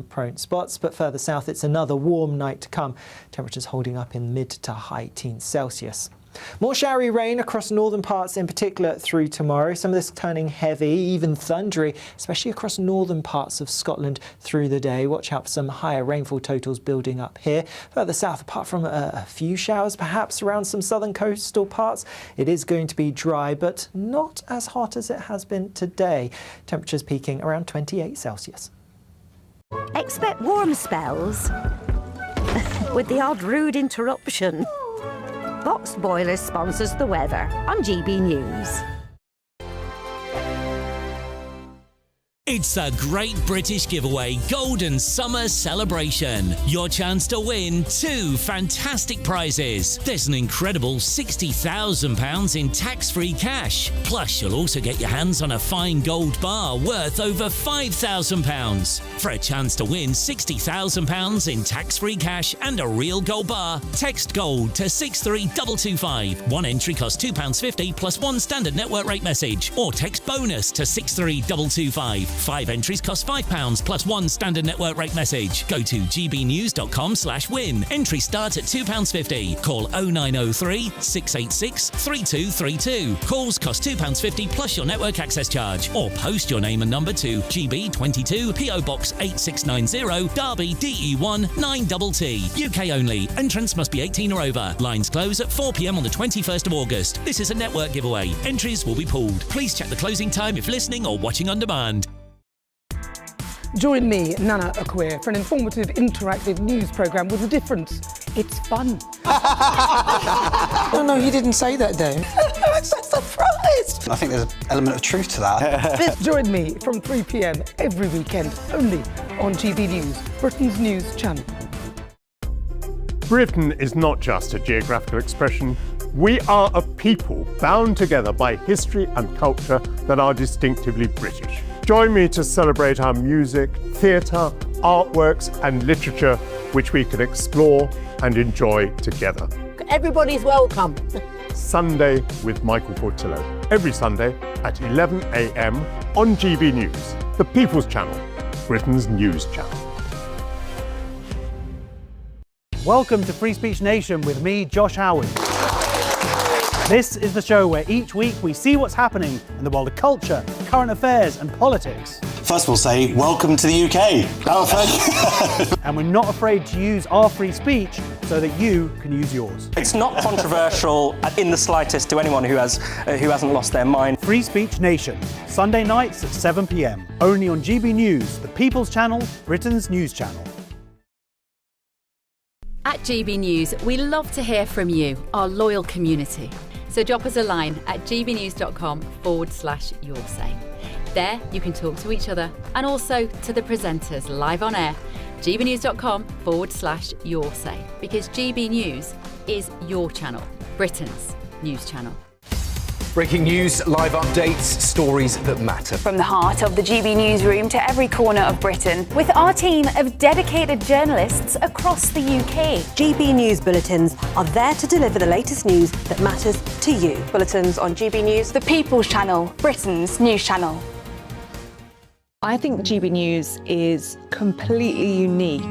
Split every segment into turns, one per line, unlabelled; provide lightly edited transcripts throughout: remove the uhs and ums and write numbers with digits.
prone spots, but further south it's another warm night to come. Temperatures holding up in mid to high teens Celsius. More showery rain across northern parts in particular through tomorrow. Some of this turning heavy, even thundery, especially across northern parts of Scotland through the day. Watch out for some higher rainfall totals building up here. Further south, apart from a few showers perhaps around some southern coastal parts, it is going to be dry, but not as hot as it has been today. Temperatures peaking around 28 Celsius.
Expect warm spells with the odd rude interruption. Box Boilers sponsors the weather on GB News.
It's a Great British Giveaway Golden Summer Celebration. Your chance to win 2 fantastic prizes. There's an incredible £60,000 in tax-free cash. Plus, you'll also get your hands on a fine gold bar worth over £5,000. For a chance to win £60,000 in tax-free cash and a real gold bar, text GOLD to 63225. One entry costs £2.50 plus one standard network rate message. Or text BONUS to 63225. 5 entries cost £5 plus one standard network rate message. Go to gbnews.com/win. Entries start at £2.50. Call 0903 686 3232. Calls cost £2.50 plus your network access charge. Or post your name and number to GB22 PO Box 8690 Derby DE1 9TT. UK only. Entrance must be 18 or over. Lines close at 4 p.m. on the 21st of August. This is a network giveaway. Entries will be pulled. Please check the closing time if listening or watching on demand.
Join me, Nana Akua, for an informative, interactive news programme with a difference. It's fun.
Oh no, he didn't say that, Dave.
I'm so surprised.
I think there's an element of truth to that.
Join me from 3 p.m. every weekend, only on GB News, Britain's news channel.
Britain is not just a geographical expression. We are a people bound together by history and culture that are distinctively British. Join me to celebrate our music, theatre, artworks and literature which we can explore and enjoy together.
Everybody's welcome.
Sunday with Michael Portillo. Every Sunday at 11 a.m. on GB News, the People's Channel, Britain's news channel.
Welcome to Free Speech Nation with me, Josh Harwood. This is the show where each week we see what's happening in the world of culture, current affairs and politics.
First we'll say, welcome to the UK. Oh, thank you.
And we're not afraid to use our free speech so that you can use yours.
It's not controversial in the slightest to anyone who hasn't lost their mind.
Free Speech Nation, Sunday nights at 7 p.m. Only on GB News, the People's Channel, Britain's news channel.
At GB News, we love to hear from you, our loyal community. So drop us a line at gbnews.com/yoursay. There you can talk to each other and also to the presenters live on air. gbnews.com/yoursay, because GB News is your channel, Britain's news channel.
Breaking news, live updates, stories that matter.
From the heart of the GB newsroom to every corner of Britain, with our team of dedicated journalists across the UK.
GB News bulletins are there to deliver the latest news that matters to you.
Bulletins on GB News, the People's Channel, Britain's news channel.
I think GB News is completely unique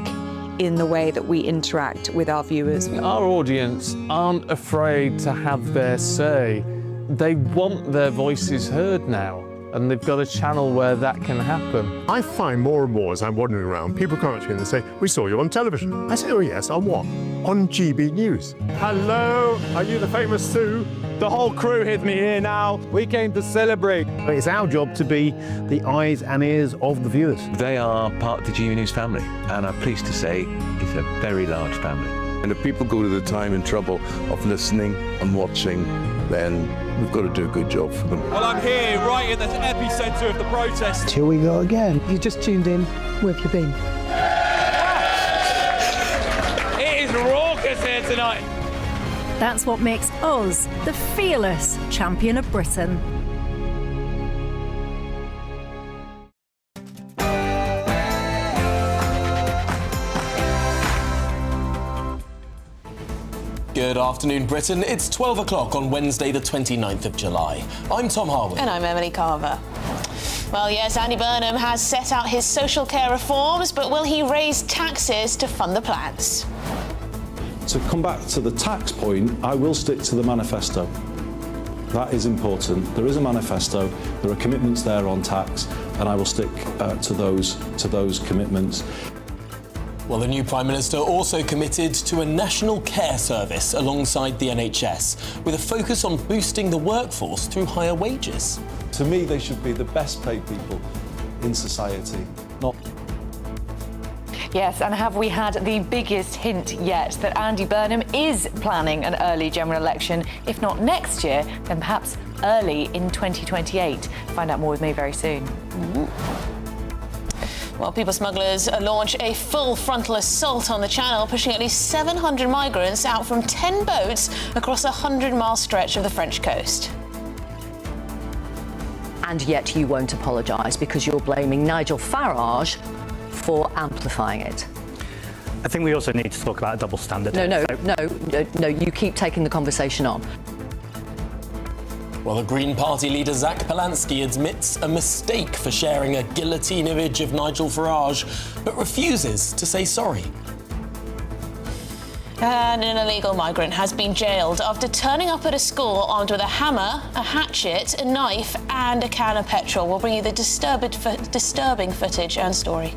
in the way that we interact with our viewers.
Our audience aren't afraid to have their say. They want their voices heard now, and they've got a channel where that can happen.
I find more and more as I'm wandering around, people come up to me and they say, we saw you on television. I say, oh yes, on what? On GB News.
Hello, are you the famous Sue? The whole crew with me here now. We came to celebrate.
It's our job to be the eyes and ears of the viewers.
They are part of the GB News family, and I'm pleased to say it's a very large family.
And if people go to the time and trouble of listening and watching, then we've got to do a good job for them.
Well, I'm here right in the epicentre of the protest.
Here we go again.
You just tuned in. Where have you been?
It is raucous here tonight.
That's what makes us the fearless champion of Britain. Good afternoon, Britain. It's 12 o'clock on Wednesday, the 29th of July. I'm Tom Harwood.
And I'm Emily Carver.
Well, yes, Andy Burnham has set out his social care reforms, but will he raise taxes to fund the plans?
To come back to the tax point, I will stick to the manifesto. That is important. There is a manifesto, there are commitments there on tax, and I will stick to those commitments.
Well, the new Prime Minister also committed to a national care service alongside the NHS, with a focus on boosting the workforce through higher wages.
To me, they should be the best paid people in society, not...
Yes, and have we had the biggest hint yet that Andy Burnham is planning an early general election, if not next year, then perhaps early in 2028? Find out more with me very soon.
Well, people smugglers launch a full frontal assault on the Channel, pushing at least 700 migrants out from 10 boats across a 100-mile stretch of the French coast.
And yet you won't apologise because you're blaming Nigel Farage for amplifying it.
I think we also need to talk about a double standard.
No, you keep taking the conversation on.
Well, the Green Party leader Zach Polansky admits a mistake for sharing a guillotine image of Nigel Farage, but refuses to say sorry.
And an illegal migrant has been jailed after turning up at a school armed with a hammer, a hatchet, a knife and a can of petrol. We'll bring you the disturbing footage and story.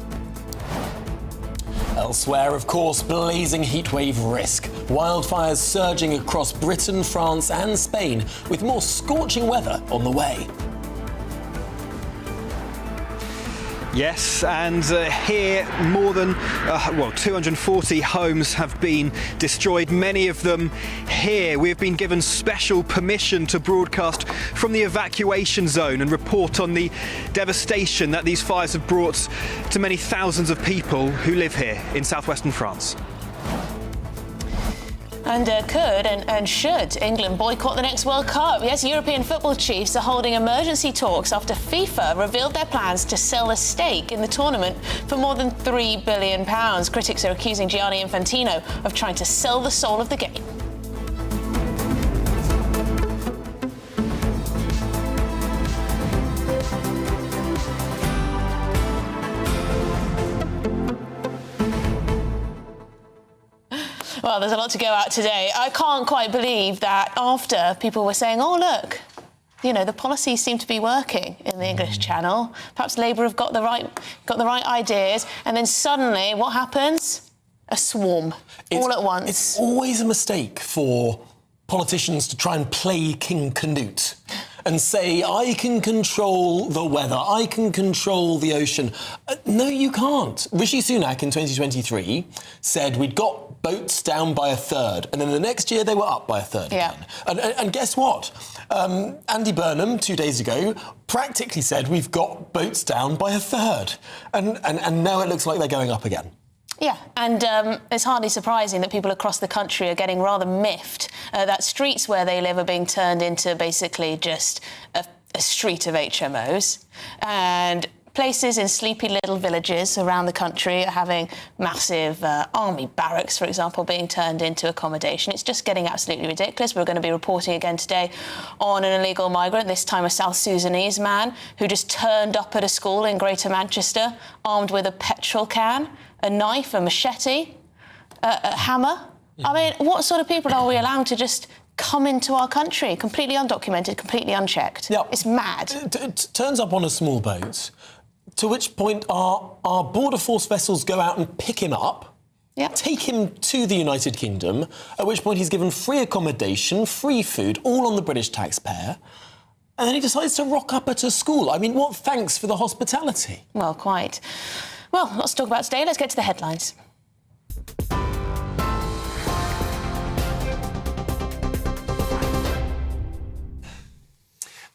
Elsewhere, of course, blazing heatwave risk. Wildfires surging across Britain, France and Spain, with more scorching weather on the way.
Yes, and here more than 240 homes have been destroyed, many of them here. We have been given special permission to broadcast from the evacuation zone and report on the devastation that these fires have brought to many thousands of people who live here in southwestern France.
And could and should England boycott the next World Cup? Yes, European football chiefs are holding emergency talks after FIFA revealed their plans to sell a stake in the tournament for more than £3 billion. Critics are accusing Gianni Infantino of trying to sell the soul of the game. Well, there's a lot to go out today. I can't quite believe that after people were saying, oh, look, you know, the policies seem to be working in the English Channel. Perhaps Labour have got the right ideas. And then suddenly, what happens? A swarm, all at once.
It's always a mistake for politicians to try and play King Canute and say, I can control the weather, I can control the ocean. No, you can't. Rishi Sunak in 2023 said we'd got boats down by a third, and then the next year they were up by a third again. And guess what? Andy Burnham, 2 days ago, practically said we've got boats down by a third. And now it looks like they're going up again.
Yeah, and it's hardly surprising that people across the country are getting rather miffed that streets where they live are being turned into basically just a street of HMOs. And places in sleepy little villages around the country are having massive army barracks, for example, being turned into accommodation. It's just getting absolutely ridiculous. We're going to be reporting again today on an illegal migrant, this time a South Sudanese man who just turned up at a school in Greater Manchester armed with a petrol can, a knife, a machete, a hammer. I mean, what sort of people are we allowed to just come into our country, completely undocumented, completely unchecked?
Yeah.
It's mad.
Turns up on a small boat, to which point our border force vessels go out and pick him up, take him to the United Kingdom, at which point he's given free accommodation, free food, all on the British taxpayer, and then he decides to rock up at a school. I mean, what thanks for the hospitality?
Well, quite. Well, lots to talk about today. Let's get to the headlines.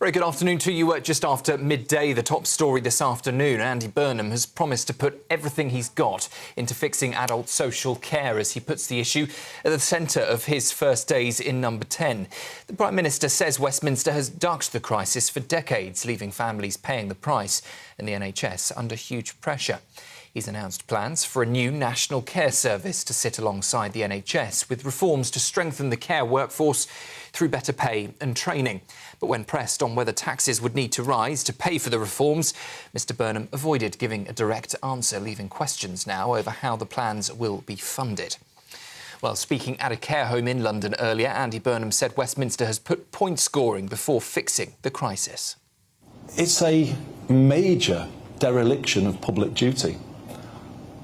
Very good afternoon to you. Just after midday, the top story this afternoon, Andy Burnham has promised to put everything he's got into fixing adult social care as he puts the issue at the centre of his first days in Number 10. The Prime Minister says Westminster has ducked the crisis for decades, leaving families paying the price and the NHS under huge pressure. He's announced plans for a new national care service to sit alongside the NHS, with reforms to strengthen the care workforce through better pay and training. But when pressed on whether taxes would need to rise to pay for the reforms, Mr Burnham avoided giving a direct answer, leaving questions now over how the plans will be funded. Well, speaking at a care home in London earlier, Andy Burnham said Westminster has put point scoring before fixing the crisis.
It's a major dereliction of public duty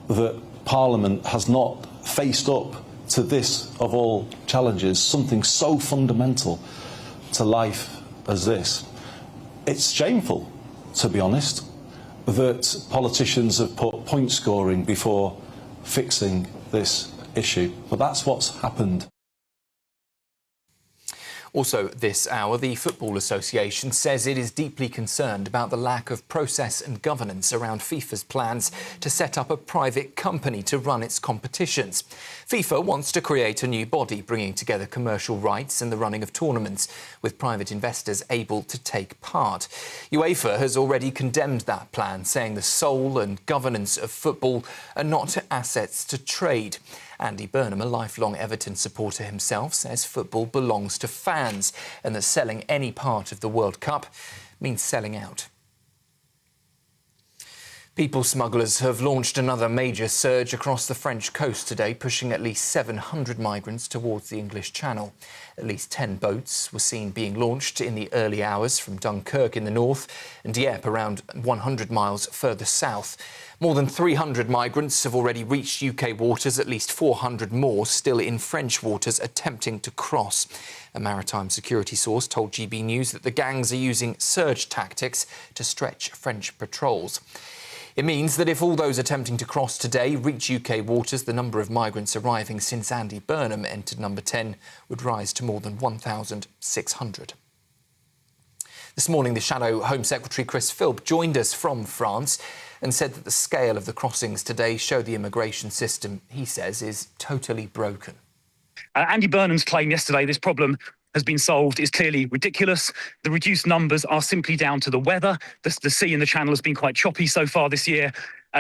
that Parliament has not faced up to this, of all challenges, something so fundamental to life as this. It's shameful, to be honest, that politicians have put point scoring before fixing this issue, but that's what's happened.
Also this hour, the Football Association says it is deeply concerned about the lack of process and governance around FIFA's plans to set up a private company to run its competitions. FIFA wants to create a new body bringing together commercial rights and the running of tournaments, with private investors able to take part. UEFA has already condemned that plan, saying the soul and governance of football are not assets to trade. Andy Burnham, a lifelong Everton supporter himself, says football belongs to fans and that selling any part of the World Cup means selling out. People smugglers have launched another major surge across the French coast today, pushing at least 700 migrants towards the English Channel. At least 10 boats were seen being launched in the early hours from Dunkirk in the north and Dieppe around 100 miles further south. More than 300 migrants have already reached UK waters, at least 400 more still in French waters attempting to cross. A maritime security source told GB News that the gangs are using surge tactics to stretch French patrols. It means that if all those attempting to cross today reach UK waters, the number of migrants arriving since Andy Burnham entered number 10 would rise to more than 1,600. This morning, the Shadow Home Secretary Chris Philp joined us from France and said that the scale of the crossings today show the immigration system, he says, is totally broken.
Andy Burnham's claim yesterday this problem has been solved is clearly ridiculous. The reduced numbers are simply down to the weather. The sea in the Channel has been quite choppy so far this year.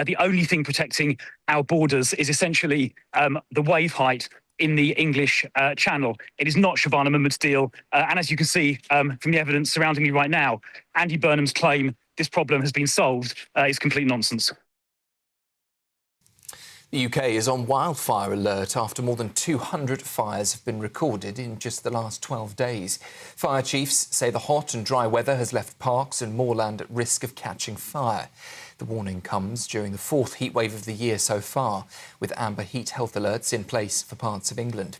The only thing protecting our borders is essentially the wave height in the English Channel. It is not Shabana Mahmood's deal. And as you can see from the evidence surrounding me right now, Andy Burnham's claim this problem has been solved is complete nonsense.
The UK is on wildfire alert after more than 200 fires have been recorded in just the last 12 days. Fire chiefs say the hot and dry weather has left parks and moorland at risk of catching fire. The warning comes during the fourth heatwave of the year so far, with amber heat health alerts in place for parts of England.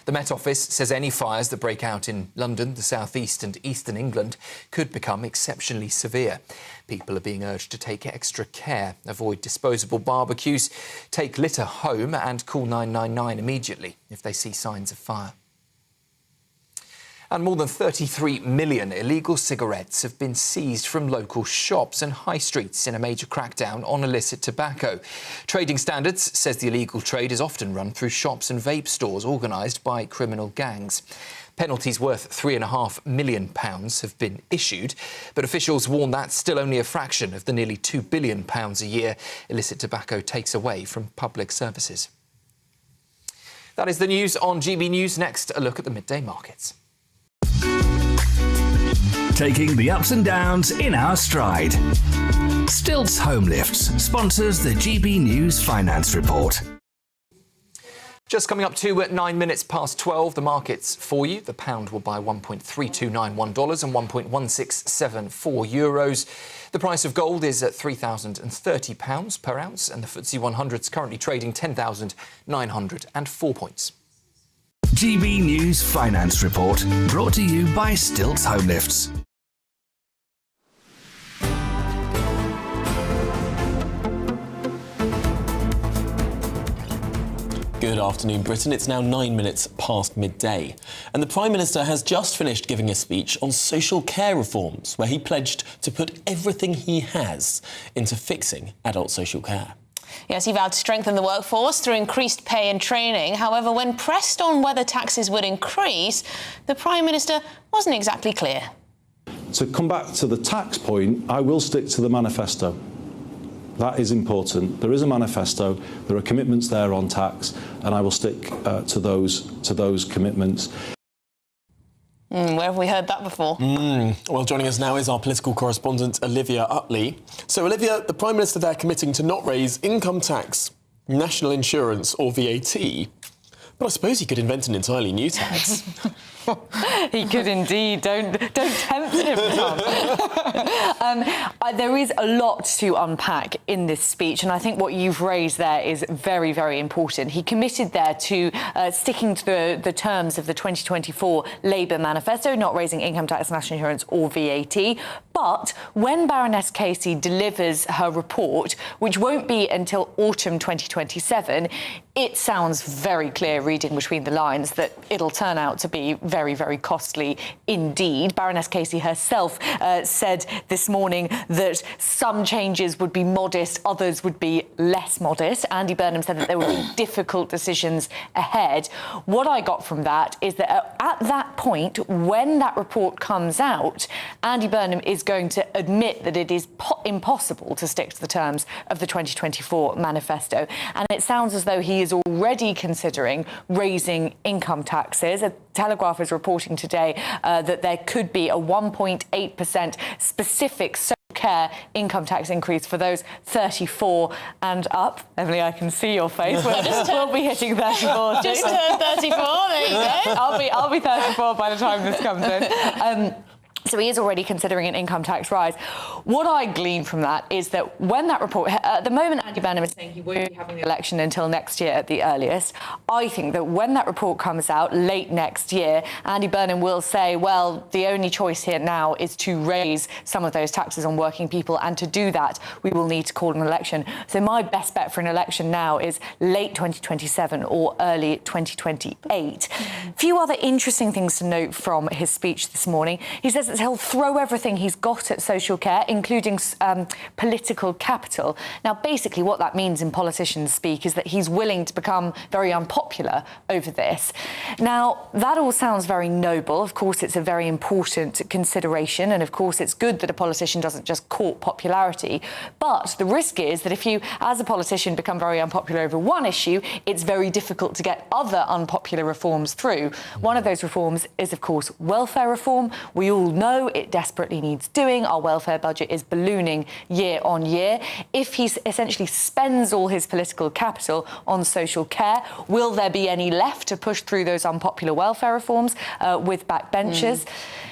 The Met Office says any fires that break out in London, the South East and Eastern England could become exceptionally severe. People are being urged to take extra care, avoid disposable barbecues, take litter home and call 999 immediately if they see signs of fire. And more than 33 million illegal cigarettes have been seized from local shops and high streets in a major crackdown on illicit tobacco. Trading Standards says the illegal trade is often run through shops and vape stores organised by criminal gangs. Penalties worth £3.5 million have been issued, but officials warn that's still only a fraction of the nearly £2 billion a year illicit tobacco takes away from public services. That is the news on GB News. Next, a look at the midday markets.
Taking the ups and downs in our stride. Stilts Home Lifts sponsors the GB News Finance Report.
Just coming up to at 9 minutes past 12, the markets for you. The pound will buy $1.3291 and €1.1674 euros. The price of gold is at £3,030 per ounce, and the FTSE 100 is currently trading 10,904 points.
GB News Finance Report, brought to you by Stilts Home Lifts.
Good afternoon, Britain. It's now 9 minutes past midday. And the Prime Minister has just finished giving a speech on social care reforms, where he pledged to put everything he has into fixing adult social care.
Yes, he vowed to strengthen the workforce through increased pay and training. However, when pressed on whether taxes would increase, the Prime Minister wasn't exactly clear.
To come back to the tax point, I will stick to the manifesto. That is important. There is a manifesto, there are commitments there on tax, and I will stick to those commitments.
Where have we heard that before?
Well, joining us now is our political correspondent, Olivia Utley. So, Olivia, the Prime Minister there committing to not raise income tax, national insurance or VAT. But I suppose he could invent an entirely new tax.
He could indeed. Don't tempt him, Tom. There is a lot to unpack in this speech, and I think what you've raised there is very, very important. He committed there to sticking to the terms of the 2024 Labour manifesto, not raising income tax, national insurance or VAT. But when Baroness Casey delivers her report, which won't be until autumn 2027, it sounds very clear, reading between the lines, that it'll turn out to be very, very costly indeed. Baroness Casey herself said this morning that some changes would be modest, others would be less modest. Andy Burnham said that there would be difficult decisions ahead. What I got from that is that at that point, when that report comes out, Andy Burnham is going to admit that it is impossible to stick to the terms of the 2024 manifesto. And it sounds as though he is already considering raising income taxes. A Telegraph is reporting today that there could be a 1.8% specific social care income tax increase for those 34 and up. Emily, I can see your face. We'll be hitting 34.
Just turned 34, there you go.
I'll be 34 by the time this comes in. So he is already considering an income tax rise. What I glean from that is that when that report, at the moment Andy Burnham is saying he won't be having the election until next year at the earliest. I think that when that report comes out late next year, Andy Burnham will say, well, the only choice here now is to raise some of those taxes on working people, and to do that we will need to call an election. So my best bet for an election now is late 2027 or early 2028. A few other interesting things to note from his speech this morning. He says that he'll throw everything he's got at social care, including political capital. Now, basically what that means in politicians speak is that he's willing to become very unpopular over this. Now, that all sounds very noble. Of course, it's a very important consideration, and of course, it's good that a politician doesn't just court popularity. But the risk is that if you, as a politician, become very unpopular over one issue, it's very difficult to get other unpopular reforms through. One of those reforms is, of course, welfare reform. We all know it desperately needs doing. Our welfare budget is ballooning year on year. If he essentially spends all his political capital on social care, will there be any left to push through those unpopular welfare reforms with backbenchers?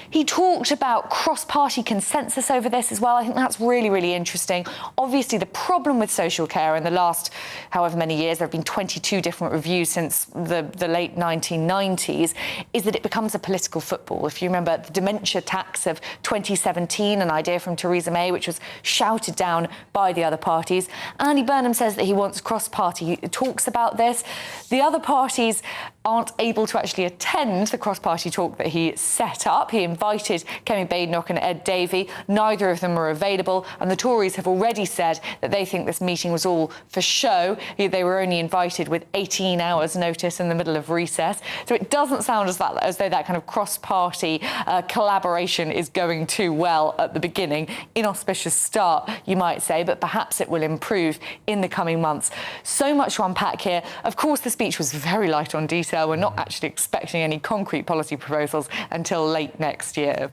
He talked about cross-party consensus over this as well. I think that's really, really interesting. Obviously, the problem with social care in the last however many years, there have been 22 different reviews since the late 1990s, is that it becomes a political football. If you remember the dementia tax of 2017, an idea from Theresa May, which was shouted down by the other parties. Andy Burnham says that he wants cross-party talks about this. The other parties aren't able to actually attend the cross-party talk that he set up. He invited Kemi Badenoch and Ed Davey. Neither of them were available, and the Tories have already said that they think this meeting was all for show. They were only invited with 18 hours notice in the middle of recess. So it doesn't sound as though that kind of cross-party collaboration is going too well at the beginning. Inauspicious start, you might say, but perhaps it will improve in the coming months. So much to unpack here. Of course, the speech was very light on detail. We're not actually expecting any concrete policy proposals until late next year.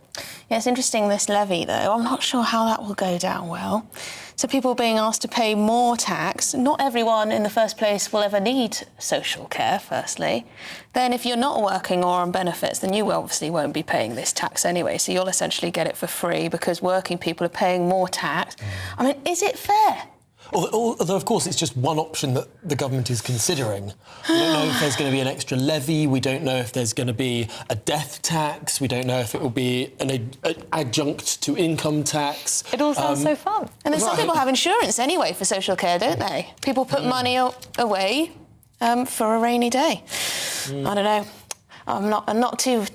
Yeah, it's interesting, this levy, though. I'm not sure how that will go down well. So people being asked to pay more tax. Not everyone in the first place will ever need social care, firstly. Then if you're not working or on benefits, then you obviously won't be paying this tax anyway. So you'll essentially get it for free because working people are paying more tax. I mean, is it fair?
Although, of course, it's just one option that the government is considering. We don't know if there's going to be an extra levy. We don't know if there's going to be a death tax. We don't know if it will be an adjunct to income tax.
It all sounds so fun.
And then some people have insurance anyway for social care, don't they? People put money away for a rainy day. I don't know. I'm not too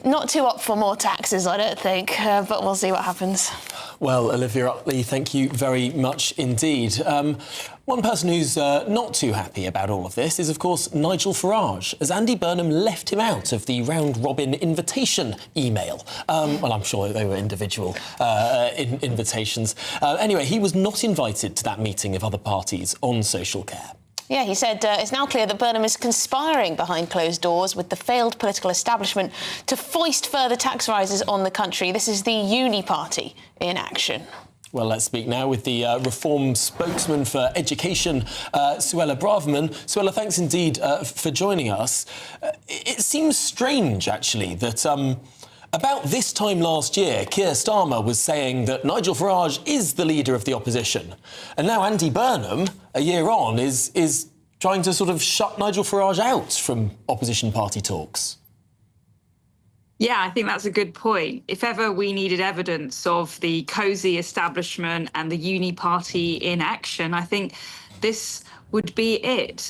up for more taxes, I don't think, but we'll see what happens.
Well, Olivia Utley, thank you very much indeed. One person who's not too happy about all of this is, of course, Nigel Farage, as Andy Burnham left him out of the round-robin invitation email. Well, I'm sure they were individual invitations. Anyway, he was not invited to that meeting of other parties on social care.
Yeah, he said it's now clear that Burnham is conspiring behind closed doors with the failed political establishment to foist further tax rises on the country. This is the Uni Party in action.
Well, let's speak now with the Reform spokesman for education, Suella Braverman. Suella, thanks indeed for joining us. It seems strange, actually, that about this time last year, Keir Starmer was saying that Nigel Farage is the leader of the opposition. And now Andy Burnham, a year on, is trying to sort of shut Nigel Farage out from opposition party talks.
Yeah, I think that's a good point. If ever we needed evidence of the cosy establishment and the Uni Party in action, I think this would be it.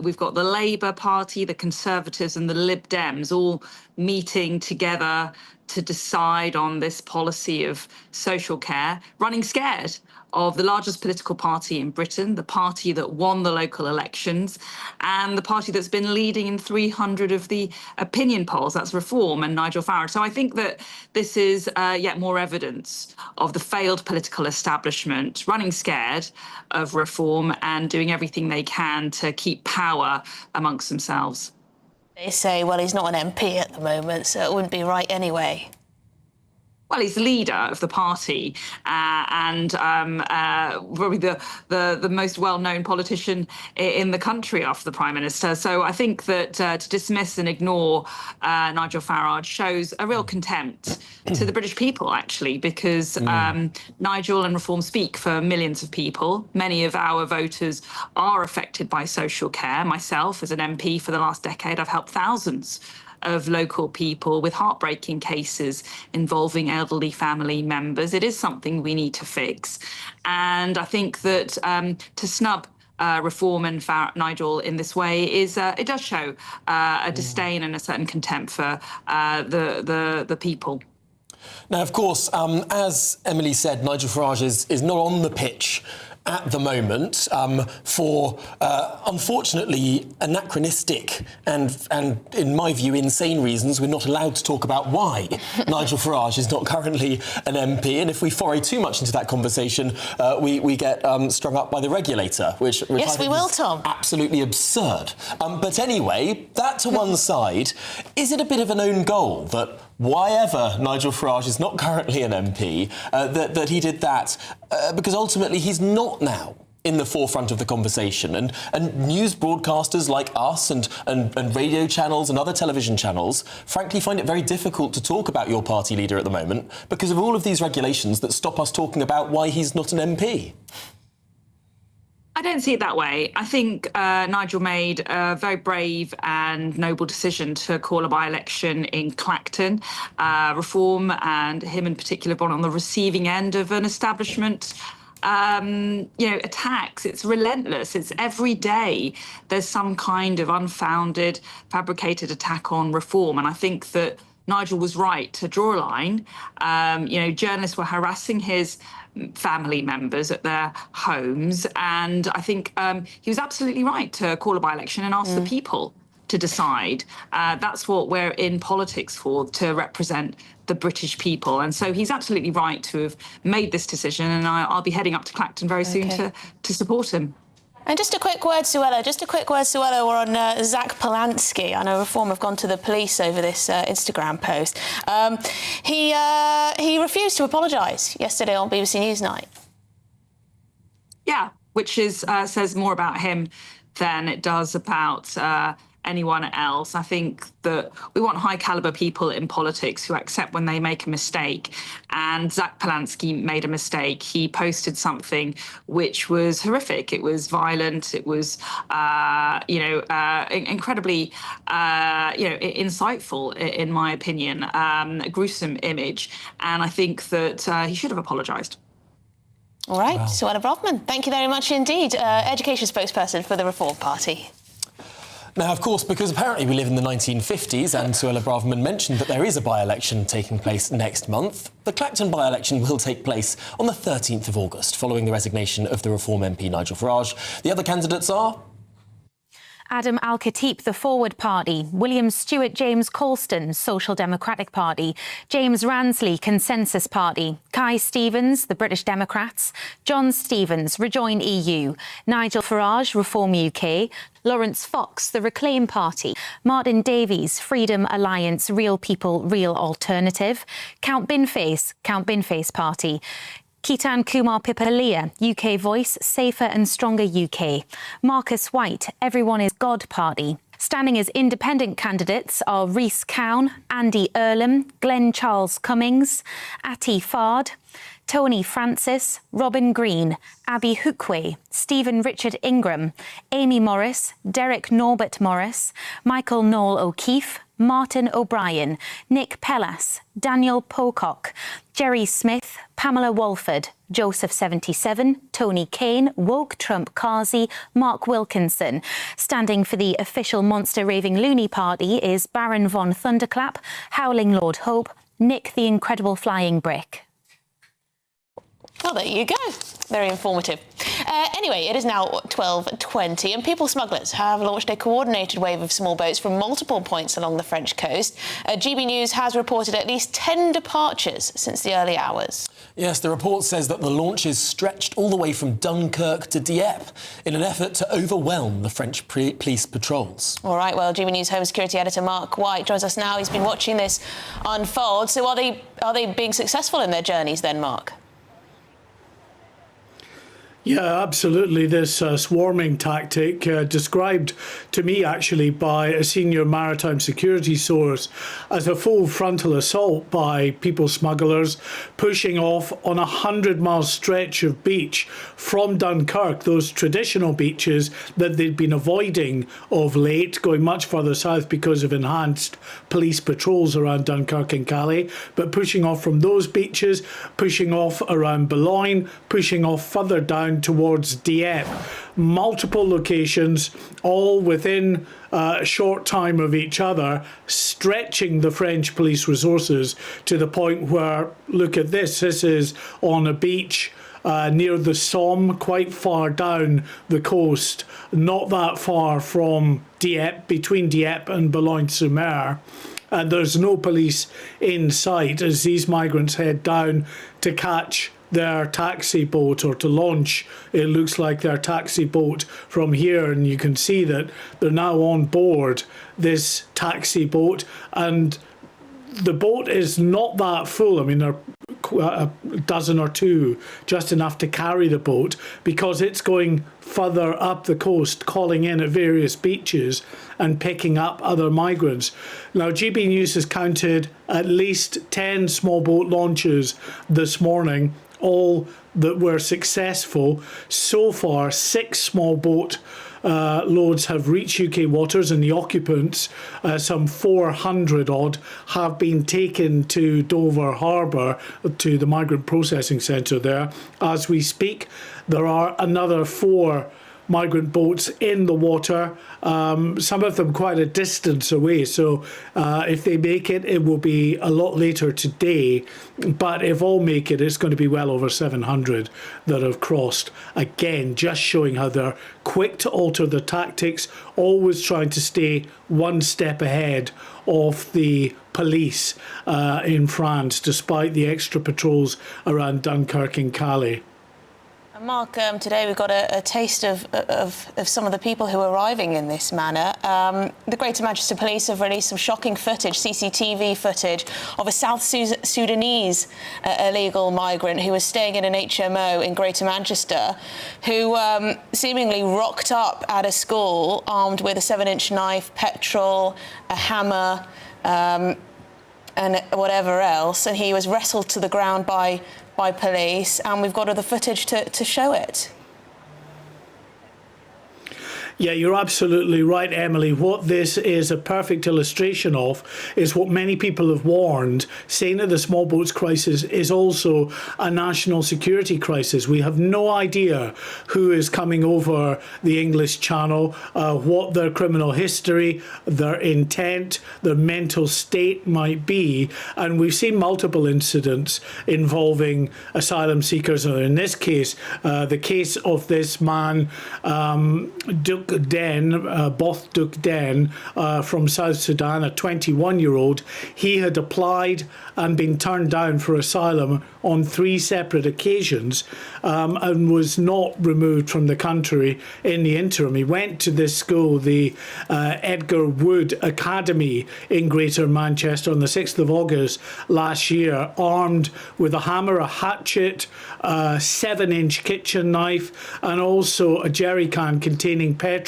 We've got the Labour Party, the Conservatives and the Lib Dems all meeting together to decide on this policy of social care, running scared of the largest political party in Britain, the party that won the local elections, and the party that's been leading in 300 of the opinion polls. That's Reform and Nigel Farage. So I think that this is yet more evidence of the failed political establishment running scared of Reform and doing everything they can to keep power amongst themselves.
They say, well, he's not an MP at the moment, so it wouldn't be right anyway.
Well, he's the leader of the party and probably the most well-known politician in the country after the Prime Minister. So I think that to dismiss and ignore Nigel Farage shows a real contempt to the British people, actually, because Nigel and Reform speak for millions of people. Many of our voters are affected by social care. Myself, as an MP for the last decade, I've helped thousands of local people with heartbreaking cases involving elderly family members. It is something we need to fix. And I think that to snub Reform and Nigel in this way is it does show a disdain and a certain contempt for the people.
Now, of course, as Emily said, Nigel Farage is not on the pitch at the moment for, unfortunately, anachronistic and, in my view, insane reasons. We're not allowed to talk about why Nigel Farage is not currently an MP. And if we foray too much into that conversation, we get strung up by the regulator, which
yes, we will, Tom.
Absolutely absurd. But anyway, that to one side, is it a bit of an own goal that why ever Nigel Farage is not currently an MP, that he did that, because ultimately he's not now in the forefront of the conversation. And news broadcasters like us and radio channels and other television channels, frankly, find it very difficult to talk about your party leader at the moment because of all of these regulations that stop us talking about why he's not an MP.
I don't see it that way. I think Nigel made a very brave and noble decision to call a by-election in Clacton. Reform and him in particular have on the receiving end of an establishment attacks. It's relentless. It's every day there's some kind of unfounded, fabricated attack on Reform. And I think that Nigel was right to draw a line. Journalists were harassing his family members at their homes. And I think he was absolutely right to call a by-election and ask the people to decide. That's what we're in politics for, to represent the British people. And so he's absolutely right to have made this decision. And I'll be heading up to Clacton very soon to support him.
And just a quick word, Suella, we're on Zach Polanski. I know Reform have gone to the police over this Instagram post. He refused to apologise yesterday on BBC Newsnight.
Yeah, which is says more about him than it does about anyone else. I think that we want high-caliber people in politics who accept when they make a mistake. And Zach Polanski made a mistake. He posted something which was horrific. It was violent. It was, incredibly, insightful, in my opinion. A gruesome image. And I think that he should have apologised.
All right, wow. Suella Braverman, thank you very much indeed. Education spokesperson for the Reform Party.
Now, of course, because apparently we live in the 1950s, and Suella Braverman mentioned that there is a by-election taking place next month, the Clacton by-election will take place on the 13th of August, following the resignation of the Reform MP Nigel Farage. The other candidates are...
Adam Al-Khatib, the Forward Party, William Stewart James Colston, Social Democratic Party, James Ransley, Consensus Party, Kai Stevens, the British Democrats, John Stevens, Rejoin EU, Nigel Farage, Reform UK, Lawrence Fox, the Reclaim Party, Martin Davies, Freedom Alliance, Real People, Real Alternative, Count Binface Party, Ketan Kumar Pipalia, UK Voice, Safer and Stronger UK. Marcus White, Everyone is God Party. Standing as independent candidates are Rhys Cowan, Andy Earlham, Glenn Charles Cummings, Ati Fard, Tony Francis, Robin Green, Abby Hookway, Stephen Richard Ingram, Amy Morris, Derek Norbert Morris, Michael Noel O'Keefe, Martin O'Brien, Nick Pellas, Daniel Pocock, Jerry Smith, Pamela Walford, Joseph 77, Tony Kane, Woke Trump Kazi, Mark Wilkinson. Standing for the official Monster Raving Loony Party is Baron von Thunderclap, Howling Lord Hope, Nick the Incredible Flying Brick.
Well, there you go. Very informative. Anyway, it is now 12:20 and people smugglers have launched a coordinated wave of small boats from multiple points along the French coast. GB News has reported at least 10 departures since the early hours.
Yes, the report says that the launches stretched all the way from Dunkirk to Dieppe in an effort to overwhelm the French police patrols.
All right, well, GB News Home Security Editor Mark White joins us now. He's been watching this unfold. So are they being successful in their journeys then, Mark?
Yeah, absolutely. This swarming tactic described to me actually by a senior maritime security source as a full frontal assault by people smugglers pushing off on a 100-mile stretch of beach from Dunkirk, those traditional beaches that they'd been avoiding of late, going much further south because of enhanced police patrols around Dunkirk and Calais, but pushing off from those beaches, pushing off around Boulogne, pushing off further down towards Dieppe. Multiple locations, all within a short time of each other, stretching the French police resources to the point where, look at this is on a beach near the Somme, quite far down the coast, not that far from Dieppe, between Dieppe and Boulogne-sur-Mer. And there's no police in sight as these migrants head down to catch their taxi boat, or to launch, it looks like, their taxi boat from here. And you can see that they're now on board this taxi boat, and the boat is not that full. I mean, there are a dozen or two, just enough to carry the boat, because it's going further up the coast, calling in at various beaches and picking up other migrants. Now, GB News has counted at least 10 small boat launches this morning, all that were successful. So far, 6 small boat loads have reached UK waters, and the occupants, some 400 odd, have been taken to Dover Harbour, to the migrant processing centre there. As we speak, there are another 4 migrant boats in the water, some of them quite a distance away. So if they make it, it will be a lot later today. But if all make it, it's going to be well over 700 that have crossed. Again, just showing how they're quick to alter their tactics, always trying to stay one step ahead of the police in France, despite the extra patrols around Dunkirk and Calais.
Mark, today we've got a taste of some of the people who are arriving in this manner. The Greater Manchester Police have released some shocking footage, CCTV footage, of a South Sudanese illegal migrant who was staying in an HMO in Greater Manchester, who seemingly rocked up at a school armed with a 7-inch knife, petrol, a hammer, and whatever else, and he was wrestled to the ground by police, and we've got other footage to show it.
Yeah, you're absolutely right, Emily. What this is a perfect illustration of is what many people have warned, saying that the small boats crisis is also a national security crisis. We have no idea who is coming over the English Channel, what their criminal history, their intent, their mental state might be. And we've seen multiple incidents involving asylum seekers, or in this case, the case of this man, Both Duk Den from South Sudan, a 21-year-old. He had applied and been turned down for asylum on 3 separate occasions and was not removed from the country in the interim. He went to this school, the Edgar Wood Academy in Greater Manchester, on the 6th of August last year, armed with a hammer, a hatchet, a 7-inch kitchen knife, and also a jerry can containing petrol,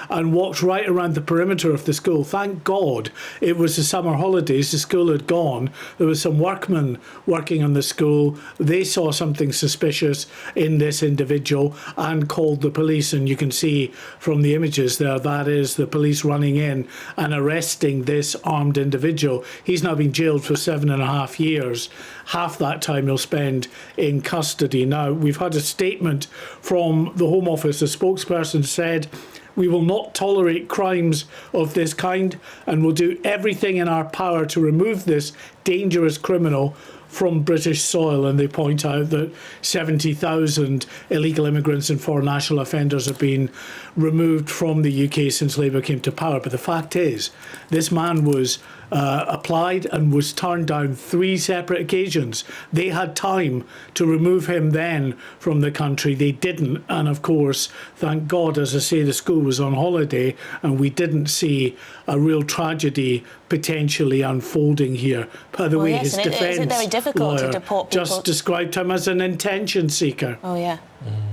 and walked right around the perimeter of the school. Thank God it was the summer holidays. The school had gone. There was some workmen working on the school. They saw something suspicious in this individual and called the police. And you can see from the images there, that is the police running in and arresting this armed individual. He's now been jailed for 7.5 years. Half that time he'll spend in custody. Now, we've had a statement from the Home Office. The spokesperson said, "We will not tolerate crimes of this kind and will do everything in our power to remove this dangerous criminal from British soil." And they point out that 70,000 illegal immigrants and foreign national offenders have been removed from the UK since Labour came to power. But the fact is, this man was applied and was turned down 3 separate occasions. They had time to remove him then from the country. They didn't. And of course, thank God, as I say, the school was on holiday and we didn't see a real tragedy potentially unfolding here. By the way, his defence
isn't it very difficult to
lawyer
deport people?
just described him as an intention seeker.
Oh, yeah.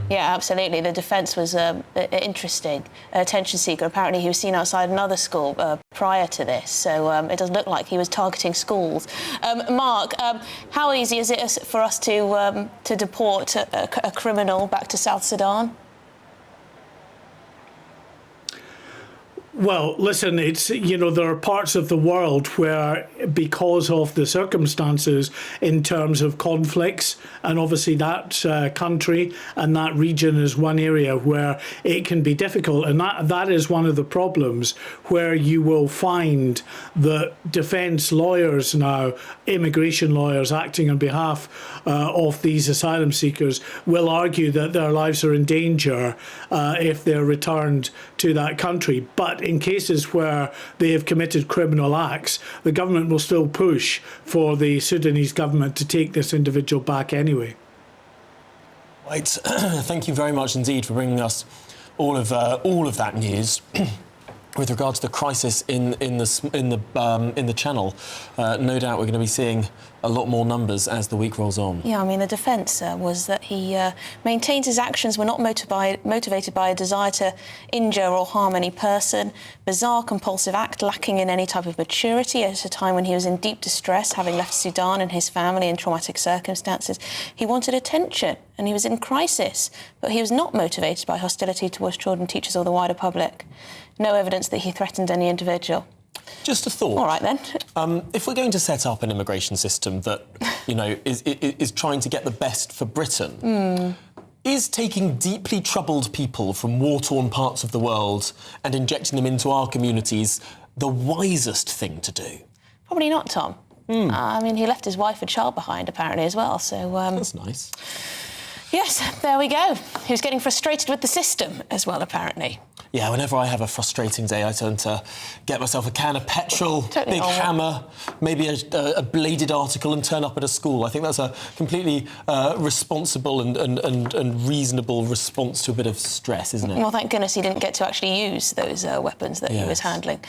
Yeah, absolutely. The defence was interesting. Attention seeker. Apparently he was seen outside another school prior to this, so it doesn't look like he was targeting schools. Mark, how easy is it for us to deport a criminal back to South Sudan?
Well, listen, it's, you know, there are parts of the world where, because of the circumstances in terms of conflicts, and obviously that country and that region is one area where it can be difficult. And that is one of the problems, where you will find that defence lawyers now, immigration lawyers acting on behalf of these asylum seekers, will argue that their lives are in danger if they're returned to that country. But in cases where they have committed criminal acts, the government will still push for the Sudanese government to take this individual back anyway.
Right. Thank you very much indeed for bringing us all of that news. With regard to the crisis in the Channel, no doubt we're going to be seeing a lot more numbers as the week rolls on.
Yeah, I mean, the defence was that he maintains his actions were not motivated by a desire to injure or harm any person. Bizarre, compulsive act lacking in any type of maturity at a time when he was in deep distress, having left Sudan and his family in traumatic circumstances. He wanted attention and he was in crisis, but he was not motivated by hostility towards children, teachers or the wider public. No evidence that he threatened any individual.
Just a thought.
All right, then.
If we're going to set up an immigration system that, you know, is trying to get the best for Britain, is taking deeply troubled people from war-torn parts of the world and injecting them into our communities the wisest thing to do?
Probably not, Tom. I mean, he left his wife and child behind, apparently, as well, so...
That's nice.
Yes, there we go. He was getting frustrated with the system as well, apparently.
Yeah, whenever I have a frustrating day, I turn to get myself a can of petrol,
Totally
big hammer, maybe a bladed article and turn up at a school. I think that's a completely responsible and reasonable response to a bit of stress, isn't it?
Well, thank goodness he didn't get to actually use those weapons that he was handling.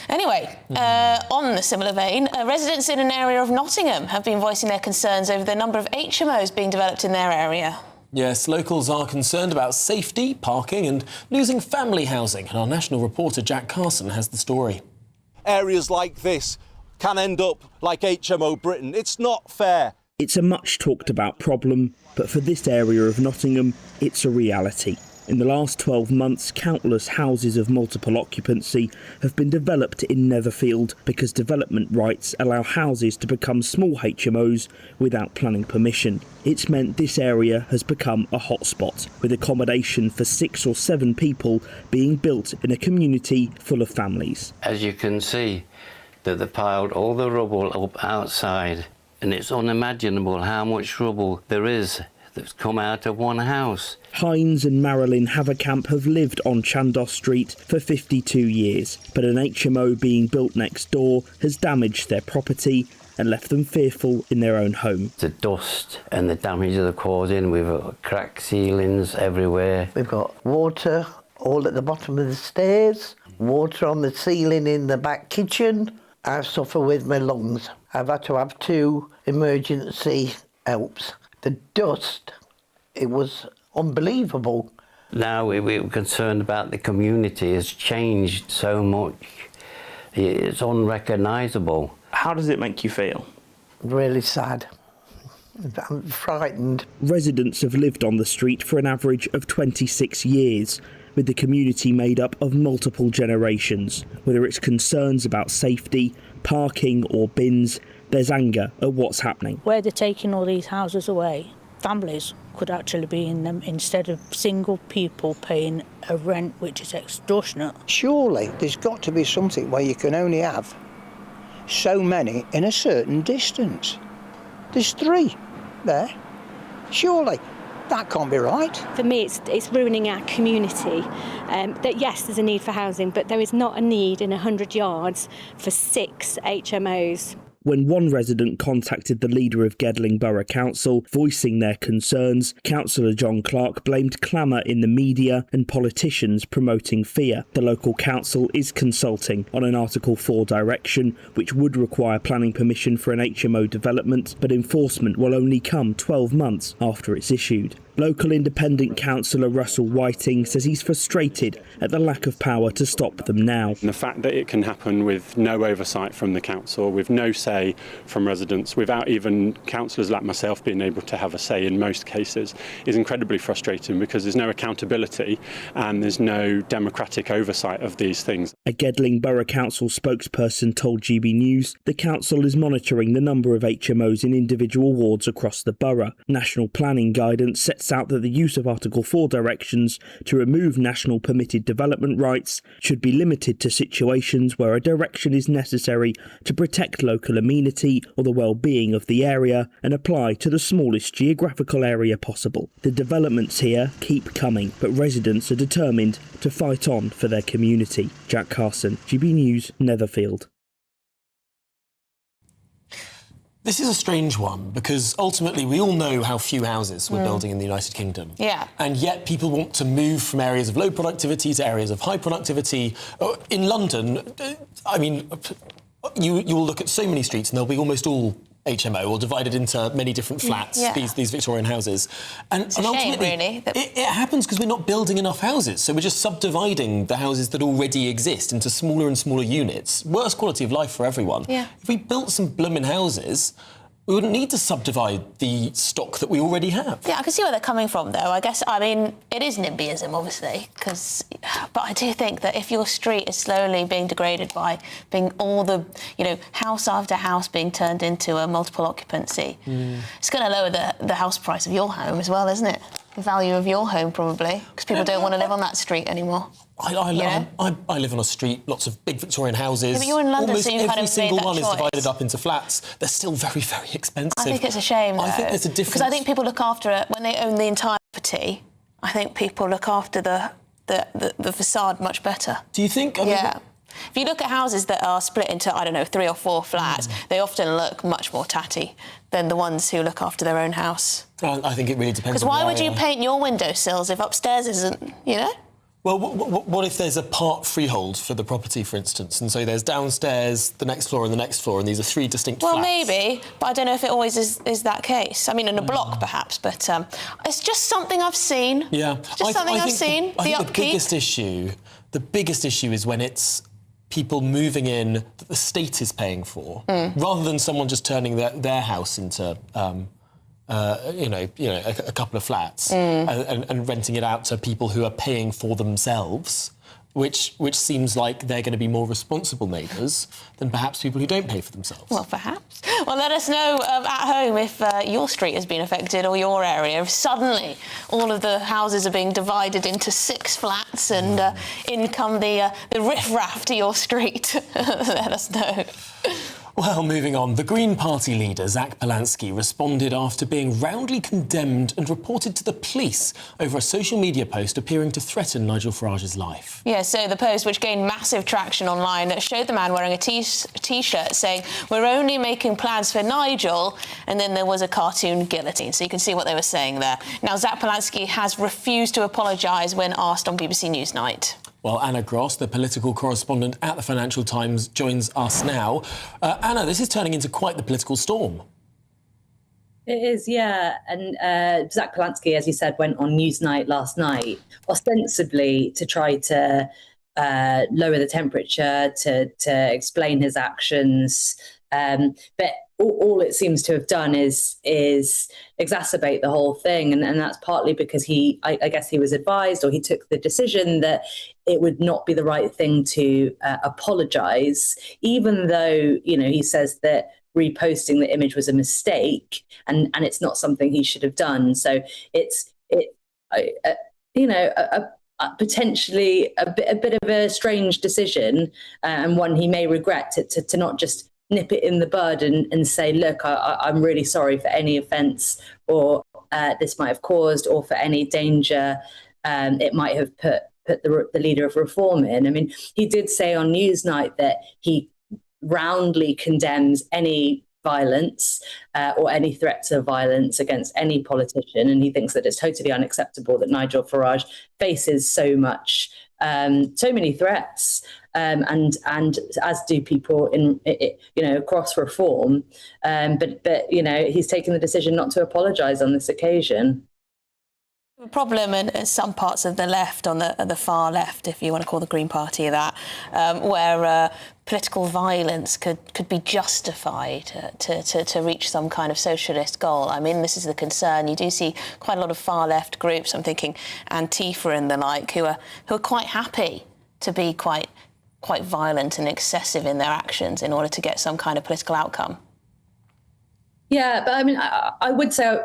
Anyway, on the similar vein, residents in an area of Nottingham have been voicing their concerns over the number of HMOs being developed in their area.
Yes, locals are concerned about safety, parking and losing family housing. And our national reporter Jack Carson has the story.
Areas like this can end up like HMO Britain. It's not fair.
It's a much talked about problem, but for this area of Nottingham, it's a reality. In the last 12 months, countless houses of multiple occupancy have been developed in Netherfield because development rights allow houses to become small HMOs without planning permission. It's meant this area has become a hotspot, with accommodation for 6 or 7 people being built in a community full of families.
As you can see, that they piled all the rubble up outside, and it's unimaginable how much rubble there is that's come out of one house.
Hines and Marilyn Haverkamp have lived on Chandos Street for 52 years, but an HMO being built next door has damaged their property and left them fearful in their own home.
The dust and the damage they're causing, we've got cracked ceilings everywhere.
We've got water all at the bottom of the stairs, water on the ceiling in the back kitchen. I suffer with my lungs. I've had to have 2 emergency helps. The dust, it was unbelievable.
Now we're concerned about the community. It's changed so much. It's unrecognisable.
How does it make you feel?
Really sad. I'm frightened.
Residents have lived on the street for an average of 26 years, with the community made up of multiple generations. Whether it's concerns about safety, parking or bins, there's anger at what's happening.
Where they're taking all these houses away, families could actually be in them instead of single people paying a rent which is extortionate.
Surely there's got to be something where you can only have so many in a certain distance. There's 3 there. Surely. That can't be right.
For me, it's ruining our community. That yes, there's a need for housing, but there is not a need in 100 yards for 6 HMOs.
When one resident contacted the leader of Gedling Borough Council, voicing their concerns, Councillor John Clark blamed clamour in the media and politicians promoting fear. The local council is consulting on an Article 4 direction, which would require planning permission for an HMO development, but enforcement will only come 12 months after it's issued. Local independent councillor Russell Whiting says he's frustrated at the lack of power to stop them now.
And the fact that it can happen with no oversight from the council, with no say from residents, without even councillors like myself being able to have a say in most cases, is incredibly frustrating because there's no accountability and there's no democratic oversight of these things.
A Gedling Borough Council spokesperson told GB News the council is monitoring the number of HMOs in individual wards across the borough. National planning guidance sets out that the use of Article 4 directions to remove national permitted development rights should be limited to situations where a direction is necessary to protect local amenity or the well-being of the area and apply to the smallest geographical area possible. The developments here keep coming, but residents are determined to fight on for their community. Jack Carson, GB News, Netherfield.
This is a strange one because ultimately we all know how few houses we're building in the United Kingdom.
Yeah.
And yet people want to move from areas of low productivity to areas of high productivity. In London, I mean, you will look at so many streets and they'll be almost all HMO or divided into many different flats, these Victorian houses. And,
it's a shame, really.
It happens because we're not building enough houses, so we're just subdividing the houses that already exist into smaller and smaller units. Worse quality of life for everyone.
Yeah.
If we built some blooming houses, we wouldn't need to subdivide the stock that we already have.
Yeah, I can see where they're coming from, though. I guess, I mean, it is NIMBYism, obviously, but I do think that if your street is slowly being degraded by being all the, house after house being turned into a multiple occupancy, it's going to lower the house price of your home as well, isn't it? The value of your home, probably, because people don't want to live on that street anymore.
I live on a street, lots of big Victorian houses.
Yeah, but you're in London,
almost
so you
every
kind of
single
made that
one
choice.
is divided up into flats. They're still very, very expensive.
I think it's a shame, though.
I think there's a difference.
Because I think people look after it when they own the entire property. I think people look after the facade much better.
Do you think?
Yeah. If you look at houses that are split into, 3 or 4 flats, they often look much more tatty than the ones who look after their own house.
I think it really depends.
Because why would you paint your windowsills if upstairs isn't,
Well, what if there's a part freehold for the property, for instance, and so there's downstairs, the next floor and the next floor, and these are 3 distinct flats?
Well, maybe, but I don't know if it always is that case. I mean, in a block, perhaps, but it's just something I've seen.
Yeah.
Just something I've seen.
I think the biggest issue is when it's people moving in that the state is paying for, rather than someone just turning their house into a couple of flats and renting it out to people who are paying for themselves, which seems like they're going to be more responsible neighbours than perhaps people who don't pay for themselves.
Well, perhaps. Well, let us know at home if your street has been affected or your area. If suddenly all of the houses are being divided into 6 flats and in come the riff-raff to your street. Let us know.
Well, moving on, the Green Party leader, Zach Polansky, responded after being roundly condemned and reported to the police over a social media post appearing to threaten Nigel Farage's life.
Yeah, so the post, which gained massive traction online, showed the man wearing a T-shirt saying, "We're only making plans for Nigel," and then there was a cartoon guillotine, so you can see what they were saying there. Now, Zach Polansky has refused to apologise when asked on BBC Newsnight.
Well, Anna Gross, the political correspondent at the Financial Times, joins us now. Anna, this is turning into quite the political storm.
It is, yeah. And Zach Polansky, as you said, went on Newsnight last night, ostensibly to try to lower the temperature, to explain his actions. But all it seems to have done is exacerbate the whole thing. And that's partly because I guess he was advised, or he took the decision that it would not be the right thing to apologise, even though, he says that reposting the image was a mistake and it's not something he should have done. So it's potentially a bit of a strange decision, and one he may regret to not just nip it in the bud and say, look, I'm really sorry for any offence or this might have caused, or for any danger it might have put the leader of Reform in. I mean, he did say on Newsnight that he roundly condemns any violence or any threats of violence against any politician, and he thinks that it's totally unacceptable that Nigel Farage faces so many threats, and as do people in across Reform, but he's taken the decision not to apologise on this occasion.
The problem in some parts of the left, on the far left, if you want to call the Green Party that, where political violence could be justified to reach some kind of socialist goal. I mean, this is the concern. You do see quite a lot of far left groups, I'm thinking Antifa and the like, who are quite happy to be quite violent and excessive in their actions in order to get some kind of political outcome.
Yeah, but I mean, I would say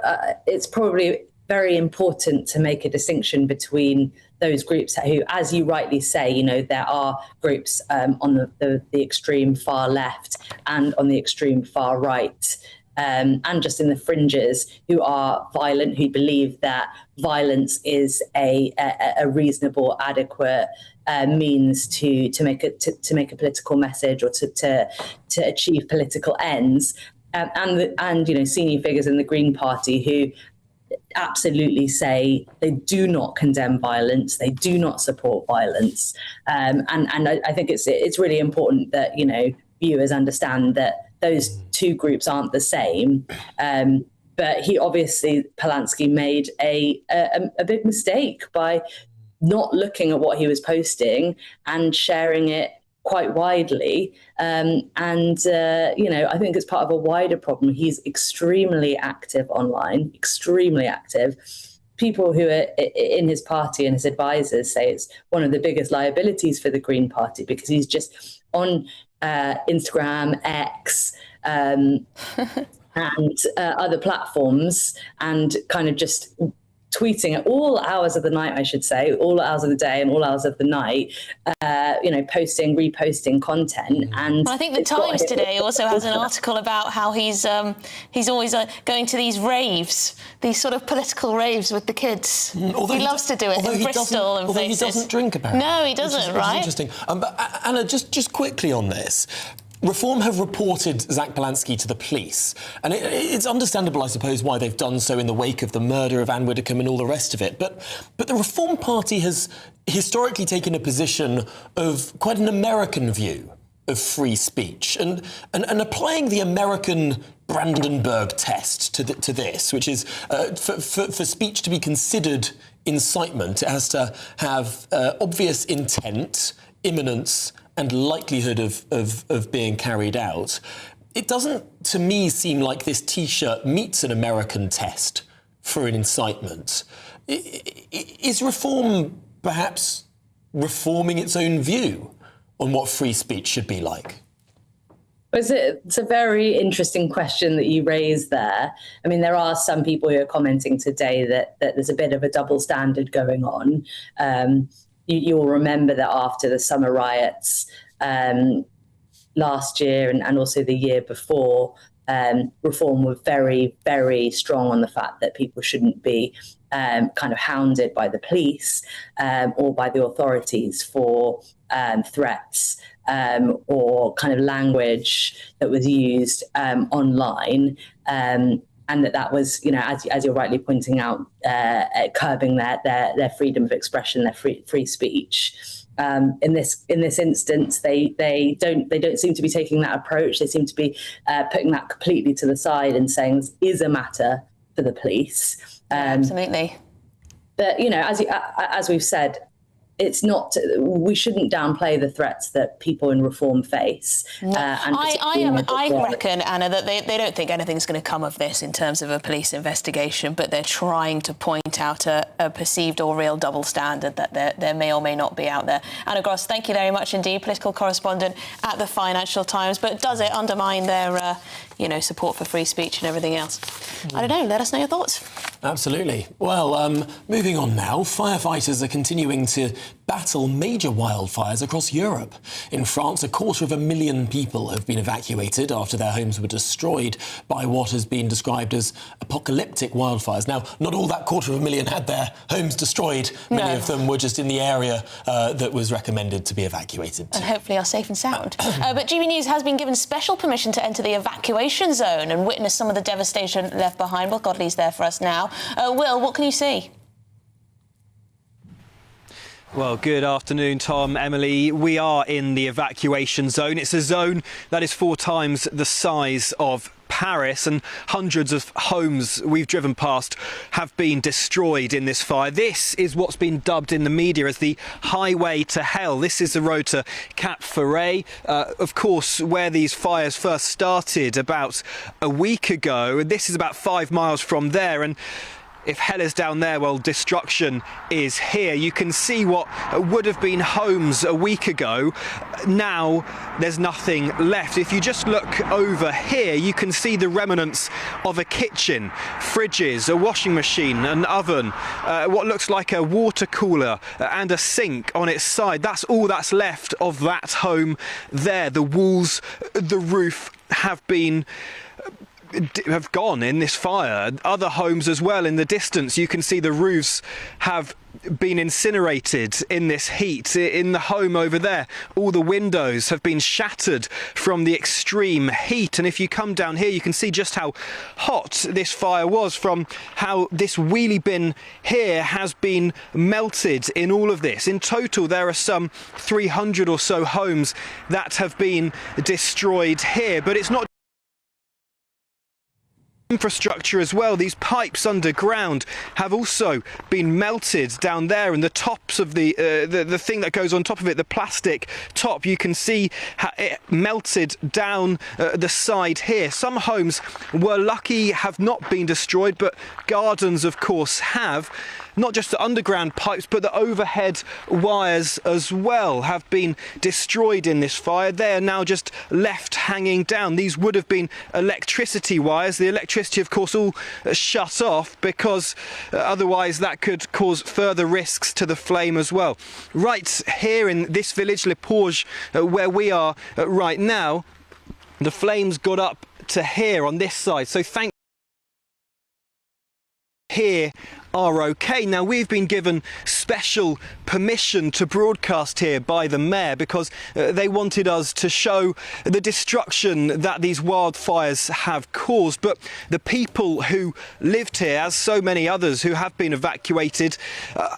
it's probably very important to make a distinction between those groups who, as you rightly say, there are groups on the extreme far left and on the extreme far right, and just in the fringes, who are violent, who believe that violence is a reasonable, adequate means to make a political message or to achieve political ends, and senior figures in the Green Party who absolutely say they do not condemn violence, they do not support violence, and I think it's really important that viewers understand that those two groups aren't the same. But he obviously, Polansky, made a big mistake by not looking at what he was posting and sharing it quite widely. I think it's part of a wider problem. He's extremely active online, extremely active. People who are in his party and his advisors say it's one of the biggest liabilities for the Green Party, because he's just on Instagram, X, and other platforms, and kind of just tweeting at all hours of the night, I should say, all hours of the day and all hours of the night, posting, reposting content. And
well, I think the Times today also has an article about how he's always going to these raves, these sort of political raves with the kids. He loves to do it in Bristol and places.
He doesn't drink, apparently.
No, he doesn't, right?
Which is interesting. But Anna, just quickly on this. Reform have reported Zach Polansky to the police, and it's understandable, I suppose, why they've done so in the wake of the murder of Anne Widdecombe and all the rest of it. But the Reform Party has historically taken a position of quite an American view of free speech, and applying the American Brandenburg test to this, which is for speech to be considered incitement, it has to have obvious intent, imminence, and likelihood of being carried out. It doesn't, to me, seem like this T-shirt meets an American test for an incitement. Is reform perhaps reforming its own view on what free speech should be like?
It's a very interesting question that you raised there. I mean, there are some people who are commenting today that there's a bit of a double standard going on. You'll remember that after the summer riots last year and also the year before, Reform were very, very strong on the fact that people shouldn't be kind of hounded by the police or by the authorities for threats or kind of language that was used online. And that was, as you're rightly pointing out, curbing their freedom of expression, their free speech. In this instance, they don't seem to be taking that approach. They seem to be putting that completely to the side and saying this is a matter for the police.
Absolutely.
But as we've said, it's not. We shouldn't downplay the threats that people in Reform face.
No. I reckon, Anna, that they don't think anything's going to come of this in terms of a police investigation, but they're trying to point out a perceived or real double standard that there may or may not be out there. Anna Gross, thank you very much indeed, political correspondent at the Financial Times. But does it undermine their support for free speech and everything else? I don't know. Let us know your thoughts.
Absolutely. Well, moving on now. Firefighters are continuing to battle major wildfires across Europe. In France, 250,000 people have been evacuated after their homes were destroyed by what has been described as apocalyptic wildfires. Now, not all that 250,000 had their homes destroyed. Many of them were just in the area that was recommended to be evacuated.
And hopefully are safe and sound. But GBNews has been given special permission to enter the evacuation zone and witness some of the devastation left behind. Will Godley's there for us now. Will, what can you see?
Well, good afternoon, Tom, Emily. We are in the evacuation zone. It's a zone that is 4 times the size of Paris, and hundreds of homes we've driven past have been destroyed in this fire. This is what's been dubbed in the media as the highway to hell. This is the road to Cap Ferret, of course, where these fires first started about a week ago. This is about 5 miles from there, and if hell is down there, well, destruction is here. You can see what would have been homes a week ago. Now there's nothing left. If you just look over here, you can see the remnants of a kitchen, fridges, a washing machine, an oven, what looks like a water cooler and a sink on its side. That's all that's left of that home there. The walls, the roof have gone in this fire. Other homes as well in the distance. You can see the roofs have been incinerated in this heat. In the home over there, all the windows have been shattered from the extreme heat. And if you come down here, you can see just how hot this fire was, from how this wheelie bin here has been melted in all of this. In total, there are some 300 or so homes that have been destroyed here. But it's not infrastructure as well. These pipes underground have also been melted down there, and the tops of the thing that goes on top of it, the plastic top, you can see it melted down the side here. Some homes were lucky, have not been destroyed, but gardens of course have. Not just the underground pipes, but the overhead wires as well have been destroyed in this fire. They are now just left hanging down. These would have been electricity wires. The electricity, of course, all shut off because otherwise that could cause further risks to the flame as well. Right here in this village, Le Porge, where we are right now, the flames got up to here on this side. So here are okay. Now, we've been given special permission to broadcast here by the mayor because they wanted us to show the destruction that these wildfires have caused. But the people who lived here, as so many others who have been evacuated,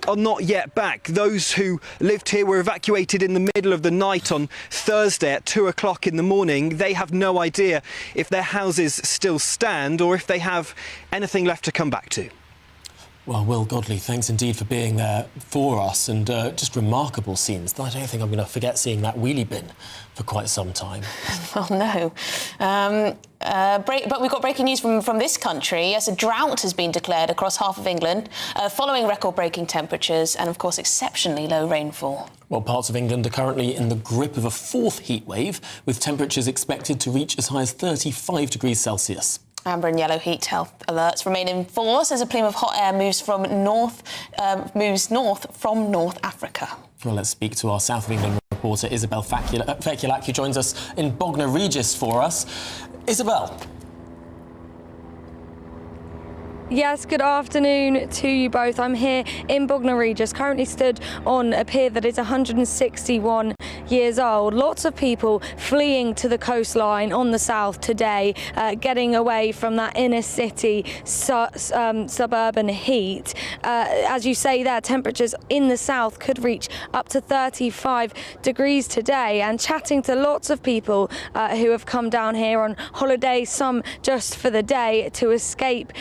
are not yet back. Those who lived here were evacuated in the middle of the night on Thursday at 2 o'clock in the morning. They have no idea if their houses still stand or if they have anything left to come back to.
Well, Will Godley, thanks indeed for being there for us, and just remarkable scenes. I don't think I'm going to forget seeing that wheelie bin for quite some time.
Well, no. But we've got breaking news from this country. Yes, a drought has been declared across half of England, following record-breaking temperatures and, of course, exceptionally low rainfall.
Well, parts of England are currently in the grip of a fourth heat wave, with temperatures expected to reach as high as 35 degrees Celsius.
Amber and yellow heat health alerts remain in force as a plume of hot air moves north from North Africa.
Well, let's speak to our South of England reporter Isabel Fekulak, who joins us in Bognor Regis for us. Isabel.
Yes, good afternoon to you both. I'm here in Bognor Regis, currently stood on a pier that is 161 years old. Lots of people fleeing to the coastline on the south today, getting away from that inner city suburban heat. As you say there, temperatures in the south could reach up to 35 degrees today, and chatting to lots of people who have come down here on holiday, some just for the day, to escape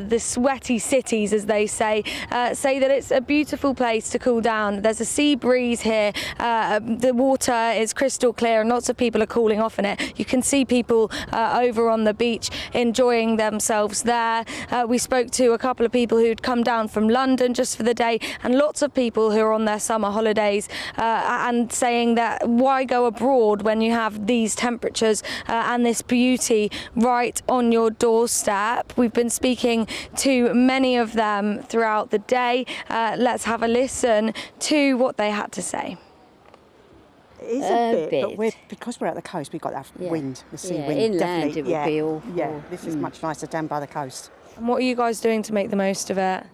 the sweaty cities, as they say that it's a beautiful place to cool down. There's a sea breeze here, the water is crystal clear and lots of people are cooling off in it. You can see people over on the beach enjoying themselves there. We spoke to a couple of people who'd come down from London just for the day, and lots of people who are on their summer holidays and saying that why go abroad when you have these temperatures and this beauty right on your doorstep. We've been speaking to many of them throughout the day. Let's have a listen to what they had to say.
It is a bit, but because we're at the coast, we've got that wind, the sea wind.
Inland
definitely.
it would be awful.
Yeah, this is much nicer down by the coast.
And what are you guys doing to make the most of it?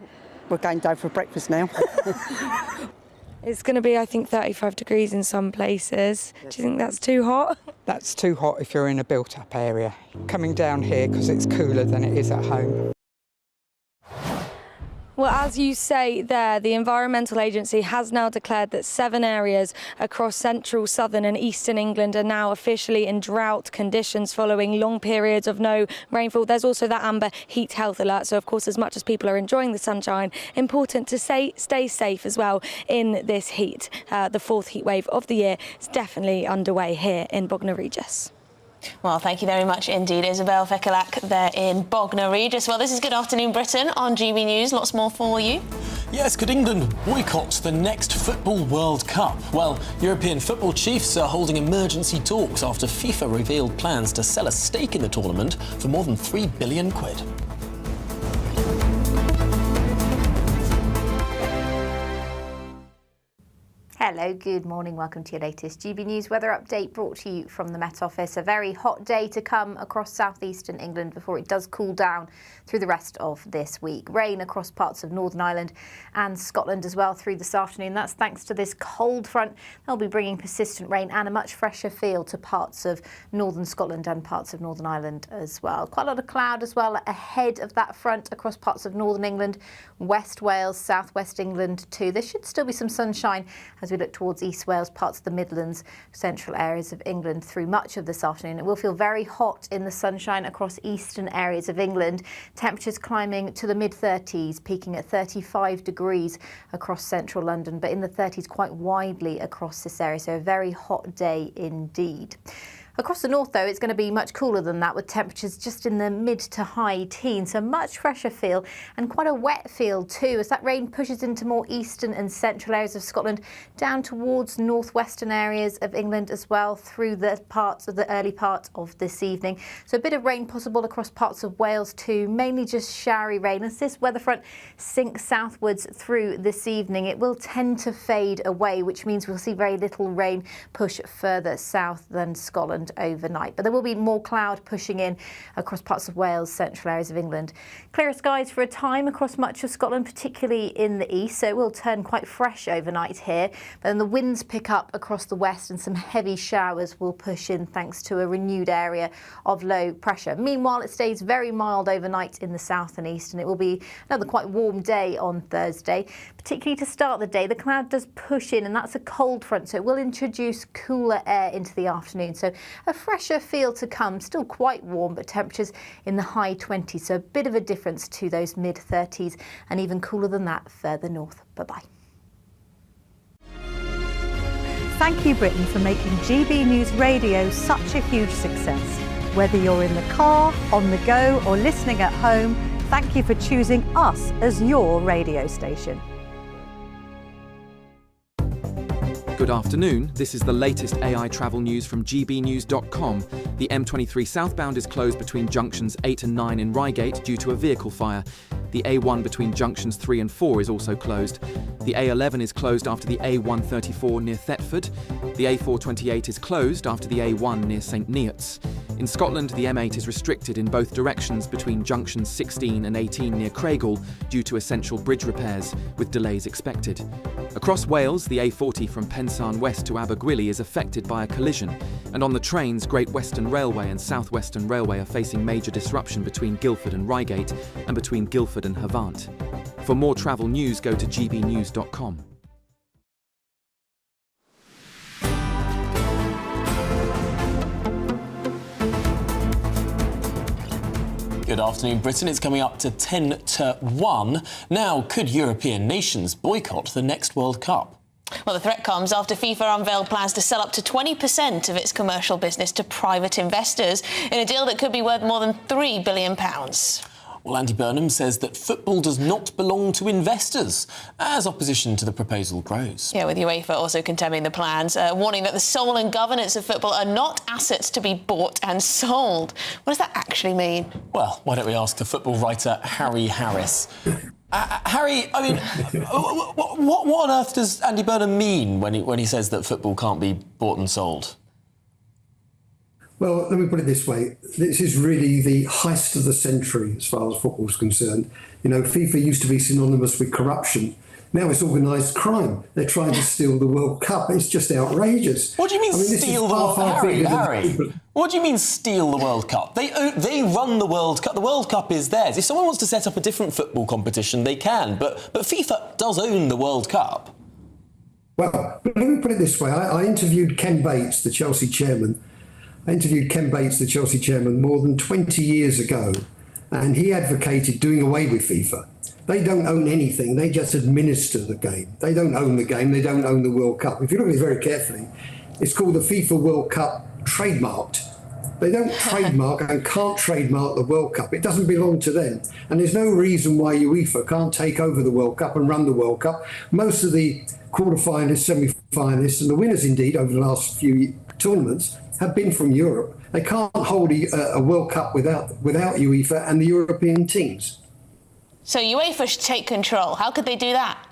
We're going down for breakfast now.
It's going to be, I think, 35 degrees in some places. Do you think that's too hot?
That's too hot if you're in a built-up area. Coming down here because it's cooler than it is at home.
Well, as you say there, the Environmental Agency has now declared that 7 areas across central, southern and eastern England are now officially in drought conditions following long periods of no rainfall. There's also that amber heat health alert. So, of course, as much as people are enjoying the sunshine, important to stay safe as well in this heat. The fourth heat wave of the year is definitely underway here in Bognor Regis.
Well, thank you very much indeed, Isabel Fekulak there in Bognor Regis. Well, this is Good Afternoon Britain on GB News. Lots more for you.
Yes, could England boycott the next Football World Cup? Well, European football chiefs are holding emergency talks after FIFA revealed plans to sell a stake in the tournament for more than £3 billion.
Hello, good morning. Welcome to your latest GB News weather update brought to you from the Met Office. A very hot day to come across southeastern England before it does cool down through the rest of this week. Rain across parts of Northern Ireland and Scotland as well through this afternoon. That's thanks to this cold front. They'll be bringing persistent rain and a much fresher feel to parts of northern Scotland and parts of Northern Ireland as well. Quite a lot of cloud as well ahead of that front across parts of northern England, West Wales, southwest England too. There should still be some sunshine as we look towards East Wales, parts of the Midlands, central areas of England through much of this afternoon. It will feel very hot in the sunshine across eastern areas of England. Temperatures climbing to the mid-30s, peaking at 35 degrees across central London, but in the 30s quite widely across this area. So a very hot day indeed. Across the north, though, it's going to be much cooler than that, with temperatures just in the mid to high teens. So much fresher feel and quite a wet feel too, as that rain pushes into more eastern and central areas of Scotland, down towards northwestern areas of England as well through the early part of this evening. So a bit of rain possible across parts of Wales too, mainly just showery rain. As this weather front sinks southwards through this evening, it will tend to fade away, which means we'll see very little rain push further south than Scotland overnight. But there will be more cloud pushing in across parts of Wales, central areas of England. Clearer skies for a time across much of Scotland, particularly in the east, so it will turn quite fresh overnight here. But then the winds pick up across the west and some heavy showers will push in thanks to a renewed area of low pressure. Meanwhile, it stays very mild overnight in the south and east, and it will be another quite warm day on Thursday. Particularly to start the day, the cloud does push in, and that's a cold front, so it will introduce cooler air into the afternoon. So A fresher feel to come, still quite warm, but temperatures in the high 20s, so a bit of a difference to those mid-30s, and even cooler than that further north. Bye-bye.
Thank you, Britain, for making GB News Radio such a huge success. Whether you're in the car, on the go, or listening at home, thank you for choosing us as your radio station.
Good afternoon, this is the latest AI travel news from GBNews.com. The M23 southbound is closed between junctions 8 and 9 in Reigate due to a vehicle fire. The A1 between junctions 3 and 4 is also closed. The A11 is closed after the A134 near Thetford. The A428 is closed after the A1 near St Neots. In Scotland, the M8 is restricted in both directions between junctions 16 and 18 near Craighall due to essential bridge repairs, with delays expected. Across Wales, the A40 from Pensarn West to Abergwili is affected by a collision, and on the trains, Great Western Railway and South Western Railway are facing major disruption between Guildford and Reigate and between Guildford and Havant. For more travel news, go to gbnews.com.
Good afternoon, Britain. It's coming up to 10 to 1. Now, could European nations boycott the next World Cup?
Well, the threat comes after FIFA unveiled plans to sell up to 20% of its commercial business to private investors in a deal that could be worth more than £3 billion.
Well, Andy Burnham says that football does not belong to investors, as opposition to the proposal grows.
Yeah, with UEFA also condemning the plans, warning that the soul and governance of football are not assets to be bought and sold. What does that actually mean?
Well, why don't we ask the football writer Harry Harris? Harry, I mean, what on earth does Andy Burnham mean when he says that football can't be bought and sold?
Well, let me put it this way. This is really the heist of the century as far as football is concerned. You know, FIFA used to be synonymous with corruption. Now it's organised crime. They're trying to steal the World Cup. It's just outrageous.
What do you mean steal the World Cup? Harry, what do you mean steal the World Cup? They run the World Cup. The World Cup is theirs. If someone wants to set up a different football competition, they can. But FIFA does own the World Cup.
Well, let me put it this way. I interviewed Ken Bates, the Chelsea chairman. More than 20 years ago, and he advocated doing away with FIFA. They don't own anything. They just administer the game. They don't own the game. They don't own the World Cup. If you look at it very carefully, it's called the FIFA World Cup trademarked. They don't trademark and can't trademark the World Cup. It doesn't belong to them. And there's no reason why UEFA can't take over the World Cup and run the World Cup. Most of the quarterfinalists, semi-finalists, and the winners indeed over the last few tournaments have been from Europe. They can't hold a World Cup without UEFA and the European teams.
So UEFA should take control. How could they do that?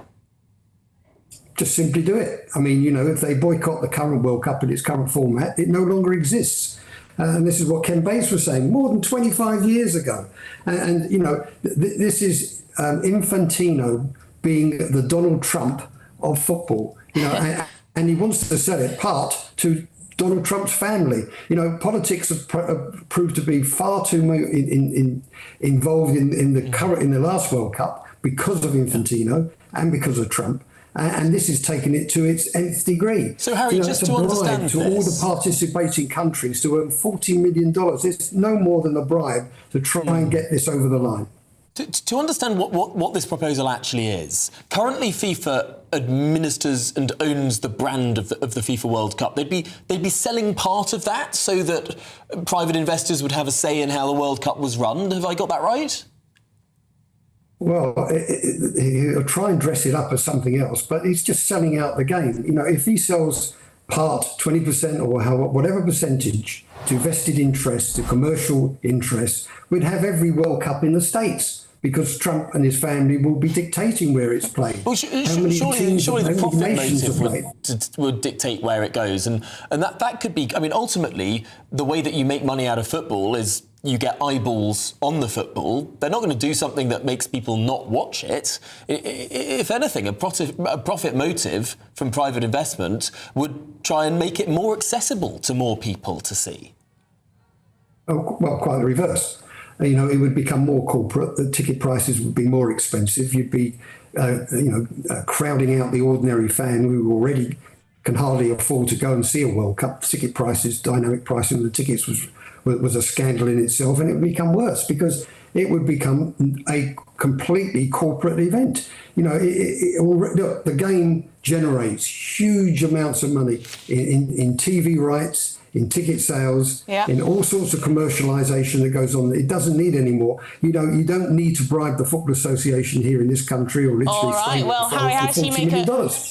Just simply do it. I mean, you know, if they boycott the current World Cup in its current format, it no longer exists. And this is what Ken Bates was saying more than 25 years ago. And you know, this is Infantino being the Donald Trump of football. You know, and he wants to sell it part to Donald Trump's family. You know, politics have proved to be far too involved in the last World Cup because of Infantino and because of Trump. And this is taking it to its nth degree.
So, Harry, just to understand
to all the participating countries to earn $40 million. It's no more than a bribe to try and get this over the line.
To understand what this proposal actually is, currently FIFA administers and owns the brand of the FIFA World Cup. They'd be selling part of that so that private investors would have a say in how the World Cup was run. Have I got that right?
Well, he'll try and dress it up as something else, but he's just selling out the game. You know, if he sells part, 20% or whatever percentage to vested interests, to commercial interests, we'd have every World Cup in the States because Trump and his family will be dictating where it's played.
Well, surely the profit motive would dictate where it goes. And that could be, I mean, ultimately, the way that you make money out of football is you get eyeballs on the football. They're not going to do something that makes people not watch it. If anything, a profit motive from private investment would try and make it more accessible to more people to see.
Oh, well, quite the reverse. You know, it would become more corporate. The ticket prices would be more expensive. You'd be, crowding out the ordinary fan who already can hardly afford to go and see a World Cup. Ticket prices, dynamic pricing of the tickets was a scandal in itself, and it would become worse because it would become a completely corporate event. You know, look, the game generates huge amounts of money in TV rights, in ticket sales, in all sorts of commercialisation that goes on. It doesn't need any more. You know, you don't need to bribe the Football Association here in this country or literally.
All right, well, Harry Harris,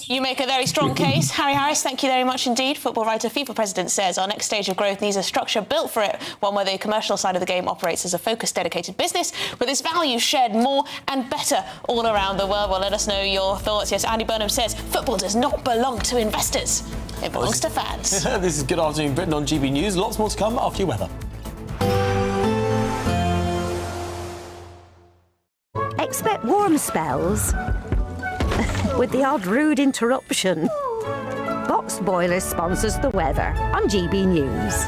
you make a very strong case. Harry Harris, thank you very much indeed. Football writer, FIFA president says our next stage of growth needs a structure built for it, one where the commercial side of the game operates as a focused, dedicated business with its value shared more and better all around the world. Well, let us know your thoughts. Yes, Andy Burnham says football does not belong to investors. It belongs to fans.
This is Good Afternoon Britain on GB News. Lots more to come after your weather.
Expect warm spells with the odd rude interruption. Box Boilers sponsors the weather on GB News.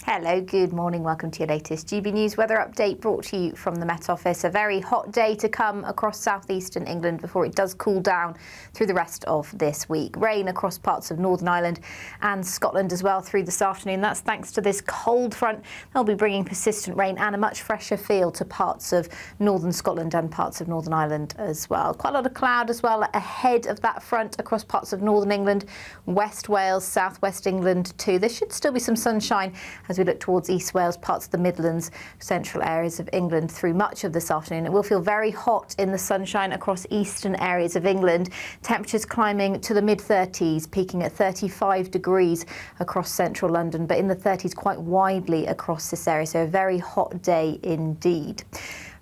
Hello, good morning. Welcome to your latest GB News weather update brought to you from the Met Office. A very hot day to come across southeastern England before it does cool down through the rest of this week. Rain across parts of Northern Ireland and Scotland as well through this afternoon. That's thanks to this cold front. They'll be bringing persistent rain and a much fresher feel to parts of northern Scotland and parts of Northern Ireland as well. Quite a lot of cloud as well ahead of that front across parts of northern England, West Wales, southwest England too. There should still be some sunshine as we look towards East Wales, parts of the Midlands, central areas of England through much of this afternoon. It will feel very hot in the sunshine across eastern areas of England. Temperatures climbing to the mid-30s, peaking at 35 degrees across central London, but in the 30s quite widely across this area. So a very hot day indeed.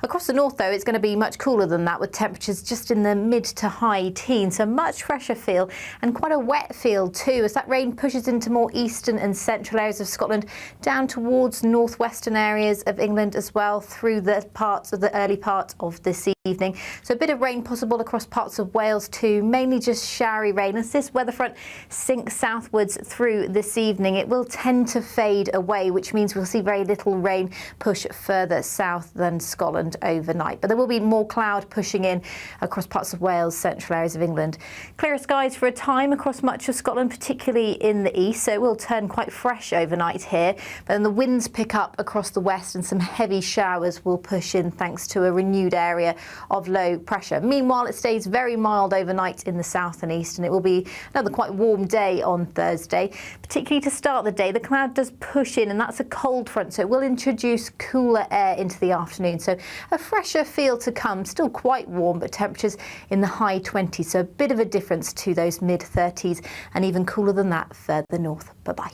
Across the north, though, it's going to be much cooler than that, with temperatures just in the mid to high teens. So much fresher feel and quite a wet feel too, as that rain pushes into more eastern and central areas of Scotland, down towards northwestern areas of England as well through the early part of this evening. So a bit of rain possible across parts of Wales too, mainly just showery rain. As this weather front sinks southwards through this evening, it will tend to fade away, which means we'll see very little rain push further south than Scotland overnight. But there will be more cloud pushing in across parts of Wales, central areas of England. Clearer skies for a time across much of Scotland, particularly in the east, so it will turn quite fresh overnight here. But then the winds pick up across the west and some heavy showers will push in thanks to a renewed area of low pressure. Meanwhile, it stays very mild overnight in the south and east, and it will be another quite warm day on Thursday. Particularly to start the day, the cloud does push in, and that's a cold front, so it will introduce cooler air into the afternoon. So a fresher feel to come, still quite warm, but temperatures in the high 20s, so a bit of a difference to those mid-30s, and even cooler than that further north. Bye-bye.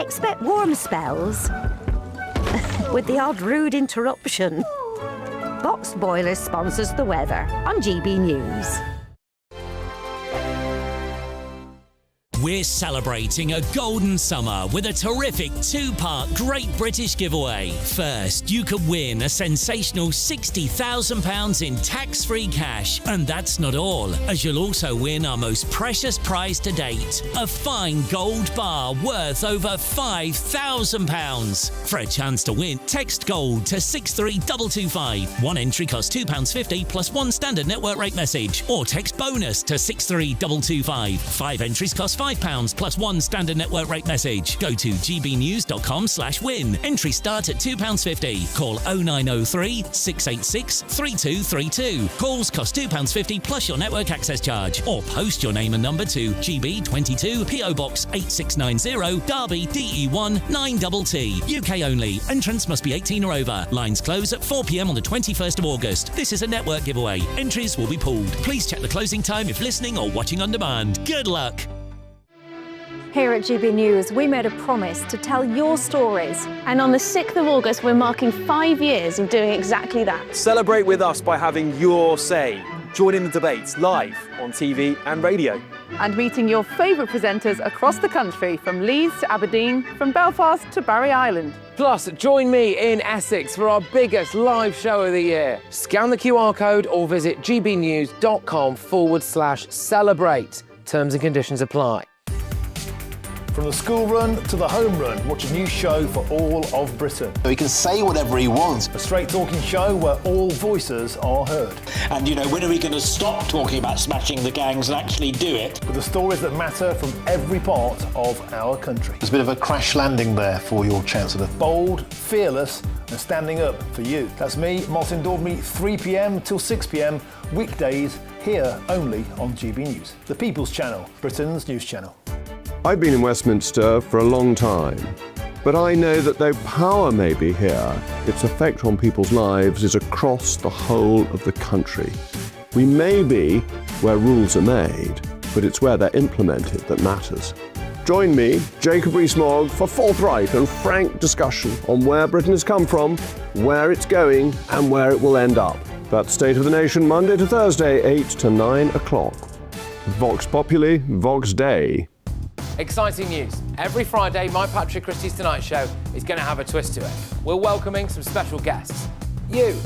Expect warm spells with the odd rude interruption. Box Boilers sponsors the weather on GB News.
We're celebrating a golden summer with a terrific two-part Great British giveaway. First, you could win a sensational £60,000 in tax-free cash. And that's not all, as you'll also win our most precious prize to date, a fine gold bar worth over £5,000. For a chance to win, text GOLD to 63225. One entry costs £2.50 plus one standard network rate message. Or text BONUS to 63225. 5 entries cost £5 plus one standard network rate message. Go to gbnews.com/win. Entry start at £2.50. Call 0903 686 3232. Calls cost £2.50 plus your network access charge. Or post your name and number to GB22 PO Box 8690 Derby DE1 9TT. UK only. Entrants must be 18 or over. Lines close at 4 p.m. on the 21st of August. This is a network giveaway. Entries will be pooled. Please check the closing time if listening or watching on demand. Good luck.
Here at GB News, we made a promise to tell your stories.
And on the 6th of August, we're marking 5 years of doing exactly that.
Celebrate with us by having your say. Join in the debates live on TV and radio.
And meeting your favourite presenters across the country, from Leeds to Aberdeen, from Belfast to Barry Island.
Plus, join me in Essex for our biggest live show of the year. Scan the QR code or visit gbnews.com/celebrate. Terms and conditions apply.
From the school run to the home run, watch a new show for all of Britain.
He can say whatever he wants.
A straight-talking show where all voices are heard.
And, you know, when are we going to stop talking about smashing the gangs and actually do it?
With the stories that matter from every part of our country.
There's a bit of a crash landing there for your Chancellor.
Bold, fearless and standing up for you. That's me, Martin Daubney, 3 p.m. till 6 p.m, weekdays, here only on GB News. The People's Channel, Britain's news channel.
I've been in Westminster for a long time, but I know that though power may be here, its effect on people's lives is across the whole of the country. We may be where rules are made, but it's where they're implemented that matters. Join me, Jacob Rees-Mogg, for forthright and frank discussion on where Britain has come from, where it's going, and where it will end up. That's State of the Nation, Monday to Thursday, 8 to 9 o'clock. Vox Populi, Vox Dei.
Exciting news. Every Friday, my Patrick Christie's Tonight Show is going to have a twist to it. We're welcoming some special guests. You.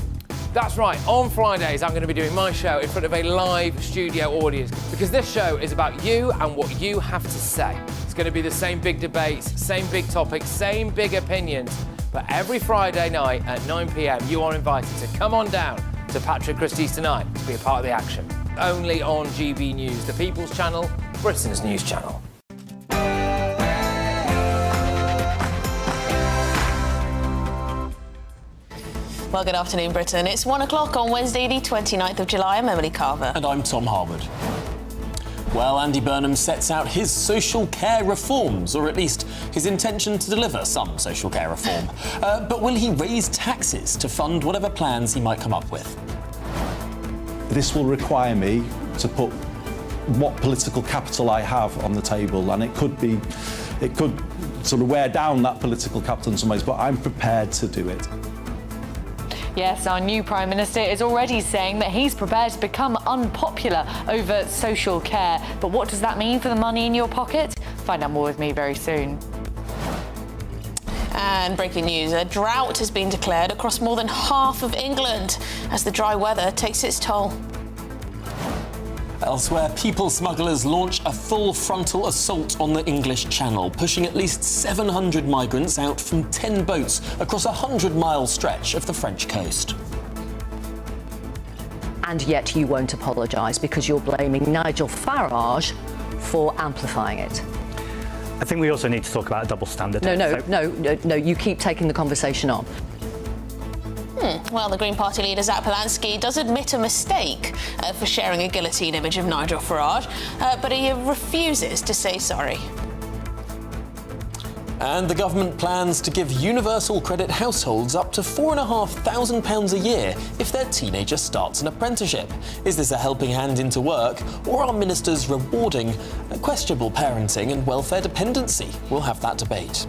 That's right, on Fridays I'm going to be doing my show in front of a live studio audience because this show is about you and what you have to say. It's going to be the same big debates, same big topics, same big opinions, but every Friday night at 9 p.m. you are invited to come on down to Patrick Christie's Tonight to be a part of the action. Only on GB News, the People's Channel, Britain's news channel.
Well, good afternoon, Britain. It's 1 o'clock on Wednesday, the 29th of July. I'm Emily Carver.
And I'm Tom Harwood. Well, Andy Burnham sets out his social care reforms, or at least his intention to deliver some social care reform. But will he raise taxes to fund whatever plans he might come up with?
This will require me to put what political capital I have on the table, and it could sort of wear down that political capital in some ways, but I'm prepared to do it.
Yes, our new Prime Minister is already saying that he's prepared to become unpopular over social care. But what does that mean for the money in your pocket? Find out more with me very soon.
And breaking news, a drought has been declared across more than half of England as the dry weather takes its toll.
Elsewhere, people smugglers launch a full frontal assault on the English Channel, pushing at least 700 migrants out from 10 boats across a 100-mile stretch of the French coast.
And yet you won't apologise because you're blaming Nigel Farage for amplifying it.
I think we also need to talk about a double standard.
No, you keep taking the conversation on.
Well, the Green Party leader, Zach Polanski, does admit a mistake for sharing a guillotine image of Nigel Farage, but he refuses to say sorry.
And the government plans to give universal credit households up to £4,500 a year if their teenager starts an apprenticeship. Is this a helping hand into work, or are ministers rewarding questionable parenting and welfare dependency? We'll have that debate.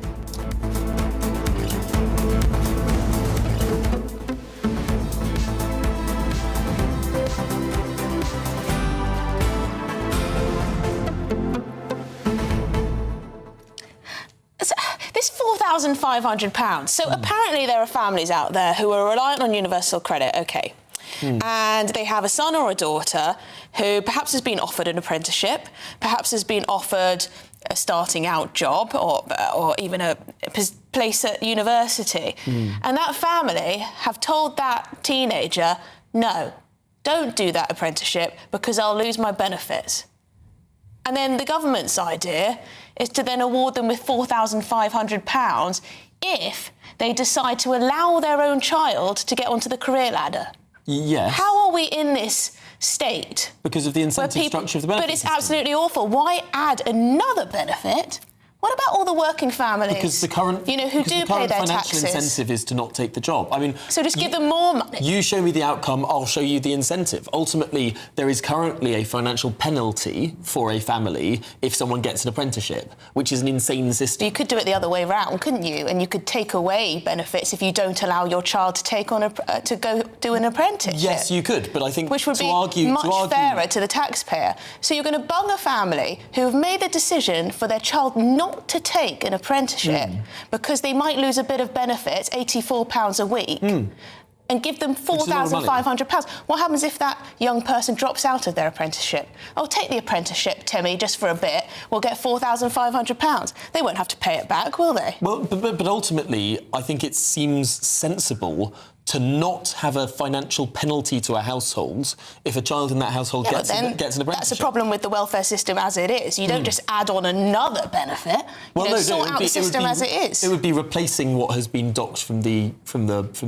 This £4,500. So apparently there are families out there who are reliant on universal credit, OK. And they have a son or a daughter who perhaps has been offered an apprenticeship, perhaps has been offered a starting out job or even a place at university. And that family have told that teenager, no, don't do that apprenticeship because I'll lose my benefits. And then the government's idea is to then award them with £4,500 if they decide to allow their own child to get onto the career ladder.
Yes.
How are we in this state?
Because of the incentive structure of the benefit
But it's
system.
absolutely awful. Why add another benefit? What about all the working families?
Because the current,
who do pay their
financial
taxes?
incentive is to not take the job. I mean,
so just give them more money.
You show me the outcome, I'll show you the incentive. Ultimately, there is currently a financial penalty for a family if someone gets an apprenticeship, which is an insane system.
You could do it the other way around, couldn't you? And you could take away benefits if you don't allow your child to take on to go do an apprenticeship.
Yes, you could, but I think
which would be much fairer to the taxpayer. So you're going to bung a family who have made the decision for their child not to take an apprenticeship because they might lose a bit of benefits, £84 a week. and give them £4,500. What happens if that young person drops out of their apprenticeship? Oh, take the apprenticeship, Timmy, just for a bit. We'll get £4,500. They won't have to pay it back, will they?
Well, but ultimately, I think it seems sensible to not have a financial penalty to a household if a child in that household gets an apprenticeship.
That's a problem with the welfare system as it is. You don't just add on another benefit. Sort out the system as it is.
It would be replacing what has been docked from the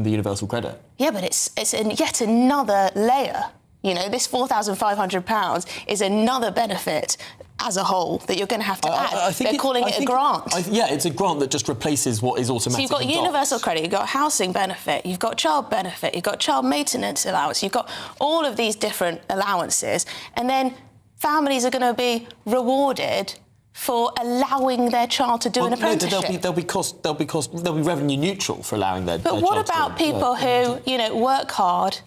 universal credit.
Yeah, but it's yet another layer. You know, this £4,500 is another benefit as a whole that you're going to have to add. They're calling it a grant.
It's a grant that just replaces what is automatic.
So you've got universal credit, you've got housing benefit, you've got child benefit, you've got child maintenance allowance, you've got all of these different allowances, and then families are going to be rewarded for allowing their child to do an apprenticeship.
They'll be revenue neutral for allowing their
But
their
what
child to
about people who, you know, work hard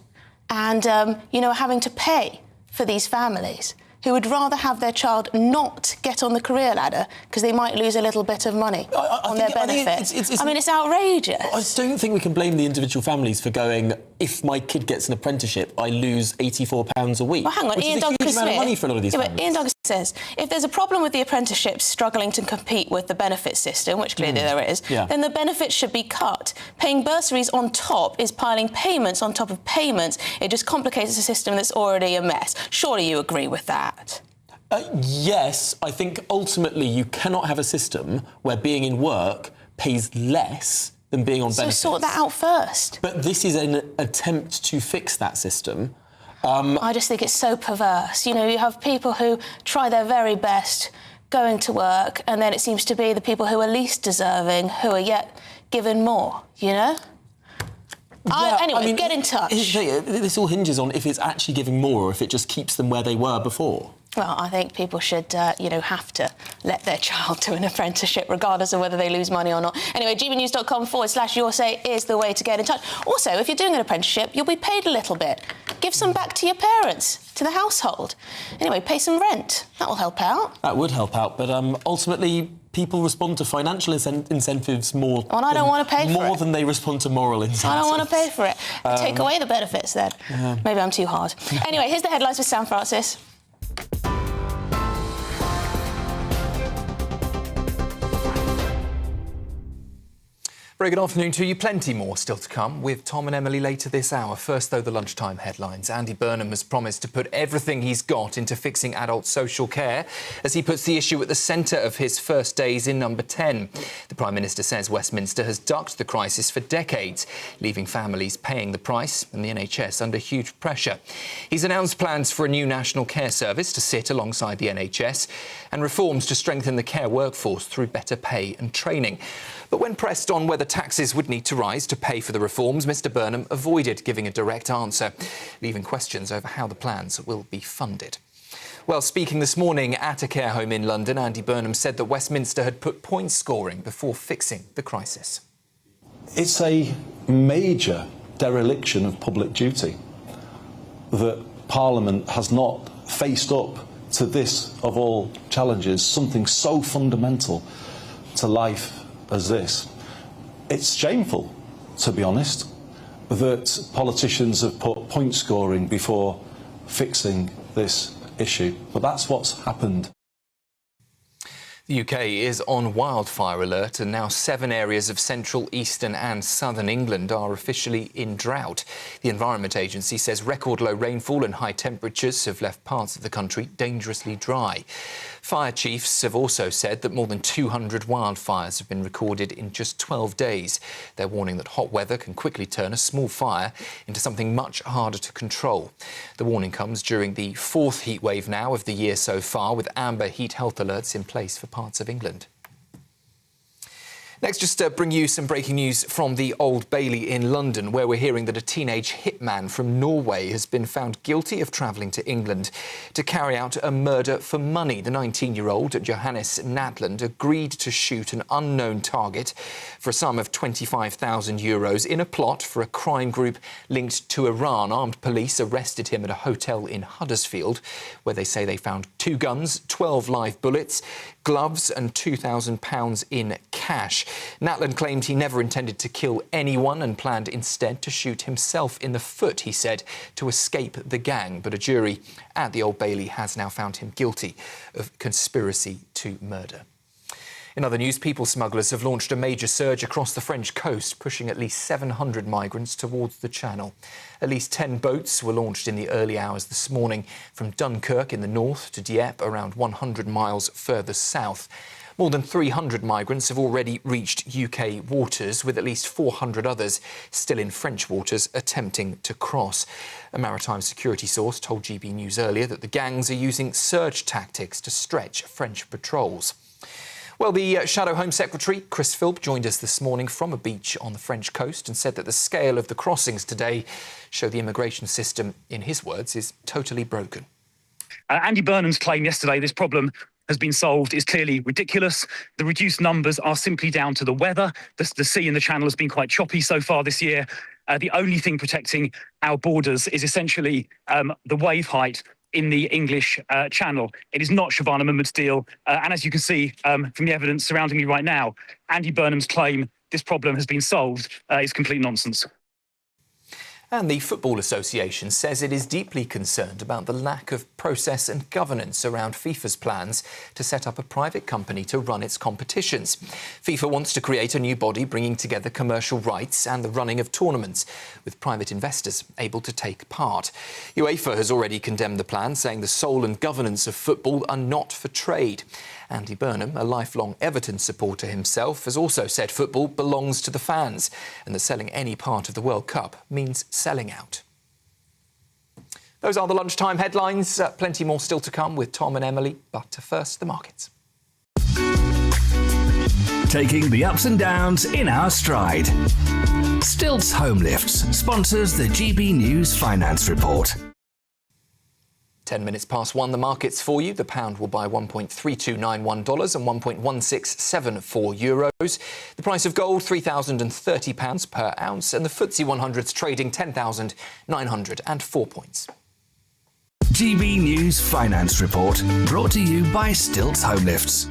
and, you know, are having to pay for these families, who would rather have their child not get on the career ladder because they might lose a little bit of money on their benefits? It's outrageous.
I don't think we can blame the individual families for going, if my kid gets an apprenticeship, I lose £84 a week.
Well, hang on,
which
Ian
is a huge
Douglas
amount of money for a lot of these families.
But Ian Douglas says, if there's a problem with the apprenticeships struggling to compete with the benefit system, which clearly there is, then the benefits should be cut. Paying bursaries on top is piling payments on top of payments. It just complicates a system that's already a mess. Surely you agree with that?
Yes, I think ultimately you cannot have a system where being in work pays less than being on benefits.
So sort that out first.
But this is an attempt to fix that system.
I just think it's so perverse. You know, you have people who try their very best going to work, and then it seems to be the people who are least deserving who are yet given more, you know? Anyway, get in touch.
This all hinges on if it's actually giving more or if it just keeps them where they were before.
Well, I think people should, have to let their child do an apprenticeship regardless of whether they lose money or not. Anyway, gbnews.com/your say is the way to get in touch. Also, if you're doing an apprenticeship, you'll be paid a little bit. Give some back to your parents, to the household. Anyway, pay some rent. That will help out.
That would help out, but ultimately people respond to financial incentives more.
Well, I don't want to pay for it.
More than they respond to moral incentives.
I don't want to pay for it. Take away the benefits then. Maybe I'm too hard. Anyway, here's the headlines with Sam Francis.
Very good afternoon to you. Plenty more still to come with Tom and Emily later this hour. First, though, the lunchtime headlines. Andy Burnham has promised to put everything he's got into fixing adult social care as he puts the issue at the centre of his first days in Number 10. The Prime Minister says Westminster has ducked the crisis for decades, leaving families paying the price and the NHS under huge pressure. He's announced plans for a new national care service to sit alongside the NHS and reforms to strengthen the care workforce through better pay and training. But when pressed on whether taxes would need to rise to pay for the reforms, Mr Burnham avoided giving a direct answer, leaving questions over how the plans will be funded. Well, speaking this morning at a care home in London, Andy Burnham said that Westminster had put point scoring before fixing the crisis.
It's a major dereliction of public duty that Parliament has not faced up to this, of all challenges, something so fundamental to life as this. It's shameful, to be honest, that politicians have put point scoring before fixing this issue, but that's what's happened.
The UK is on wildfire alert, and now 7 areas of central, eastern and southern England are officially in drought. The Environment Agency says record low rainfall and high temperatures have left parts of the country dangerously dry. Fire chiefs have also said that more than 200 wildfires have been recorded in just 12 days. They're warning that hot weather can quickly turn a small fire into something much harder to control. The warning comes during the 4th heatwave now of the year so far, with amber heat health alerts in place for parts of England. Next, just to bring you some breaking news from the Old Bailey in London, where we're hearing that a teenage hitman from Norway has been found guilty of travelling to England to carry out a murder for money. The 19-year-old, Johannes Natland, agreed to shoot an unknown target for a sum of €25,000 in a plot for a crime group linked to Iran. Armed police arrested him at a hotel in Huddersfield, where they say they found 2 guns, 12 live bullets, gloves and £2,000 in cash. Natland claimed he never intended to kill anyone and planned instead to shoot himself in the foot, he said, to escape the gang. But a jury at the Old Bailey has now found him guilty of conspiracy to murder. In other news, people smugglers have launched a major surge across the French coast, pushing at least 700 migrants towards the Channel. At least 10 boats were launched in the early hours this morning from Dunkirk in the north to Dieppe, around 100 miles further south. More than 300 migrants have already reached UK waters, with at least 400 others still in French waters attempting to cross. A maritime security source told GB News earlier that the gangs are using surge tactics to stretch French patrols. Well, the Shadow Home Secretary, Chris Philp, joined us this morning from a beach on the French coast and said that the scale of the crossings today show the immigration system, in his words, is totally broken.
Andy Burnham's claim yesterday this problem has been solved is clearly ridiculous. The reduced numbers are simply down to the weather. The sea in the Channel has been quite choppy so far this year. The only thing protecting our borders is essentially the wave height in the English Channel. It is not Shavana Mahmood's deal. And as you can see from the evidence surrounding me right now, Andy Burnham's claim this problem has been solved is complete nonsense.
And the Football Association says it is deeply concerned about the lack of process and governance around FIFA's plans to set up a private company to run its competitions. FIFA wants to create a new body bringing together commercial rights and the running of tournaments, with private investors able to take part. UEFA has already condemned the plan, saying the soul and governance of football are not for trade. Andy Burnham, a lifelong Everton supporter himself, has also said football belongs to the fans and that selling any part of the World Cup means selling out. Those are the lunchtime headlines. Plenty more still to come with Tom and Emily, but first, the markets.
Taking the ups and downs in our stride. Stilts Home Lifts sponsors the GB News Finance Report.
10 minutes past 1, the markets for you. The pound will buy $1.3291 and €1.1674 euros. The price of gold, £3,030 per ounce, and the FTSE 100's trading 10,904 points.
GB News Finance Report, brought to you by Stilts Home Lifts.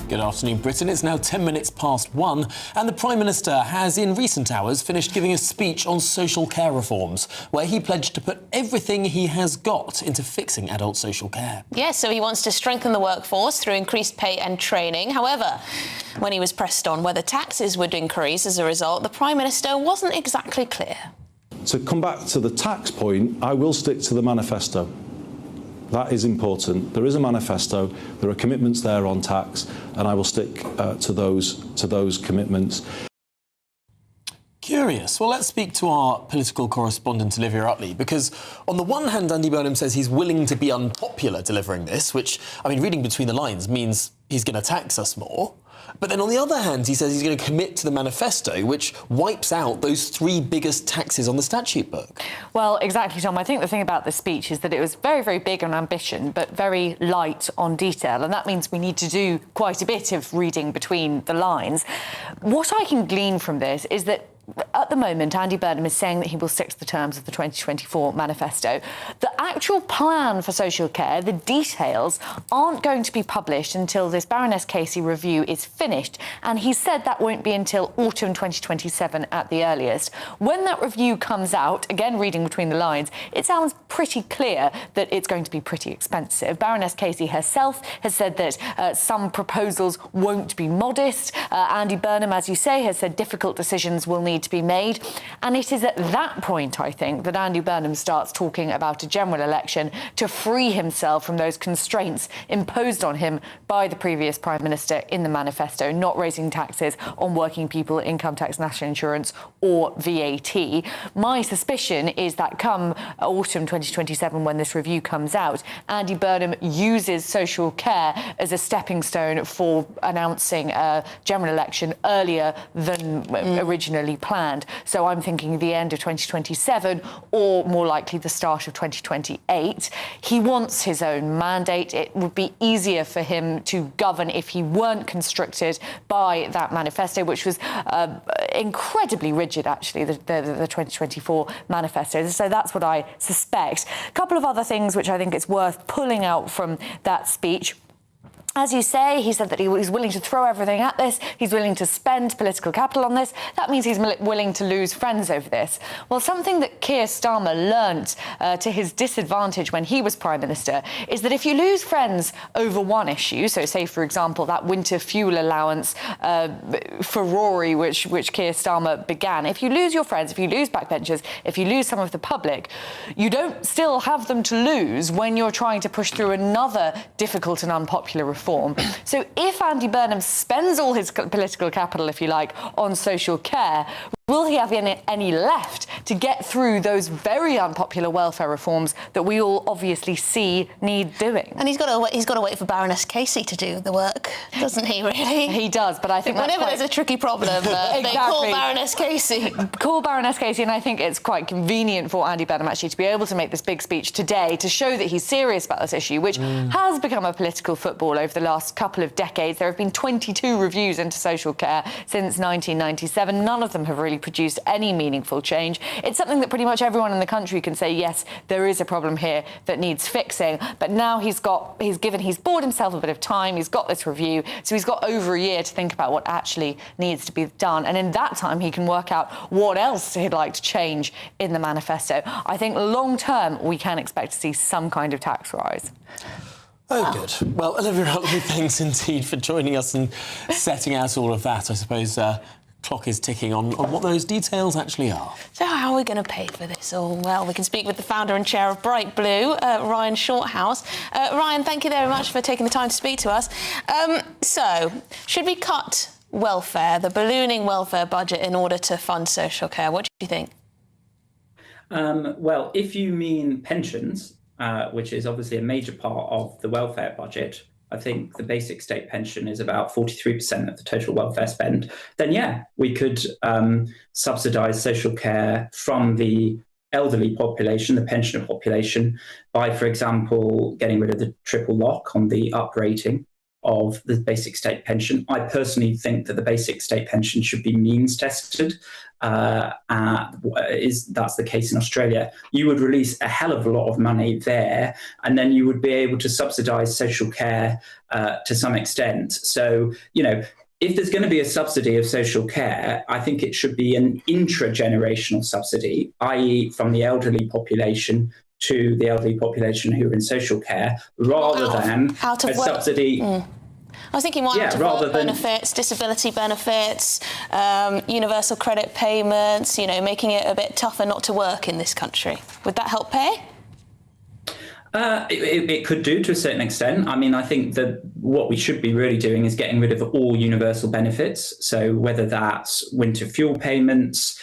Good afternoon, Britain. It's now 10 minutes past 1, and the Prime Minister has, in recent hours, finished giving a speech on social care reforms, where he pledged to put everything he has got into fixing adult social care.
Yes, so he wants to strengthen the workforce through increased pay and training. However, when he was pressed on whether taxes would increase as a result, the Prime Minister wasn't exactly clear.
To come back to the tax point, I will stick to the manifesto. That is important. There is a manifesto, there are commitments there on tax, and I will stick to those commitments.
Curious. Well, let's speak to our political correspondent, Olivia Utley, because on the one hand, Andy Burnham says he's willing to be unpopular delivering this, which, I mean, reading between the lines means he's going to tax us more. But then on the other hand, he says he's going to commit to the manifesto, which wipes out those three biggest taxes on the statute book.
Well, exactly, Tom. I think the thing about this speech is that it was very, very big on ambition, but very light on detail. And that means we need to do quite a bit of reading between the lines. What I can glean from this is that at the moment, Andy Burnham is saying that he will stick to the terms of the 2024 manifesto. The actual plan for social care, the details, aren't going to be published until this Baroness Casey review is finished. And he said that won't be until autumn 2027 at the earliest. When that review comes out, again, reading between the lines, it sounds pretty clear that it's going to be pretty expensive. Baroness Casey herself has said that some proposals won't be modest. Andy Burnham, as you say, has said difficult decisions will need to be made. And it is at that point, I think, that Andy Burnham starts talking about a general election to free himself from those constraints imposed on him by the previous Prime Minister in the manifesto, not raising taxes on working people, income tax, national insurance or VAT. My suspicion is that come autumn 2027, when this review comes out, Andy Burnham uses social care as a stepping stone for announcing a general election earlier than originally planned. planned. So I'm thinking the end of 2027 or more likely the start of 2028. He wants his own mandate. It would be easier for him to govern if he weren't constricted by that manifesto, which was incredibly rigid, actually, the 2024 manifesto. So that's what I suspect. A couple of other things which I think it's worth pulling out from that speech. As you say, he said that he was willing to throw everything at this. He's willing to spend political capital on this. That means he's willing to lose friends over this. Well, something that Keir Starmer learnt to his disadvantage when he was Prime Minister is that if you lose friends over one issue, so say, for example, that winter fuel allowance furore which Keir Starmer began, if you lose your friends, if you lose backbenchers, if you lose some of the public, you don't still have them to lose when you're trying to push through another difficult and unpopular reform. So if Andy Burnham spends all his political capital, if you like, on social care, will he have any left to get through those very unpopular welfare reforms that we all obviously see need doing?
And he's got to wait for Baroness Casey to do the work, doesn't he? Really,
he does. But I think
whenever there's a tricky problem,
exactly.
They call Baroness Casey.
Call Baroness Casey, and I think it's quite convenient for Andy Burnham actually to be able to make this big speech today to show that he's serious about this issue, which has become a political football over the last couple of decades. There have been 22 reviews into social care since 1997. None of them have really produced any meaningful change. It's something that pretty much everyone in the country can say, yes, there is a problem here that needs fixing. But now he's bought himself a bit of time. He's got this review. So he's got over a year to think about what actually needs to be done. And in that time, he can work out what else he'd like to change in the manifesto. I think long term, we can expect to see some kind of tax rise.
Oh, good. Well, Olivia Utley, thanks indeed for joining us and setting out all of that. I suppose clock is ticking on what those details actually are.
So how are we going to pay for this all? Well, we can speak with the founder and chair of Bright Blue, Ryan Shorthouse. Ryan, thank you very much for taking the time to speak to us. So, should we cut welfare, the ballooning welfare budget, in order to fund social care? What do you think?
Well, if you mean pensions, which is obviously a major part of the welfare budget, I think the basic state pension is about 43% of the total welfare spend, then yeah, we could subsidise social care from the elderly population, the pensioner population, by, for example, getting rid of the triple lock on the uprating of the basic state pension. I personally think that the basic state pension should be means tested. That's the case in Australia. You would release a hell of a lot of money there, and then you would be able to subsidise social care to some extent. So, you know, if there's going to be a subsidy of social care, I think it should be an intra-generational subsidy, i.e. from the elderly population to the elderly population who are in social care, rather than a subsidy.
I was thinking more out of work benefits, disability benefits, universal credit payments, you know, making it a bit tougher not to work in this country. Would that help pay?
It could do to a certain extent. I mean, I think that what we should be really doing is getting rid of all universal benefits. So whether that's winter fuel payments,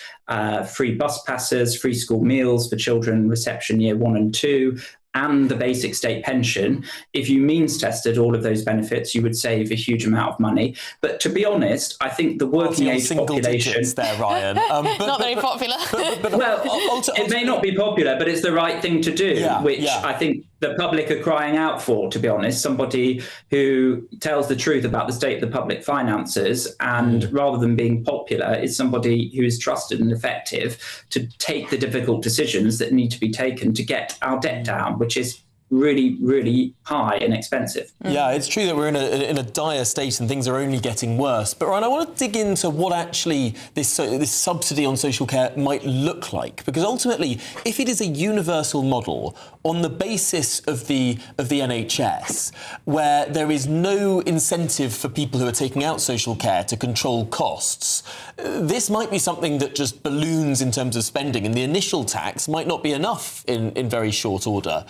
free bus passes, free school meals for children reception year 1 and 2, and the basic state pension, if you means tested all of those benefits, you would save a huge amount of money. But to be honest, I think the working age population
there, Ryan.
Not very popular.
Well, it may not be popular, but it's the right thing to do, I think the public are crying out for, to be honest. Somebody who tells the truth about the state of the public finances, and rather than being popular, is somebody who is trusted and effective to take the difficult decisions that need to be taken to get our debt down, which is really, really high and expensive.
Yeah, it's true that we're in a dire state and things are only getting worse. But Ryan, I want to dig into what actually this subsidy on social care might look like, because ultimately, if it is a universal model on the basis of the NHS, where there is no incentive for people who are taking out social care to control costs, this might be something that just balloons in terms of spending, and the initial tax might not be enough in very short order.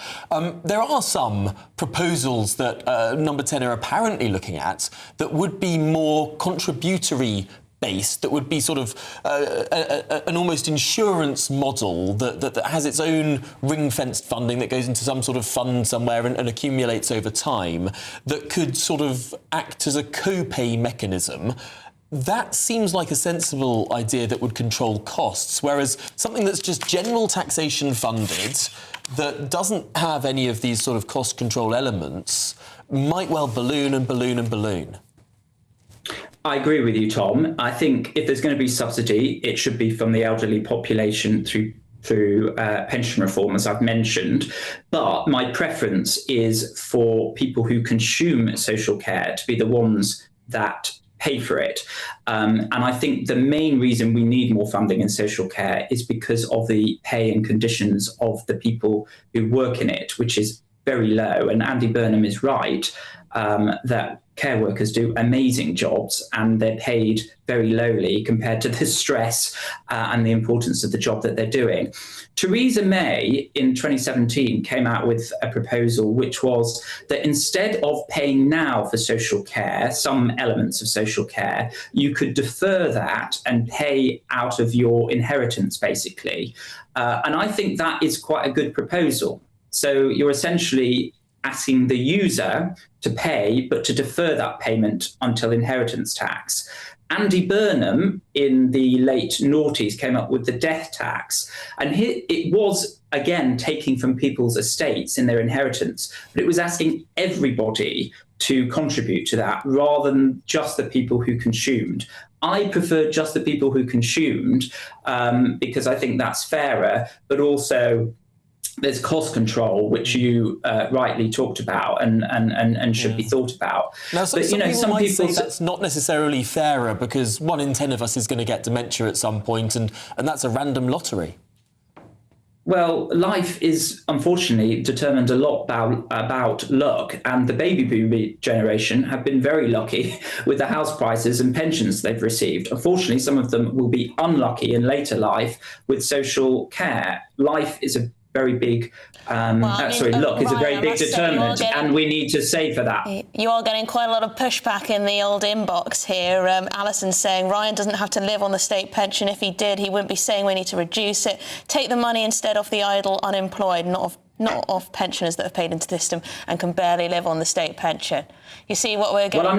There are some proposals that Number 10 are apparently looking at that would be more contributory based, that would be sort of an almost insurance model that has its own ring-fenced funding that goes into some sort of fund somewhere and accumulates over time, that could sort of act as a co-pay mechanism. That seems like a sensible idea that would control costs, whereas something that's just general taxation funded, that doesn't have any of these sort of cost control elements, might well balloon and balloon and balloon.
I agree with you, Tom. I think if there's going to be subsidy, it should be from the elderly population through pension reform, as I've mentioned. But my preference is for people who consume social care to be the ones that pay for it. And I think the main reason we need more funding in social care is because of the pay and conditions of the people who work in it, which is very low. And Andy Burnham is right that care workers do amazing jobs and they're paid very lowly compared to the stress and the importance of the job that they're doing. Theresa May in 2017 came out with a proposal which was that instead of paying now for social care, some elements of social care, you could defer that and pay out of your inheritance, basically. And I think that is quite a good proposal. So you're essentially asking the user to pay, but to defer that payment until inheritance tax. Andy Burnham in the late noughties came up with the death tax, and it was, again, taking from people's estates in their inheritance, but it was asking everybody to contribute to that rather than just the people who consumed. I prefer just the people who consumed because I think that's fairer, but also there's cost control, which you rightly talked about and should be thought about.
Now, some people say that's not necessarily fairer because 1 in 10 of us is going to get dementia at some point, and that's a random lottery.
Well, life is unfortunately determined a lot about luck, and the baby boom generation have been very lucky with the house prices and pensions they've received. Unfortunately, some of them will be unlucky in later life with social care. Life is a very big, luck is a very big determinant, and we need to save for that.
You are getting quite a lot of pushback in the old inbox here. Alison's saying Ryan doesn't have to live on the state pension. If he did, he wouldn't be saying we need to reduce it. Take the money instead off the idle unemployed, not off pensioners that have paid into the system and can barely live on the state pension. You see what we're getting?
Well,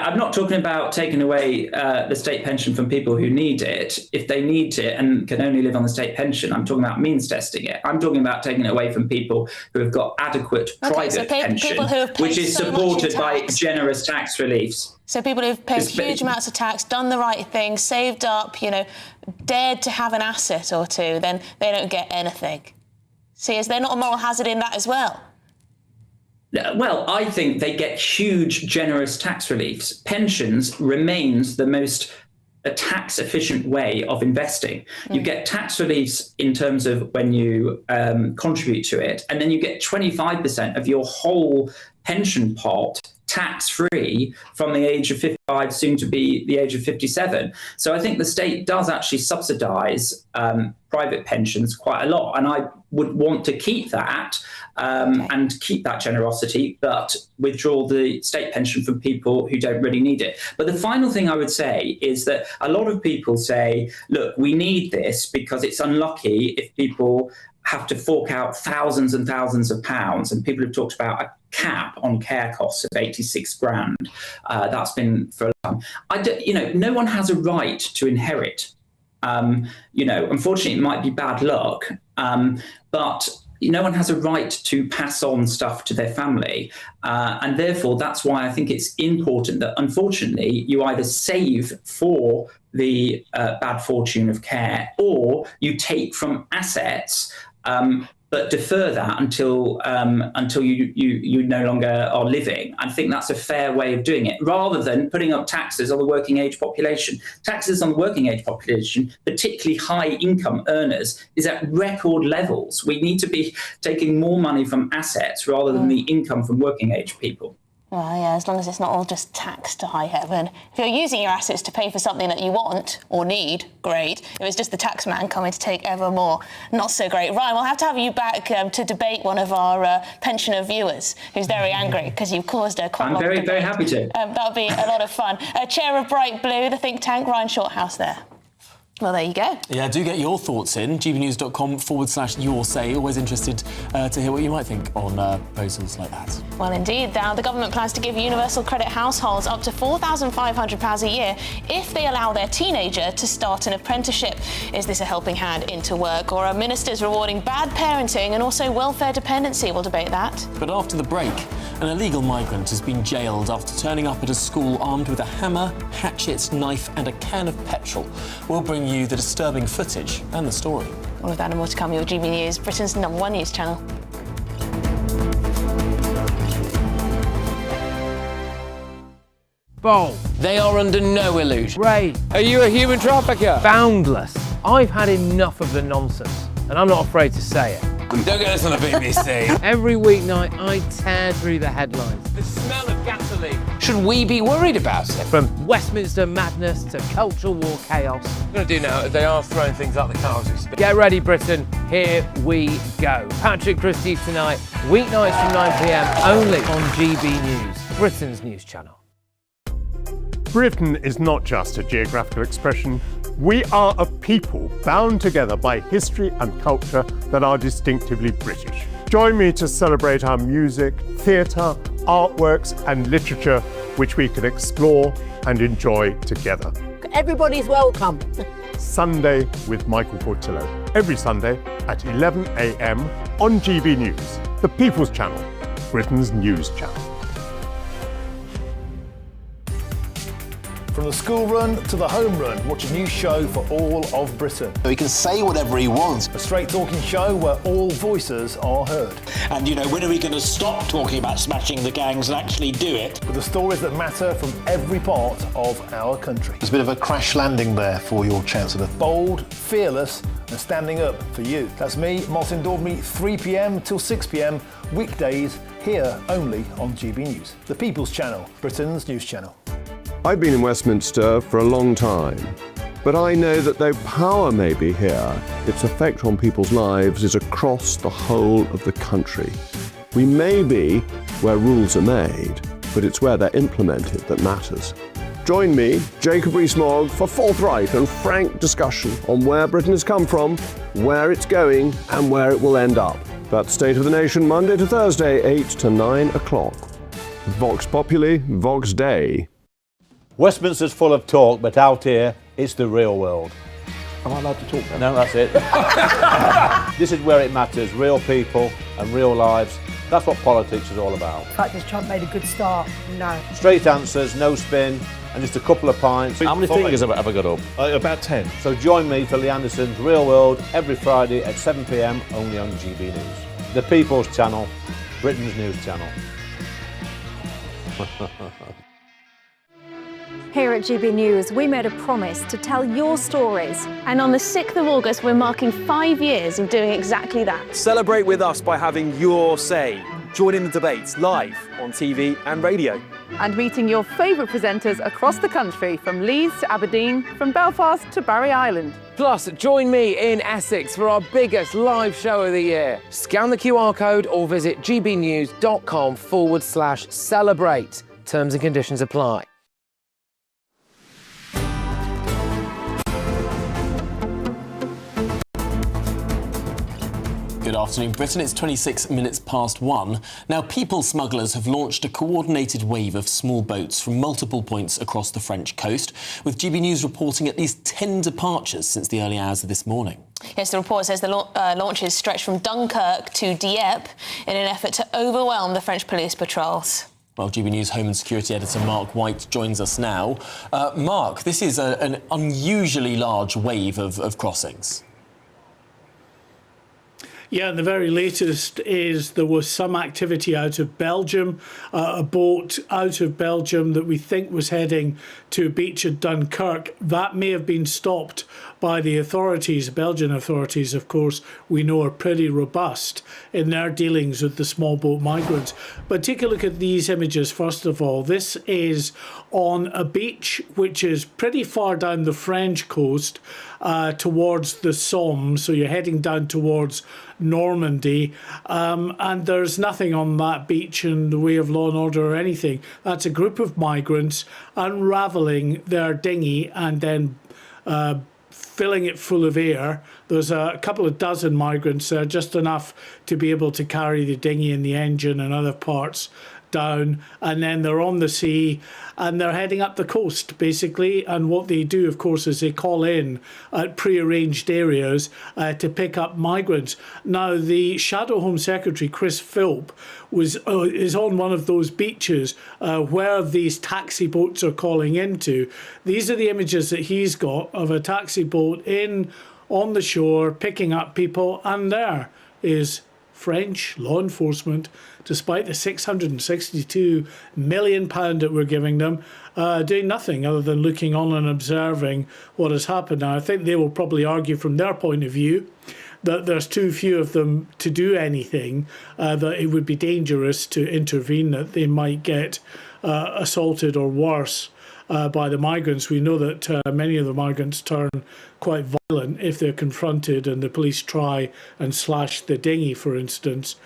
I'm not talking about taking away the state pension from people who need it. If they need it and can only live on the state pension, I'm talking about means testing it. I'm talking about taking it away from people who have got adequate private pension, which is supported by generous tax reliefs.
So people who've paid huge amounts of tax, done the right thing, saved up, dared to have an asset or two, then they don't get anything. See, is there not a moral hazard in that as well?
Well, I think they get huge, generous tax reliefs. Pensions remains the most tax-efficient way of investing. You get tax reliefs in terms of when you contribute to it, and then you get 25% of your whole pension pot tax-free from the age of 55, soon to be the age of 57. So I think the state does actually subsidise private pensions quite a lot, and I would want to keep that and keep that generosity, but withdraw the state pension from people who don't really need it. But the final thing I would say is that a lot of people say, look, we need this because it's unlucky if people have to fork out thousands and thousands of pounds, and people have talked about a cap on care costs of 86 grand. That's been for a long time. No one has a right to inherit. Unfortunately, it might be bad luck, but no one has a right to pass on stuff to their family. And therefore, that's why I think it's important that, unfortunately, you either save for the bad fortune of care or you take from assets, but defer that until you no longer are living. I think that's a fair way of doing it, rather than putting up taxes on the working age population. Taxes on the working age population, particularly high income earners, is at record levels. We need to be taking more money from assets rather than the income from working age people.
Well, yeah, as long as it's not all just taxed to high heaven. If you're using your assets to pay for something that you want or need, great. If it's just the tax man coming to take ever more, not so great. Ryan, we'll have to have you back to debate one of our pensioner viewers who's very angry because you've caused a quite a lot of debate.
I'm very happy to.
That'll be a lot of fun. Chair of Bright Blue, the think tank, Ryan Shorthouse there. Well, there you go.
Yeah, do get your thoughts in. gbnews.com/your say. Always interested to hear what you might think on proposals like that.
Well, indeed. Now, the government plans to give universal credit households up to £4,500 a year if they allow their teenager to start an apprenticeship. Is this a helping hand into work, or are ministers rewarding bad parenting and also welfare dependency? We'll debate that.
But after the break, an illegal migrant has been jailed after turning up at a school armed with a hammer, hatchet, knife and a can of petrol. We'll bring you the disturbing footage and the story.
All of that and more to come. Your GB News, Britain's #1 news channel.
Bold. They are under no illusion.
Ray.
Are you a human trafficker?
Boundless. I've had enough of the nonsense, and I'm not afraid to say it.
Don't get this on the BBC.
Every weeknight, I tear through the headlines.
The smell of gasoline. Should we be worried about it?
From Westminster madness to cultural war chaos.
What I'm going to do now, they are throwing things out the car as we speak.
Get ready, Britain. Here we go. Patrick Christie's tonight, weeknights from 9 p.m, only on GB News, Britain's news channel.
Britain is not just a geographical expression. We are a people bound together by history and culture that are distinctively British. Join me to celebrate our music, theatre, artworks and literature, which we can explore and enjoy together.
Everybody's welcome.
Sunday with Michael Portillo. Every Sunday at 11 a.m. on GB News, the People's Channel, Britain's news channel.
From the school run to the home run, watch a new show for all of Britain.
So he can say whatever he wants.
A straight talking show where all voices are heard.
And, when are we going to stop talking about smashing the gangs and actually do it?
With the stories that matter from every part of our country.
There's a bit of a crash landing there for your Chancellor.
Bold, fearless and standing up for you. That's me, Martin Dordme, 3 p.m. till 6 p.m, weekdays, here only on GB News. The People's Channel, Britain's news channel.
I've been in Westminster for a long time, but I know that though power may be here, its effect on people's lives is across the whole of the country. We may be where rules are made, but it's where they're implemented that matters. Join me, Jacob Rees-Mogg, for forthright and frank discussion on where Britain has come from, where it's going, and where it will end up. That's State of the Nation, Monday to Thursday, 8 to 9 o'clock. Vox Populi, Vox Dei.
Westminster's full of talk, but out here, it's the real world.
Am I allowed to talk then?
No, that's it. This is where it matters, real people and real lives. That's what politics is all about.
In fact, has Trump made a good start? No.
Straight answers, no spin, and just a couple of pints. How many fingers have I got up?
About 10.
So join me for Lee Anderson's Real World every Friday at 7 p.m, only on GB News. The People's Channel, Britain's news channel.
Here at GB News, we made a promise to tell your stories.
And on the 6th of August, we're marking 5 years of doing exactly that.
Celebrate with us by having your say. Join in the debates live on TV and radio.
And meeting your favourite presenters across the country, from Leeds to Aberdeen, from Belfast to Barry Island.
Plus, join me in Essex for our biggest live show of the year. Scan the QR code or visit gbnews.com/celebrate. Terms and conditions apply. Good afternoon, Britain. It's 26 minutes past 1. Now, people smugglers have launched a coordinated wave of small boats from multiple points across the French coast, with GB News reporting at least 10 departures since the early hours of this morning.
Yes, the report says the launches stretch from Dunkirk to Dieppe in an effort to overwhelm the French police patrols.
Well, GB News Home and Security Editor Mark White joins us now. Mark, this is an unusually large wave of crossings.
Yeah, and the very latest is there was some activity out of Belgium, a boat out of Belgium that we think was heading to a beach at Dunkirk. That may have been stopped by the authorities. Belgian authorities, of course, we know are pretty robust in their dealings with the small boat migrants. But take a look at these images, first of all. This is on a beach which is pretty far down the French coast towards the Somme. So you're heading down towards Normandy, and there's nothing on that beach in the way of law and order or anything. That's a group of migrants unravelling their dinghy and then filling it full of air. There's a couple of dozen migrants there, just enough to be able to carry the dinghy and the engine and other parts down, and then they're on the sea and they're heading up the coast basically. And what they do, of course, is they call in at pre-arranged areas to pick up migrants. Now, the Shadow Home Secretary Chris Philp is on one of those beaches where these taxi boats are calling into. These are the images that he's got of a taxi boat on the shore picking up people, and there is French law enforcement, despite the £662 million that we're giving them, doing nothing other than looking on and observing what has happened. Now, I think they will probably argue from their point of view that there's too few of them to do anything, that it would be dangerous to intervene, that they might get assaulted or worse by the migrants. We know that many of the migrants turn quite violent if they're confronted and the police try and slash the dinghy, for instance.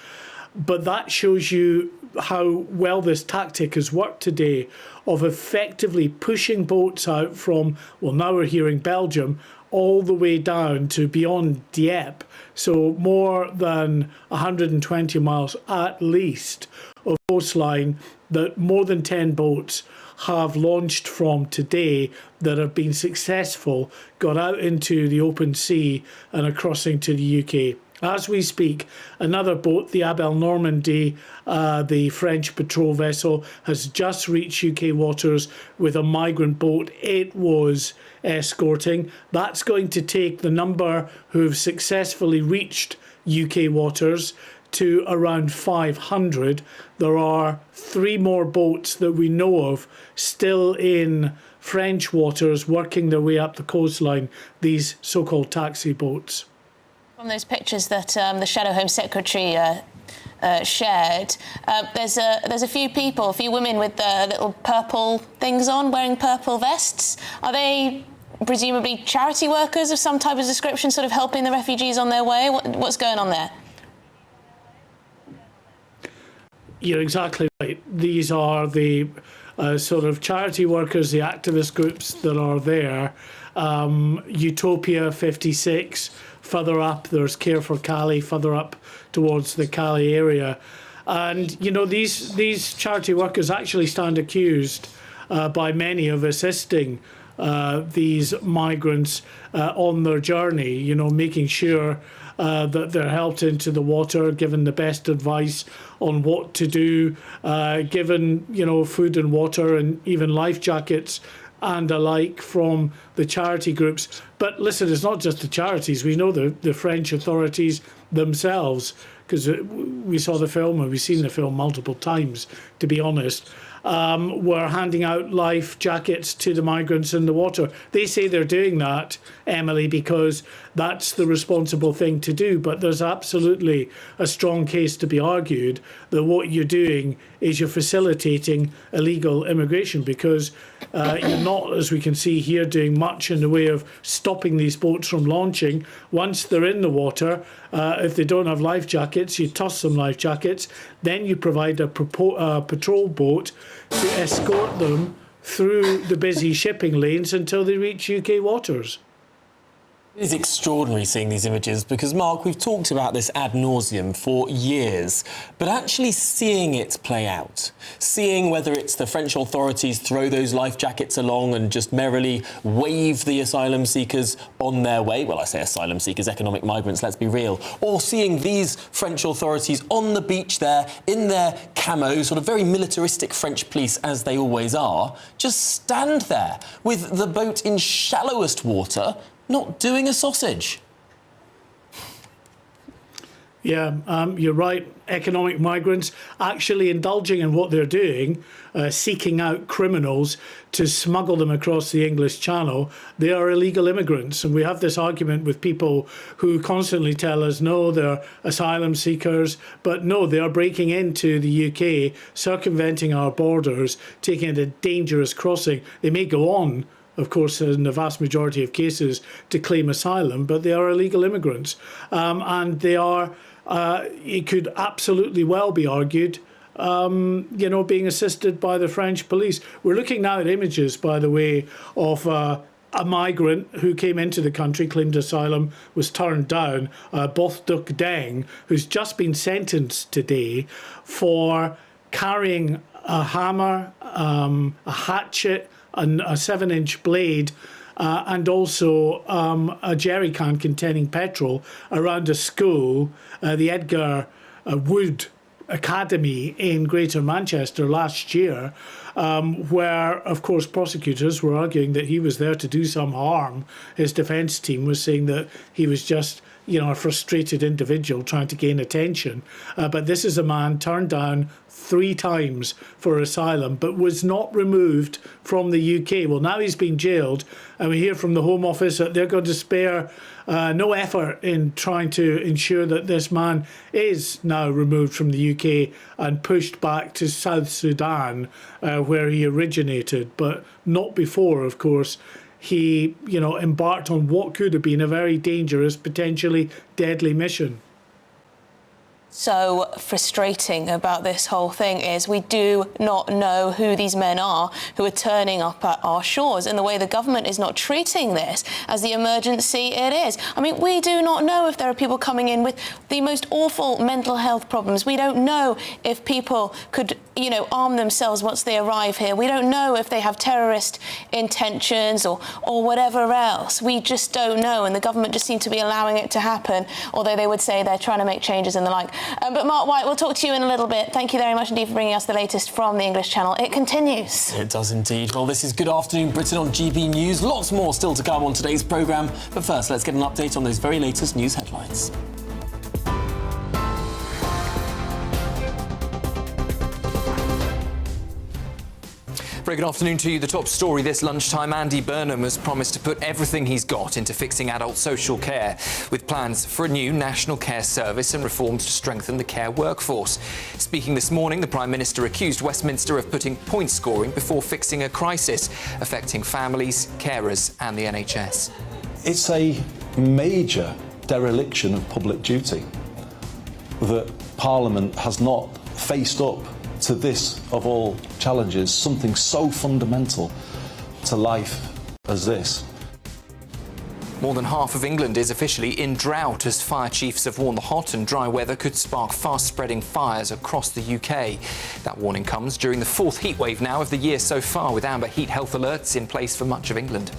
But that shows you how well this tactic has worked today, of effectively pushing boats out from, well, now we're hearing Belgium, all the way down to beyond Dieppe. So more than 120 miles at least of coastline that more than 10 boats have launched from today that have been successful, got out into the open sea and are crossing to the UK. As we speak, another boat, the Abel Normandy, the French patrol vessel, has just reached UK waters with a migrant boat it was escorting. That's going to take the number who've successfully reached UK waters to around 500. There are 3 more boats that we know of still in French waters working their way up the coastline, these so-called taxi boats.
From those pictures that the Shadow Home Secretary shared, there's a few women with little purple things on, wearing purple vests. Are they presumably charity workers of some type of description, sort of helping the refugees on their way? What's going on there?
You're exactly right. These are the sort of charity workers, the activist groups that are there. Utopia 56, further up, there's Care for Cali, further up towards the Cali area. And, you know, these charity workers actually stand accused by many of assisting these migrants on their journey, you know, making sure that they're helped into the water, given the best advice on what to do, given, you know, food and water and even life jackets and alike from the charity groups. But listen, it's not just the charities. We know the French authorities themselves, because we saw the film, and we've seen the film multiple times, to be honest, were handing out life jackets to the migrants in the water. They say they're doing that, Emily, because that's the responsible thing to do. But there's absolutely a strong case to be argued that what you're doing is you're facilitating illegal immigration, because you're not, as we can see here, doing much in the way of stopping these boats from launching. Once they're in the water, if they don't have life jackets, you toss some life jackets, then you provide a patrol boat to escort them through the busy shipping lanes until they reach UK waters.
It is extraordinary seeing these images because, Mark, we've talked about this ad nauseum for years, but actually seeing it play out, seeing whether it's the French authorities throw those life jackets along and just merrily wave the asylum seekers on their way, well, I say asylum seekers, economic migrants, let's be real, or seeing these French authorities on the beach there in their camo, sort of very militaristic French police as they always are, just stand there with the boat in shallowest water, not doing a sausage.
Yeah, you're right. Economic migrants actually indulging in what they're doing, seeking out criminals to smuggle them across the English Channel. They are illegal immigrants. And we have this argument with people who constantly tell us, no, they're asylum seekers. But no, they are breaking into the UK, circumventing our borders, taking a dangerous crossing. They may go on, of course, in the vast majority of cases, to claim asylum, but they are illegal immigrants. And they are, it could absolutely well be argued, you know, being assisted by the French police. We're looking now at images, by the way, of a migrant who came into the country, claimed asylum, was turned down, Both Duk Deng, who's just been sentenced today for carrying a hammer, a hatchet, and a 7-inch blade, and also a jerry can containing petrol around a school, the Edgar Wood Academy in Greater Manchester last year, where, of course, prosecutors were arguing that he was there to do some harm. His defence team was saying that he was just, a frustrated individual trying to gain attention. But this is a man turned down 3 times for asylum, but was not removed from the UK. Well, now he's been jailed, and we hear from the Home Office that they're going to spare no effort in trying to ensure that this man is now removed from the UK and pushed back to South Sudan, where he originated, but not before, of course, he, embarked on what could have been a very dangerous, potentially deadly mission.
So frustrating about this whole thing is we do not know who these men are who are turning up at our shores, and the way the government is not treating this as the emergency it is. I mean, we do not know if there are people coming in with the most awful mental health problems. We don't know if people could, arm themselves once they arrive here. We don't know if they have terrorist intentions or whatever else. We just don't know, and the government just seem to be allowing it to happen, although they would say they're trying to make changes and the like. But Mark White, we'll talk to you in a little bit. Thank you very much indeed for bringing us the latest from the English Channel. It continues.
It does indeed. Well, this is Good Afternoon Britain on GB News. Lots more still to come on today's programme. But first, let's get an update on those very latest news headlines. Very good afternoon to you. The top story this lunchtime: Andy Burnham has promised to put everything he's got into fixing adult social care, with plans for a new national care service and reforms to strengthen the care workforce. Speaking this morning, the Prime Minister accused Westminster of putting point scoring before fixing a crisis affecting families, carers and the NHS.
It's a major dereliction of public duty that Parliament has not faced up to this, of all challenges, something so fundamental to life as this.
More than half of England is officially in drought as fire chiefs have warned the hot and dry weather could spark fast-spreading fires across the UK. That warning comes during the 4th heatwave now of the year so far, with amber heat health alerts in place for much of England.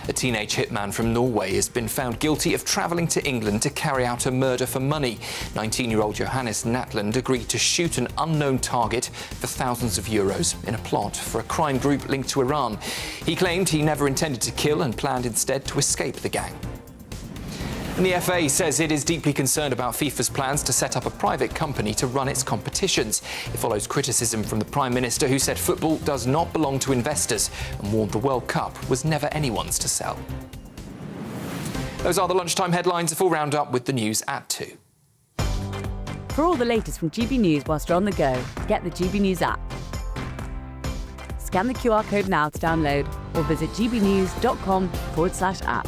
A teenage hitman from Norway has been found guilty of travelling to England to carry out a murder for money. 19-year-old Johannes Natland agreed to shoot an unknown target for thousands of euros in a plot for a crime group linked to Iran. He claimed he never intended to kill and planned instead to escape the gang. And the FA says it is deeply concerned about FIFA's plans to set up a private company to run its competitions. It follows criticism from the Prime Minister, who said football does not belong to investors and warned the World Cup was never anyone's to sell. Those are the lunchtime headlines. A full roundup with the news at 2.
For all the latest from GB News whilst you're on the go, get the GB News app. Scan the QR code now to download or visit gbnews.com/app.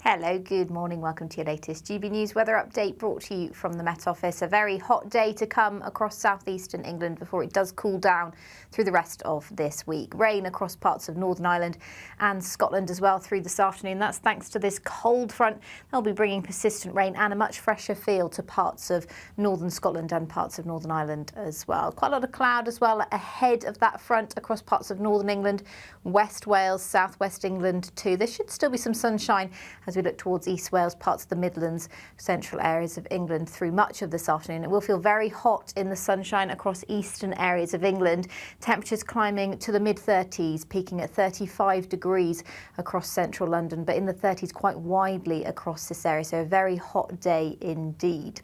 Hello, good morning. Welcome to your latest GB News weather update brought to you from the Met Office. A very hot day to come across southeastern England before it does cool down through the rest of this week. Rain across parts of Northern Ireland and Scotland as well through this afternoon. That's thanks to this cold front. They'll be bringing persistent rain and a much fresher feel to parts of northern Scotland and parts of Northern Ireland as well. Quite a lot of cloud as well ahead of that front across parts of northern England, West Wales, southwest England too. There should still be some sunshine as we look towards East Wales, parts of the Midlands, central areas of England through much of this afternoon. It will feel very hot in the sunshine across eastern areas of England. Temperatures climbing to the mid-30s, peaking at 35 degrees across central London, but in the 30s quite widely across this area, so a very hot day indeed.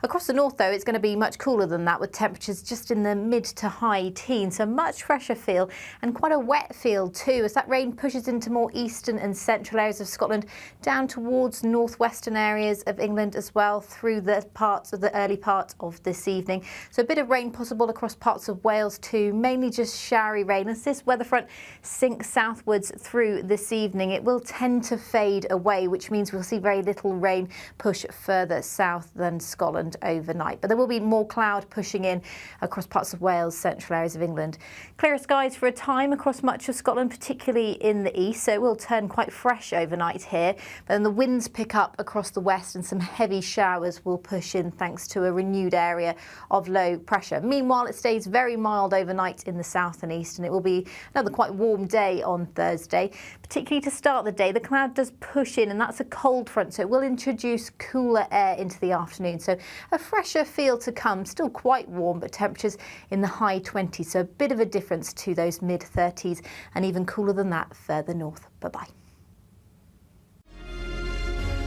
Across the north, though, it's going to be much cooler than that, with temperatures just in the mid to high teens, so much fresher feel and quite a wet feel too, as that rain pushes into more eastern and central areas of Scotland, down towards northwestern areas of England as well through the parts of the early part of this evening. So a bit of rain possible across parts of Wales too, mainly just showery rain. As this weather front sinks southwards through this evening, it will tend to fade away, which means we'll see very little rain push further south than Scotland. around overnight. But there will be more cloud pushing in across parts of Wales, central areas of England. Clearer skies for a time across much of Scotland, particularly in the east, so it will turn quite fresh overnight here. But then the winds pick up across the west and some heavy showers will push in thanks to a renewed area of low pressure. Meanwhile, it stays very mild overnight in the south and east, and it will be another quite warm day on Thursday. Particularly to start the day, the cloud does push in, and that's a cold front, so it will introduce cooler air into the afternoon. So a fresher feel to come, still quite warm, but temperatures in the high 20s, so a bit of a difference to those mid-30s, and even cooler than that further north. Bye-bye.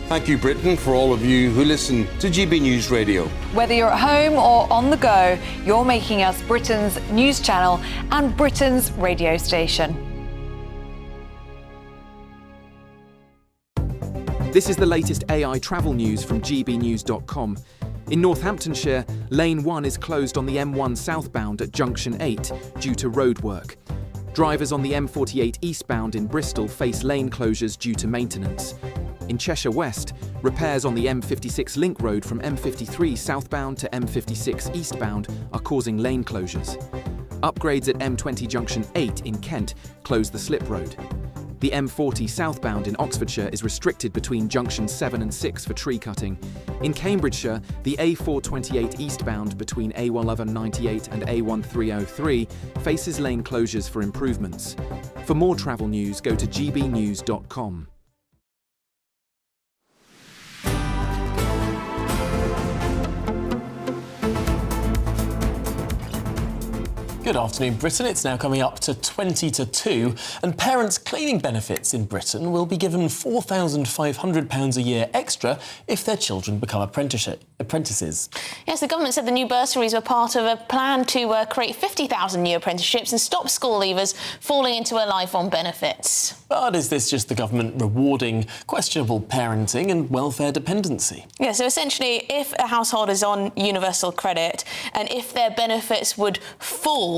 Thank you, Britain, for all of you who listen to GB News Radio.
Whether you're at home or on the go, you're making us Britain's news channel and Britain's radio station.
This is the latest AI travel news from GBNews.com. In Northamptonshire, Lane 1 is closed on the M1 southbound at Junction 8 due to roadwork. Drivers on the M48 eastbound in Bristol face lane closures due to maintenance. In Cheshire West, repairs on the M56 link road from M53 southbound to M56 eastbound are causing lane closures. Upgrades at M20 Junction 8 in Kent close the slip road. The M40 southbound in Oxfordshire is restricted between junctions 7 and 6 for tree cutting. In Cambridgeshire, the A428 eastbound between A1198 and A1303 faces lane closures for improvements. For more travel news, go to gbnews.com.
Good afternoon, Britain. It's now coming up to 20 to 2, and parents claiming benefits in Britain will be given £4,500 a year extra if their children become apprentices.
Yes, the government said the new bursaries were part of a plan to create 50,000 new apprenticeships and stop school leavers falling into a life on benefits.
But is this just the government rewarding questionable parenting and welfare dependency?
Yeah, so essentially, if a household is on universal credit and if their benefits would fall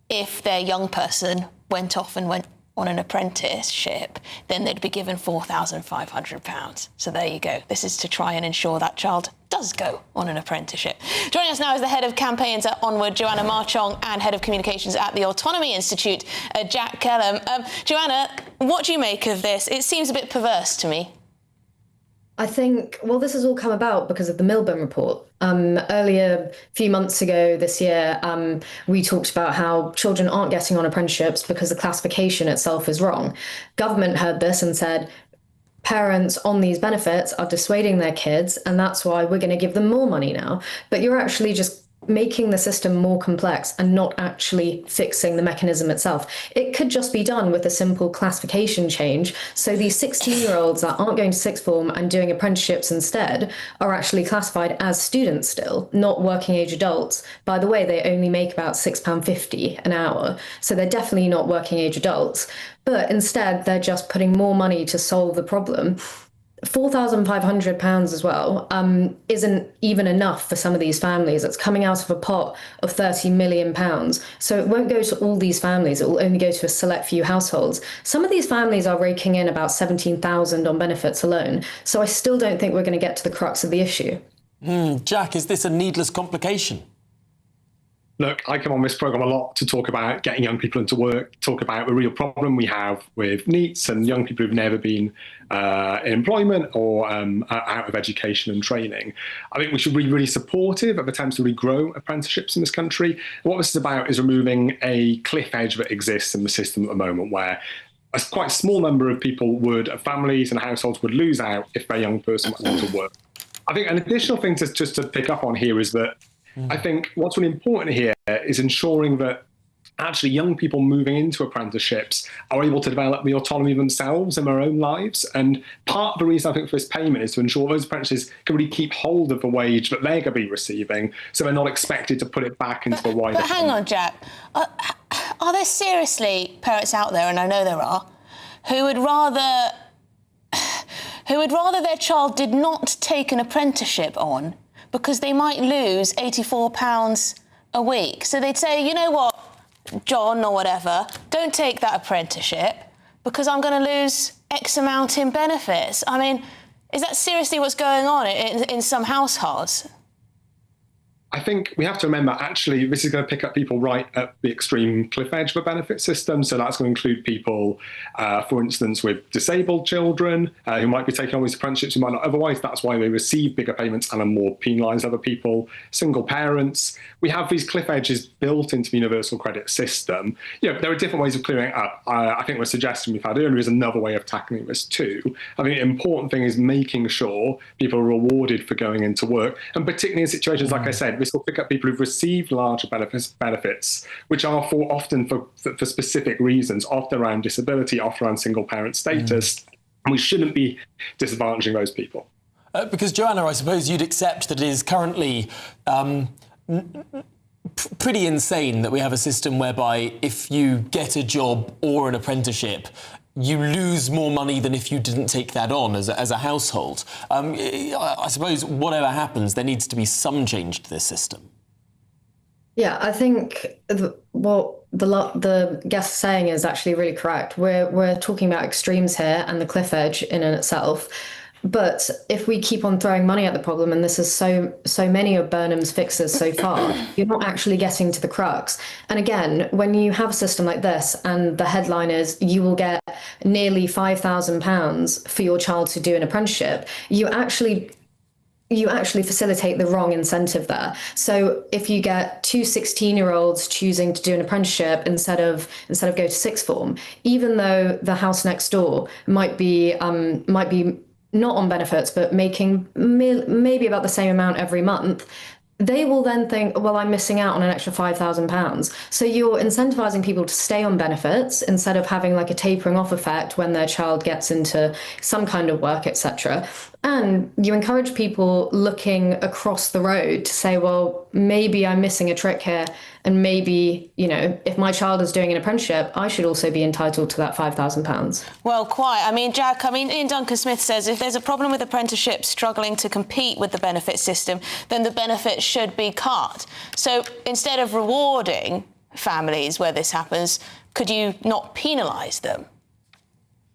if their young person went off and went on an apprenticeship, then they'd be given £4,500. So there you go. This is to try and ensure that child does go on an apprenticeship. Joining us now is the head of campaigns at Onward, Joanna Marchong, and head of communications at the Autonomy Institute, Jack Kellum. Joanna, what do you make of this? It seems a bit perverse to me.
I think, well, this has all come about because of the Milburn report. Earlier, a few months ago this year, we talked about how children aren't getting on apprenticeships because the classification itself is wrong. Government heard this and said, parents on these benefits are dissuading their kids, and that's why we're going to give them more money now. But you're actually just making the system more complex and not actually fixing the mechanism itself. It could just be done with a simple classification change. So these 16-year-olds that aren't going to sixth form and doing apprenticeships instead are actually classified as students still, not working age adults. By the way, they only make about £6.50 an hour. So they're definitely not working age adults. But instead, they're just putting more money to solve the problem. £4,500 as well isn't even enough for some of these families. It's coming out of a pot of £30 million. So it won't go to all these families. It will only go to a select few households. Some of these families are raking in about £17,000 on benefits alone. So I still don't think we're going to get to the crux of the issue.
Jack, is this a needless complication?
Look, I come on this programme a lot to talk about getting young people into work, talk about the real problem we have with NEETs and young people who've never been in employment or out of education and training. I think we should be really supportive of attempts to regrow apprenticeships in this country. What this is about is removing a cliff edge that exists in the system at the moment where a quite small number of people families and households would lose out if their young person went on to work. I think an additional thing just to pick up on here is that I think what's really important here is ensuring that actually young people moving into apprenticeships are able to develop the autonomy themselves in their own lives. And part of the reason I think for this payment is to ensure those apprentices can really keep hold of the wage that they're going to be receiving, so they're not expected to put it back into the wider...
But hang on, Jack. Are there seriously parents out there, and I know there are, who would rather their child did not take an apprenticeship on because they might lose £84 a week? So they'd say, you know what, John or whatever, don't take that apprenticeship because I'm going to lose X amount in benefits. I mean, is that seriously what's going on in some households?
I think we have to remember, actually, this is going to pick up people right at the extreme cliff edge of a benefit system. So that's going to include people, for instance, with disabled children who might be taking on these apprenticeships who might not otherwise. That's why they receive bigger payments and are more penalised other people. Single parents. We have these cliff edges built into the universal credit system. There are different ways of clearing it up. I think the suggestion we've had earlier is another way of tackling this too. I think the important thing is making sure people are rewarded for going into work, and particularly in situations, like I said, this will pick up people who've received larger benefits, which are often for specific reasons, often around disability, often around single parent status. And we shouldn't be disadvantaging those people.
Because, Joanna, I suppose you'd accept that it is currently pretty insane that we have a system whereby if you get a job or an apprenticeship, you lose more money than if you didn't take that on as a household. I suppose whatever happens, there needs to be some change to this system.
Yeah, I think what the guest saying is actually really correct. We're talking about extremes here and the cliff edge in and itself. But if we keep on throwing money at the problem, and this is so many of Burnham's fixes so far, you're not actually getting to the crux. And again, when you have a system like this and the headline is you will get nearly £5,000 for your child to do an apprenticeship, you actually facilitate the wrong incentive there. So if you get two 16-year-olds choosing to do an apprenticeship instead of go to sixth form, even though the house next door might be not on benefits, but making maybe about the same amount every month, they will then think, well, I'm missing out on an extra £5,000. So you're incentivizing people to stay on benefits instead of having like a tapering off effect when their child gets into some kind of work, etc. And you encourage people looking across the road to say, well, maybe I'm missing a trick here. And maybe, if my child is doing an apprenticeship, I should also be entitled to that £5,000.
Well, quite. Jack, Ian Duncan-Smith says if there's a problem with apprenticeships struggling to compete with the benefit system, then the benefits should be cut. So instead of rewarding families where this happens, could you not penalise them?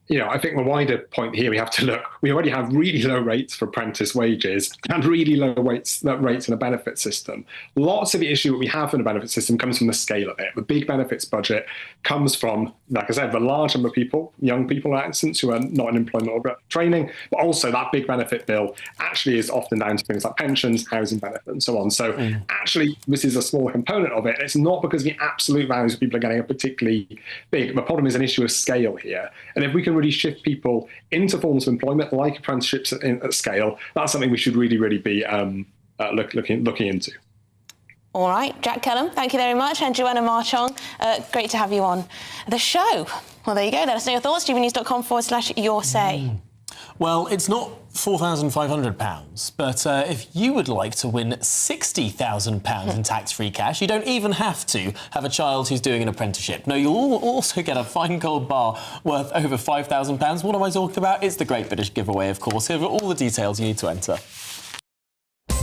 I think the wider point here, we have to look, we already have really low rates for apprentice wages and really low rates in the benefit system. Lots of the issue that we have in the benefit system comes from the scale of it. The big benefits budget comes from, like I said, the large number of people, young people, for instance, who are not in employment or training, but also that big benefit bill actually is often down to things like pensions, housing benefit, and so on. So actually, this is a small component of it. It's not because the absolute values of people are getting are particularly big. The problem is an issue of scale here. And if we can really shift people into forms of employment like apprenticeships at scale, that's something we should really be looking into.
All right, Jack Kellum, thank you very much, and Joanna Marchong, great to have you on the show. Well, there you go. Let us know your thoughts, gbnews.com/your say.
Well, it's not £4,500, but if you would like to win £60,000 in tax-free cash, you don't even have to have a child who's doing an apprenticeship. No, you'll also get a fine gold bar worth over £5,000. What am I talking about? It's the Great British Giveaway, of course. Here are all the details you need to enter.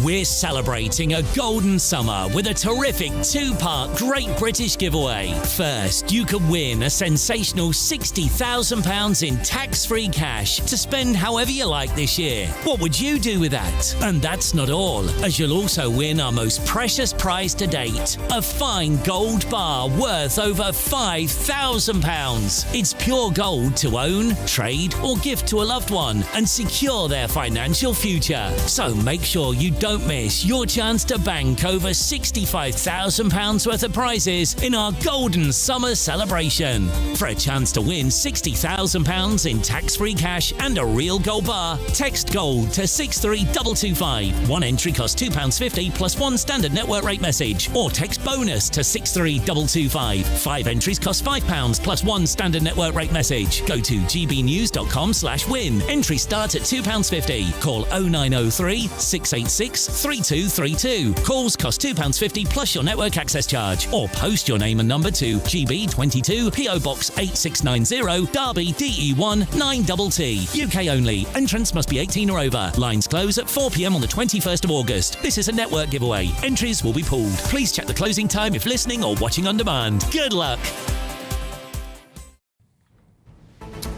We're celebrating a golden summer with a terrific two-part Great British Giveaway. First, you could win a sensational £60,000 in tax-free cash to spend however you like this year. What would you do with that? And that's not all, as you'll also win our most precious prize to date, a fine gold bar worth over £5,000. It's pure gold to own, trade or gift to a loved one and secure their financial future. So make sure you don't miss your chance to bank over £65,000 worth of prizes in our Golden Summer celebration. For a chance to win £60,000 in tax-free cash and a real gold bar, text GOLD to 63225. One entry costs £2.50 plus one standard network rate message, or text BONUS to 63225. 5 entries cost £5 plus one standard network rate message. Go to gbnews.com/win. Entry starts at £2.50. Call 0903 686 3232. Calls cost £2.50 plus your network access charge, or post your name and number to GB22 PO Box 8690 Derby DE1 9TT. UK only. Entrance must be 18 or over. Lines close at 4 p.m. on the 21st of August. This is a network giveaway. Entries will be pulled. Please check the closing time if listening or watching on demand. Good luck.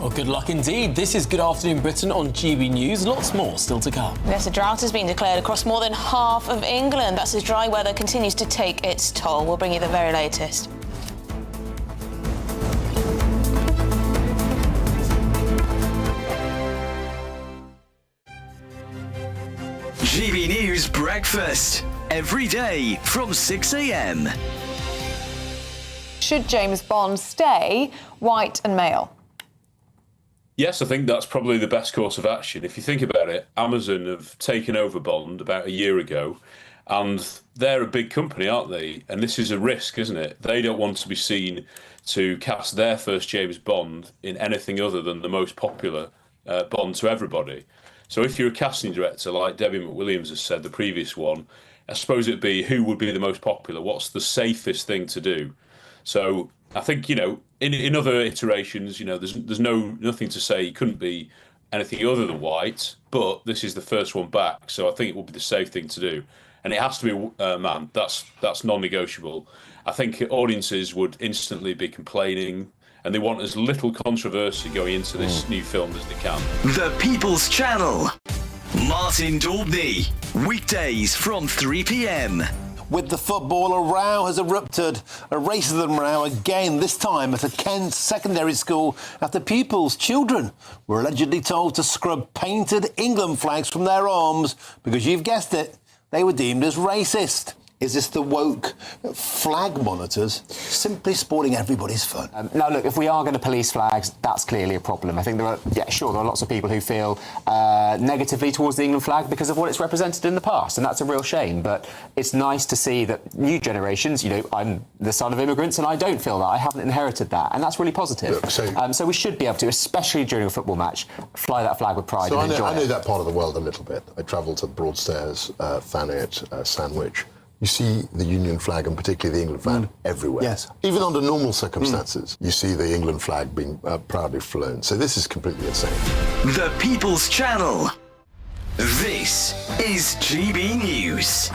Well, good luck indeed. This is Good Afternoon Britain on GB News. Lots more still to come.
Yes, a drought has been declared across more than half of England. That's as dry weather continues to take its toll. We'll bring you the very latest.
GB News Breakfast. Every day from 6 a.m.
Should James Bond stay white and male?
Yes, I think that's probably the best course of action. If you think about it, Amazon have taken over Bond about a year ago, and they're a big company, aren't they? And this is a risk, isn't it? They don't want to be seen to cast their first James Bond in anything other than the most popular Bond to everybody. So if you're a casting director, like Debbie McWilliams has said, the previous one, I suppose it'd be who would be the most popular? What's the safest thing to do? So I think, you know, in other iterations, you know, there's nothing to say it couldn't be anything other than white, but this is the first one back, so I think it will be the safe thing to do. And it has to be a man. That's non-negotiable. I think audiences would instantly be complaining, and they want as little controversy going into this new film as they can.
The People's Channel. Martin Daubney. Weekdays from 3 p.m.
With the football, a row has erupted. A racism row again, this time at a Kent secondary school after pupils' children were allegedly told to scrub painted England flags from their arms because, you've guessed it, they were deemed as racist. Is this the woke flag monitors simply spoiling everybody's fun?
Now, look, if we are going to police flags, that's clearly a problem. I think there are lots of people who feel negatively towards the England flag because of what it's represented in the past, and that's a real shame. But it's nice to see that new generations, you know, I'm the son of immigrants and I don't feel that. I haven't inherited that, and that's really positive. Look, so we should be able to, especially during a football match, fly that flag with pride and enjoy it.
I know that part of the world a little bit. I travelled to Broadstairs, Thanet, Sandwich. You see the Union flag, and particularly the England flag, everywhere. Yes. Even under normal circumstances, you see the England flag being proudly flown. So this is completely insane.
The People's Channel. This is GB News,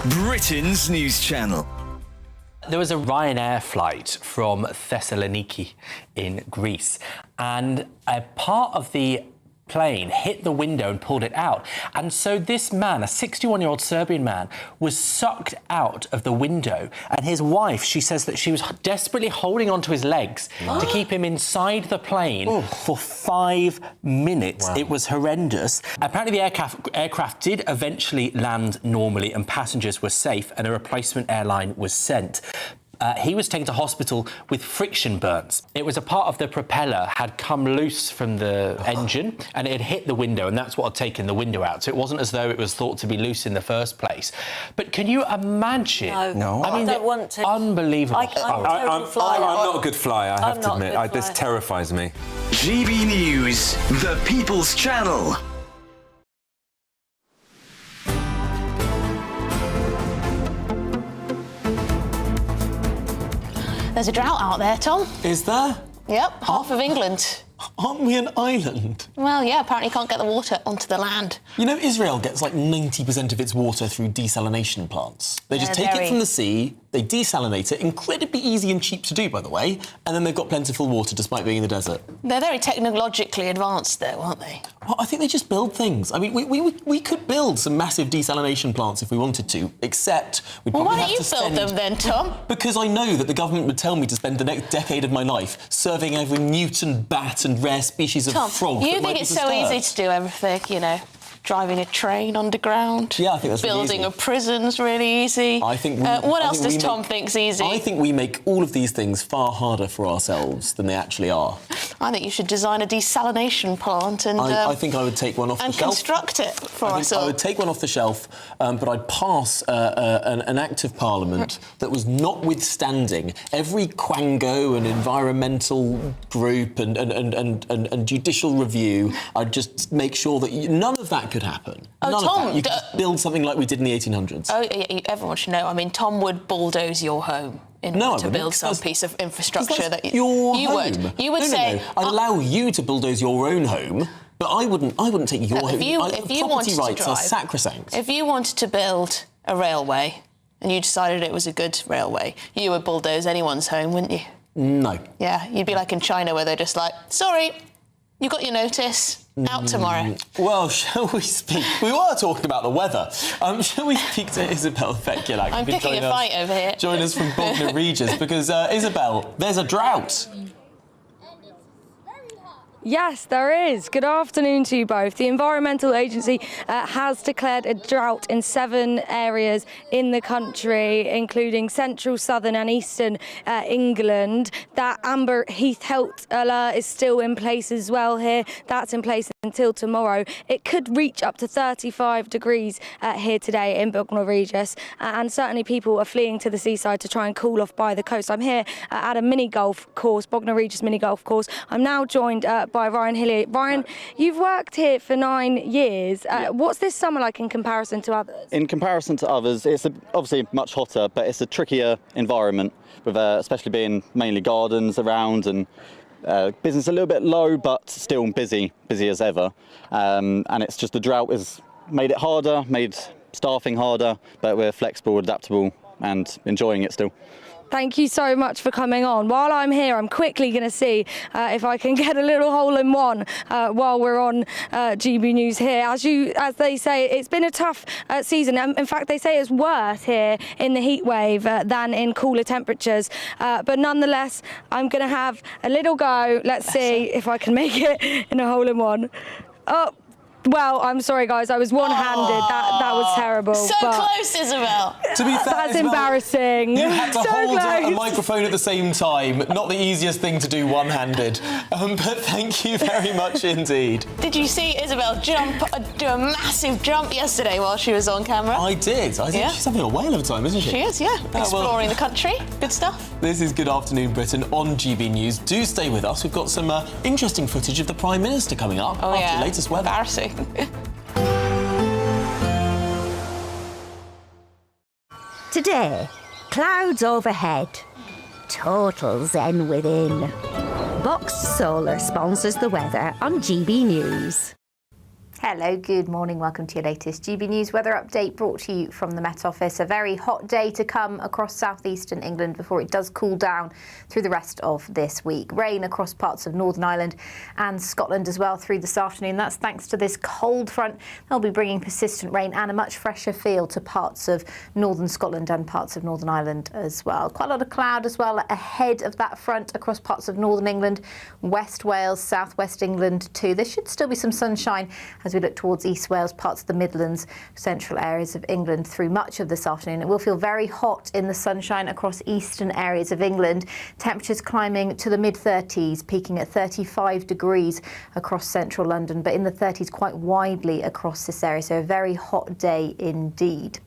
Britain's news channel.
There was a Ryanair flight from Thessaloniki in Greece, and a part of the plane hit the window and pulled it out. And so this man, a 61-year-old Serbian man, was sucked out of the window. And his wife, she says that she was desperately holding onto his legs to keep him inside the plane for 5 minutes. Wow. It was horrendous. Apparently the aircraft did eventually land normally and passengers were safe and a replacement airline was sent. He was taken to hospital with friction burns. It was a part of the propeller had come loose from the engine and it had hit the window, and that's what had taken the window out. So it wasn't as though it was thought to be loose in the first place. But can you imagine?
No.
I mean,
I don't want to.
Unbelievable.
I'm not
a good flyer, I have to admit. This terrifies me.
GB News, the People's Channel.
There's a drought out there, Tom.
Is there?
Yep, half of England.
Aren't we an island?
Well, yeah, apparently you can't get the water onto the land.
You know, Israel gets like 90% of its water through desalination plants. They just take it from the sea, they desalinate it, incredibly easy and cheap to do, by the way, and then they've got plentiful water despite being in the desert.
They're very technologically advanced, though, aren't they?
Well, I think they just build things. I mean, we could build some massive desalination plants if we wanted to, except we'd probably have to spend...
Why don't you build them then, Tom?
Because I know that the government would tell me to spend the next decade of my life serving every mutant bat and rare species of frog.
You think it's so easy to do everything, you know? Driving a train underground.
Yeah, I think that's really easy.
Building a prison's really easy.
I think.
What else does Tom think's easy?
I think we make all of these things far harder for ourselves than they actually are.
I think you should design a desalination plant and.
I think I would take one off the shelf.
And construct it for us all.
I would take one off the shelf, but I'd pass an Act of Parliament that was notwithstanding every quango and environmental group and judicial review. I'd just make sure that none of that could happen.
Oh,
None
Tom,
of that. You could build something like we did in the 1800s.
Oh, yeah, everyone should know. I mean, Tom would bulldoze your home in order to build some piece of infrastructure that you would. You would say...
I'd allow you to bulldoze your own home, but I wouldn't take your home. Property rights are sacrosanct.
If you wanted to build a railway and you decided it was a good railway, you would bulldoze anyone's home, wouldn't you?
No.
Yeah, you'd be like in China where they're just like, sorry, You got your notice. Out tomorrow.
Well, shall we speak? We were talking about the weather. Shall we speak to Isabel Fekulak?
I'm picking a fight over here.
Join us from Bognor Regis because, Isabel, there's a drought.
Yes, there is. Good afternoon to you both. The Environmental Agency has declared a drought in 7 areas in the country, including central, southern and eastern England. That amber heath health alert is still in place as well here. That's in place until tomorrow. It could reach up to 35 degrees here today in Bognor Regis, and certainly people are fleeing to the seaside to try and cool off by the coast. I'm here at a mini golf course, Bognor Regis mini golf course. I'm now joined by Ryan Hillier. Ryan, you've worked here for 9 years. What's this summer like in comparison to others?
In comparison to others, it's obviously much hotter, but it's a trickier environment, with especially being mainly gardens around and business a little bit low, but still busy as ever. And it's just the drought has made it harder, made staffing harder, but we're flexible, adaptable, and enjoying it still.
Thank you so much for coming on. While I'm here, I'm quickly going to see if I can get a little hole-in-one while we're on GB News here. As they say, it's been a tough season. In fact, they say it's worse here in the heat wave than in cooler temperatures. But nonetheless, I'm going to have a little go. Let's see if I can make it in a hole-in-one. Oh. Well, I'm sorry, guys. I was one-handed. That was terrible.
So close, Isabel.
To be fair,
that's
Isabel,
embarrassing.
You had to
so
hold
close.
a microphone at the same time. Not the easiest thing to do one-handed. But thank you very much indeed.
Did you see Isabel do a massive jump yesterday while she was on camera?
I did. I think she's having a whale of a time, isn't she?
She is, yeah. Exploring the country. Good stuff.
This is Good Afternoon Britain on GB News. Do stay with us. We've got some interesting footage of the Prime Minister coming up after the latest weather.
Embarrassing.
Today, clouds overhead, total zen within. Boxed Solar sponsors the weather on GB News.
Hello, good morning. Welcome to your latest GB News weather update brought to you from the Met Office. A very hot day to come across southeastern England before it does cool down through the rest of this week. Rain across parts of Northern Ireland and Scotland as well through this afternoon. That's thanks to this cold front. They'll be bringing persistent rain and a much fresher feel to parts of northern Scotland and parts of Northern Ireland as well. Quite a lot of cloud as well ahead of that front across parts of northern England, West Wales, southwest England too. There should still be some sunshine as we look towards East Wales, parts of the Midlands, central areas of England through much of this afternoon. It will feel very hot in the sunshine across eastern areas of England. Temperatures climbing to the mid-30s, peaking at 35 degrees across central London, but in the 30s quite widely across this area. So a very hot day indeed.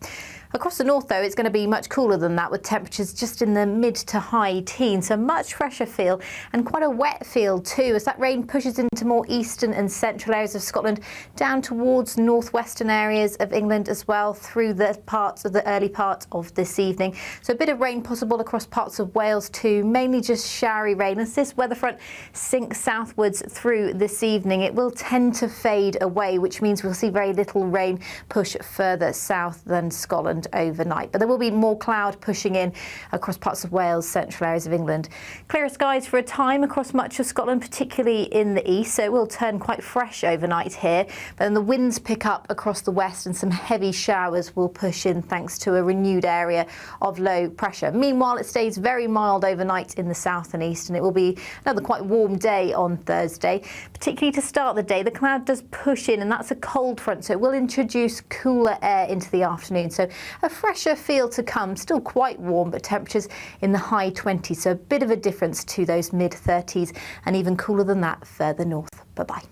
Across the north, though, it's going to be much cooler than that, with temperatures just in the mid to high teens. So much fresher feel and quite a wet feel too, as that rain pushes into more eastern and central areas of Scotland, down towards northwestern areas of England as well through the early part of this evening. So a bit of rain possible across parts of Wales too, mainly just showery rain. As this weather front sinks southwards through this evening, it will tend to fade away, which means we'll see very little rain push further south than Scotland overnight. But there will be more cloud pushing in across parts of Wales, central areas of England. Clearer skies for a time across much of Scotland, particularly in the east, so it will turn quite fresh overnight here. But then the winds pick up across the west and some heavy showers will push in thanks to a renewed area of low pressure. Meanwhile, it stays very mild overnight in the south and east, and it will be another quite warm day on Thursday. Particularly to start the day, the cloud does push in, and that's a cold front, so it will introduce cooler air into the afternoon. So a fresher feel to come, still quite warm, but temperatures in the high 20s, so a bit of a difference to those mid-30s, and even cooler than that further north. Bye-bye.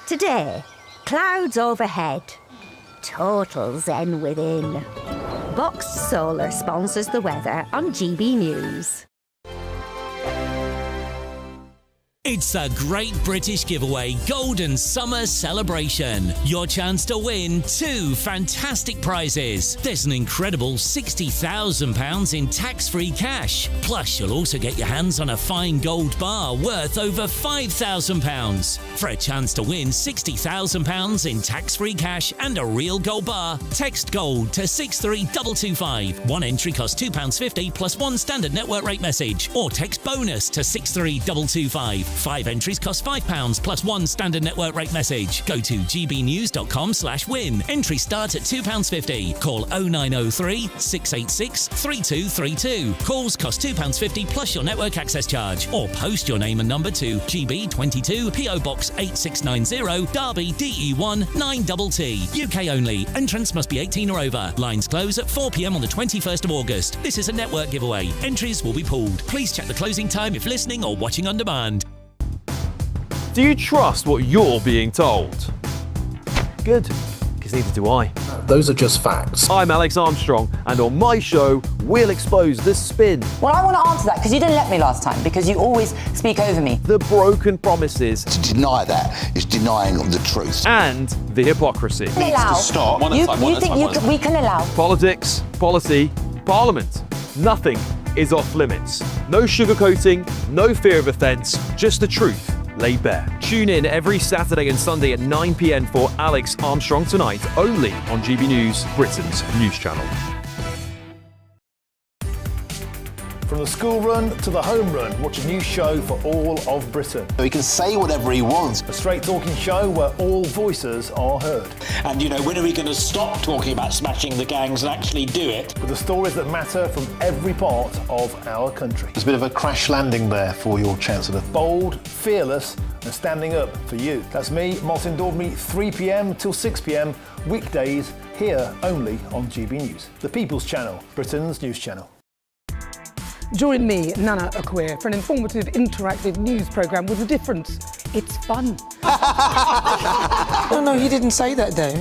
Today, clouds overhead, total zen within. Boxed Solar sponsors the weather on GB News.
It's the Great British Giveaway Golden Summer Celebration. Your chance to win 2 fantastic prizes. There's an incredible £60,000 in tax-free cash. Plus, you'll also get your hands on a fine gold bar worth over £5,000. For a chance to win £60,000 in tax-free cash and a real gold bar, text GOLD to 63225. One entry costs £2.50 plus one standard network rate message. Or text BONUS to 63225. 5 entries cost £5 plus 1 standard network rate message. Go to gbnews.com/win. Entries start at £2.50. Call 0903 686 3232. Calls cost £2.50 plus your network access charge. Or post your name and number to GB22 PO Box 8690 Derby DE1 9TT. UK only. Entrance must be 18 or over. Lines close at 4 p.m. on the 21st of August. This is a network giveaway. Entries will be pulled. Please check the closing time if listening or watching on demand.
Do you trust what you're being told? Good, because neither do I.
Those are just facts.
I'm Alex Armstrong, and on my show, we'll expose the spin.
Well, I want to answer that because you didn't let me last time, because you always speak over me.
The broken promises.
To deny that is denying the truth.
And the hypocrisy.
Allow.
Stop.
You think we can allow?
Politics, policy, parliament. Nothing is off limits. No sugarcoating, no fear of offence, just the truth laid bare. Tune in every Saturday and Sunday at 9 p.m. for Alex Armstrong Tonight, only on GB News, Britain's news channel.
From the school run to the home run, watch a new show for all of Britain.
He can say whatever he wants.
A straight talking show where all voices are heard.
And, you know, when are we going to stop talking about smashing the gangs and actually do it?
With the stories that matter from every part of our country. There's a bit of a crash landing there for your Chancellor. Bold, fearless and standing up for you. That's me, Martin Daubney, 3 p.m. till 6 p.m. weekdays, here only on GB News. The People's Channel, Britain's news channel.
Join me, Nana Akua, for an informative, interactive news programme with a difference. It's fun.
No, he didn't say that, though.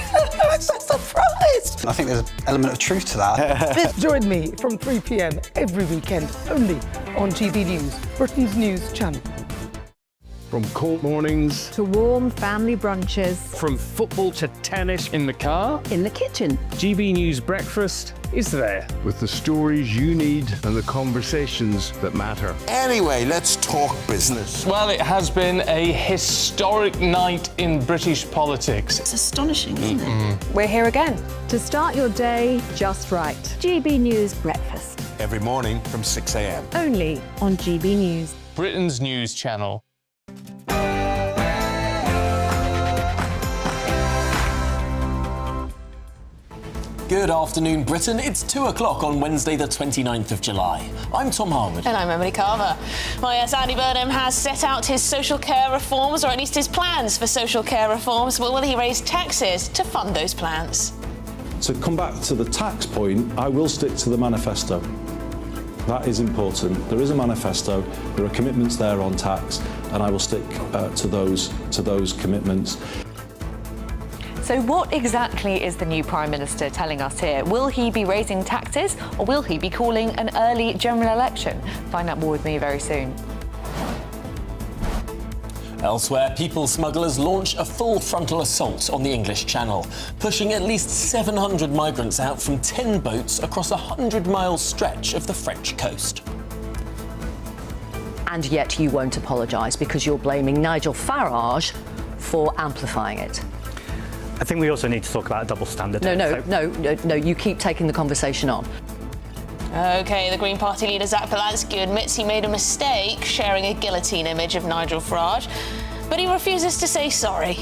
I'm so surprised.
I think there's an element of truth to that.
Join me from 3 p.m. every weekend, only on GB News, Britain's news channel.
From court mornings
to warm family brunches,
from football to tennis, in the car,
in the kitchen.
GB News Breakfast is there with the stories you need and the conversations that matter.
Anyway, let's talk business.
Well, it has been a historic night in British politics.
It's astonishing, isn't it?
We're here again to start your day just right. GB News Breakfast.
Every morning from 6 a.m.
Only on GB News.
Britain's news channel.
Good afternoon, Britain. It's 2 o'clock on Wednesday, the 29th of July. I'm Tom Harwood.
And I'm Emily Carver. Well, yes, Andy Burnham has set out his social care reforms, or at least his plans for social care reforms. But will he raise taxes to fund those plans?
To come back to the tax point, I will stick to the manifesto. That is important. There is a manifesto, there are commitments there on tax, and I will stick to those commitments.
So what exactly is the new Prime Minister telling us here? Will he be raising taxes or will he be calling an early general election? Find out more with me very soon.
Elsewhere, people smugglers launch a full frontal assault on the English Channel, pushing at least 700 migrants out from 10 boats across a 100-mile stretch of the French coast.
And yet you won't apologise because you're blaming Nigel Farage for amplifying it.
I think we also need to talk about a double standard.
No, you keep taking the conversation on.
OK, the Green Party leader Zach Polanski admits he made a mistake sharing a guillotine image of Nigel Farage, but he refuses to say sorry.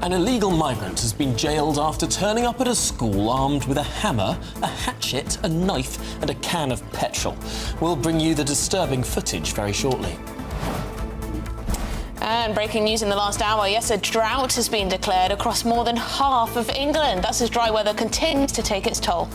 An illegal migrant has been jailed after turning up at a school armed with a hammer, a hatchet, a knife and a can of petrol. We'll bring you the disturbing footage very shortly.
And breaking news in the last hour, yes, a drought has been declared across more than half of England. That's as dry weather continues to take its toll.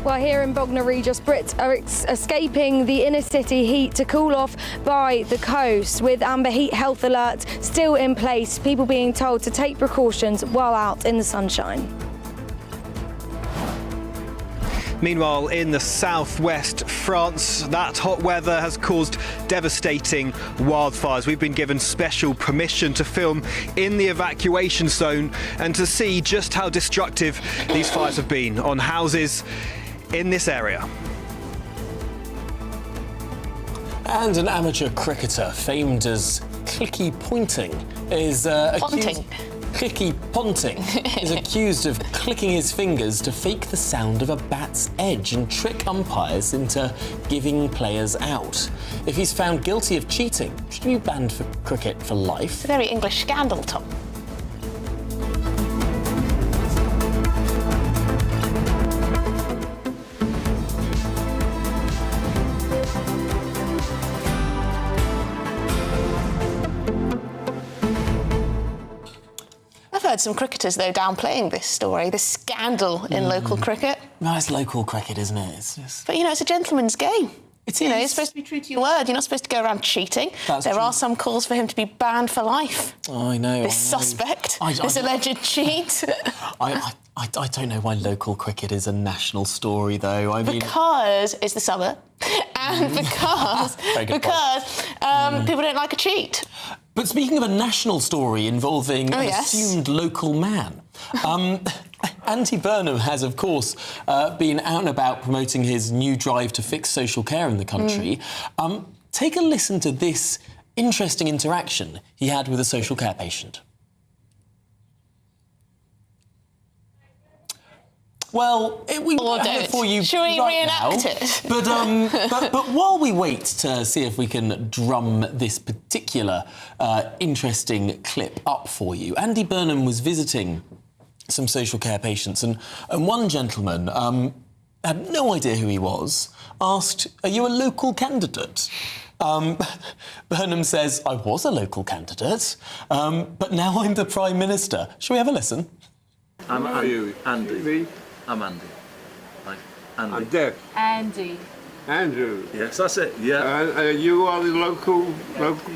Well, here in Bognor Regis, Brits are escaping the inner city heat to cool off by the coast, with amber heat health alerts still in place, people being told to take precautions while out in the sunshine.
Meanwhile, in the southwest France, that hot weather has caused devastating wildfires. We've been given special permission to film in the evacuation zone and to see just how destructive these fires have been on houses in this area.
And an amateur cricketer famed as clicky pointing is accused...
Clicky Ponting is accused of clicking his fingers to fake the sound of a bat's edge and trick umpires into giving players out. If he's found guilty of cheating, should he be banned for cricket for life?
It's a very English scandal, Tom. I've heard some cricketers, though, downplaying this story, this scandal in local cricket.
No, it's local cricket, isn't it? It's just...
But, it's a gentleman's game.
It
You're
is.
supposed to be true to your word. You're not supposed to go around cheating.
That's
there
true.
are some calls for him to be banned for life.
Oh, I know.
This suspect, this alleged cheat.
I don't know why local cricket is a national story, though. I mean...
Because it's the summer, and because people don't like a cheat.
But speaking of a national story involving an
yes.
assumed local man, Andy Burnham has, of course, been out and about promoting his new drive to fix social care in the country. Take a listen to this interesting interaction he had with a social care patient. Well, we have it for you
Shall we
right
reenact
now.
it?
But while we wait to see if we can drum this particular interesting clip up for you, Andy Burnham was visiting some social care patients, and one gentleman had no idea who he was, asked, "Are you a local candidate?" Burnham says, "I was a local candidate, but now I'm the Prime Minister." Shall we have a listen?
How are you? Andy. I'm Andy. Andy.
I'm Dev.
Andy.
Andrew.
Yes, that's it. Yeah.
You are the local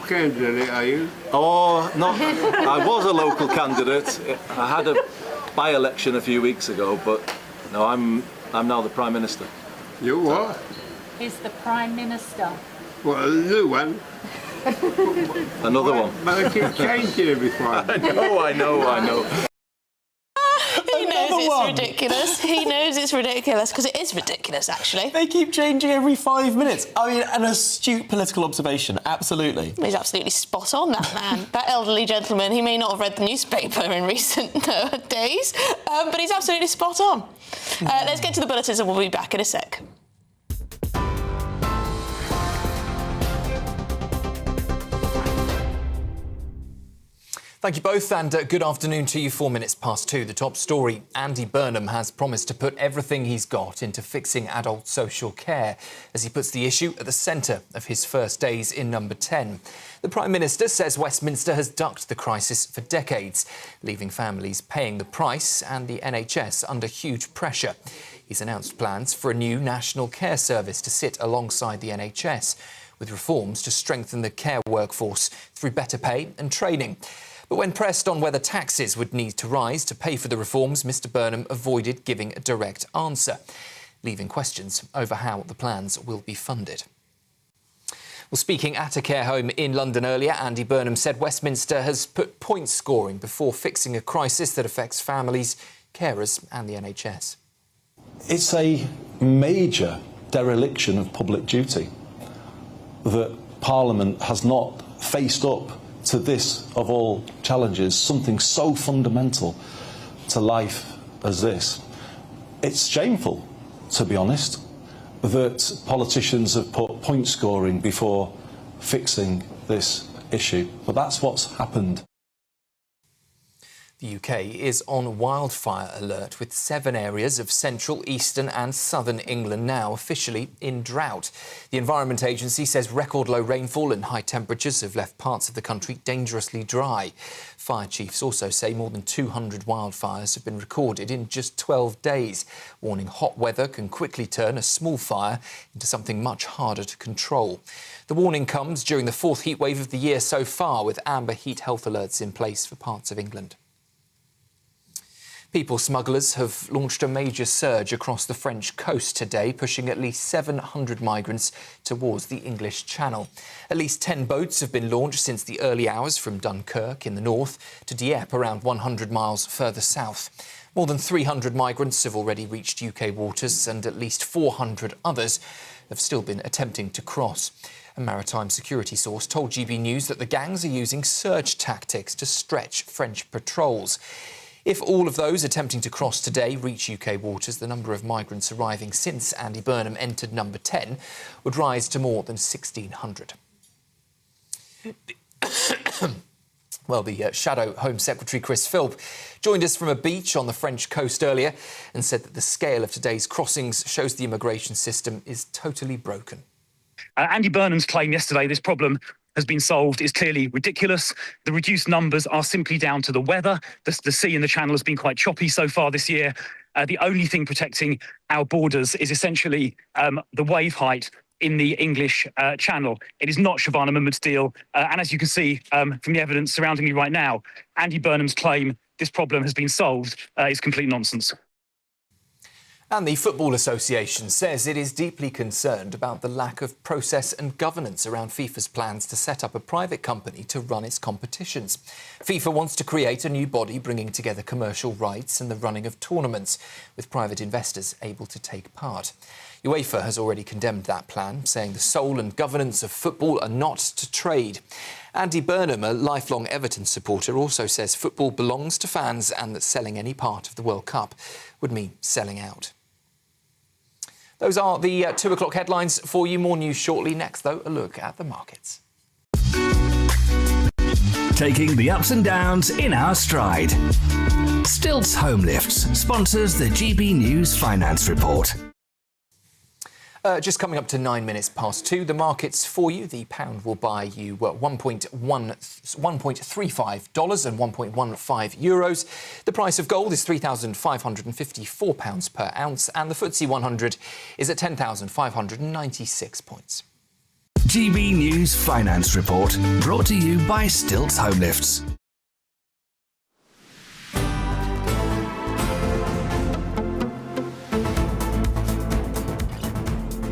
candidate, are you?
Oh, no. I was a local candidate. I had a by-election a few weeks ago, but no, I'm now the Prime Minister.
You what?
He's the Prime Minister.
What, a new one?
Another one.
But they keep changing every time.
I know.
He knows it's ridiculous. He knows it's ridiculous, because it is ridiculous, actually.
They keep changing every 5 minutes. I mean, an astute political observation, absolutely.
He's absolutely spot on, that man. That elderly gentleman, he may not have read the newspaper in recent days, but he's absolutely spot on. Let's get to the bulletins and we'll be back in a sec.
Thank you both, and good afternoon to you. 4 minutes past 2. The top story: Andy Burnham has promised to put everything he's got into fixing adult social care as he puts the issue at the centre of his first days in Number 10. The Prime Minister says Westminster has ducked the crisis for decades, leaving families paying the price and the NHS under huge pressure. He's announced plans for a new national care service to sit alongside the NHS, with reforms to strengthen the care workforce through better pay and training. But when pressed on whether taxes would need to rise to pay for the reforms, Mr Burnham avoided giving a direct answer, leaving questions over how the plans will be funded. Well, speaking at a care home in London earlier, Andy Burnham said Westminster has put point scoring before fixing a crisis that affects families, carers and the NHS.
It's a major dereliction of public duty that Parliament has not faced up to this, of all challenges, something so fundamental to life as this. It's shameful, to be honest, that politicians have put point scoring before fixing this issue, but that's what's happened.
The UK is on wildfire alert, with 7 areas of central, eastern and southern England now officially in drought. The Environment Agency says record low rainfall and high temperatures have left parts of the country dangerously dry. Fire chiefs also say more than 200 wildfires have been recorded in just 12 days, warning hot weather can quickly turn a small fire into something much harder to control. The warning comes during the 4th heatwave of the year so far, with amber heat health alerts in place for parts of England. People smugglers have launched a major surge across the French coast today, pushing at least 700 migrants towards the English Channel. At least 10 boats have been launched since the early hours from Dunkirk in the north to Dieppe, around 100 miles further south. More than 300 migrants have already reached UK waters, and at least 400 others have still been attempting to cross. A maritime security source told GB News that the gangs are using surge tactics to stretch French patrols. If all of those attempting to cross today reach UK waters, the number of migrants arriving since Andy Burnham entered number 10 would rise to more than 1,600. Well, the Shadow Home Secretary Chris Philp joined us from a beach on the French coast earlier and said that the scale of today's crossings shows the immigration system is totally broken.
Andy Burnham's claim yesterday this problem has been solved is clearly ridiculous. The reduced numbers are simply down to the weather. The sea in the Channel has been quite choppy so far this year. The only thing protecting our borders is essentially the wave height in the English Channel. It is not Shabana Mahmood's deal. And as you can see from the evidence surrounding me right now, Andy Burnham's claim this problem has been solved is complete nonsense.
And the Football Association says it is deeply concerned about the lack of process and governance around FIFA's plans to set up a private company to run its competitions. FIFA wants to create a new body bringing together commercial rights and the running of tournaments, with private investors able to take part. UEFA has already condemned that plan, saying the soul and governance of football are not to trade. Andy Burnham, a lifelong Everton supporter, also says football belongs to fans and that selling any part of the World Cup would mean selling out. Those are the 2 o'clock headlines for you. More news shortly. Next, though, a look at the markets.
Taking the ups and downs in our stride. Stilts Home Lifts sponsors the GB News Finance Report.
Just coming up to 9 minutes past 2, the markets for you. The pound will buy you $1.35 and 1.15 euros. The price of gold is £3,554 per ounce, and the FTSE 100 is at 10,596 points.
GB News Finance Report, brought to you by Stilts Home Lifts.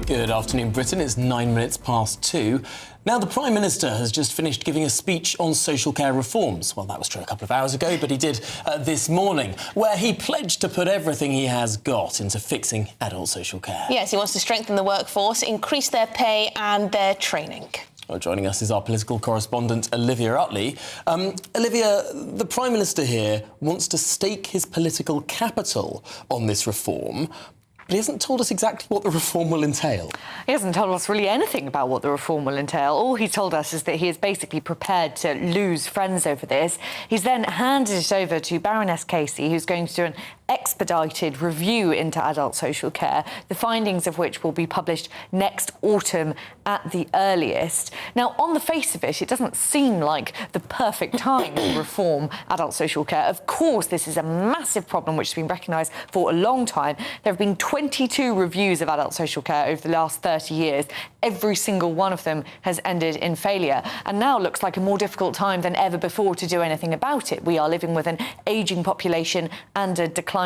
Good afternoon, Britain. It's 9 minutes past 2. Now, the Prime Minister has just finished giving a speech on social care reforms. Well, that was true a couple of hours ago, but he did this morning, where he pledged to put everything he has got into fixing adult social care.
Yes, he wants to strengthen the workforce, increase their pay and their training.
Well, joining us is our political correspondent, Olivia Utley. Olivia, the Prime Minister here wants to stake his political capital on this reform, but he hasn't told us exactly what the reform will entail.
He hasn't told us really anything about what the reform will entail. All he's told us is that he is basically prepared to lose friends over this. He's then handed it over to Baroness Casey, who's going to do an expedited review into adult social care, the findings of which will be published next autumn at the earliest. Now, on the face of it, it doesn't seem like the perfect time to reform adult social care. Of course, this is a massive problem which has been recognised for a long time. There have been 22 reviews of adult social care over the last 30 years. Every single one of them has ended in failure, and now looks like a more difficult time than ever before to do anything about it. We are living with an ageing population and a declining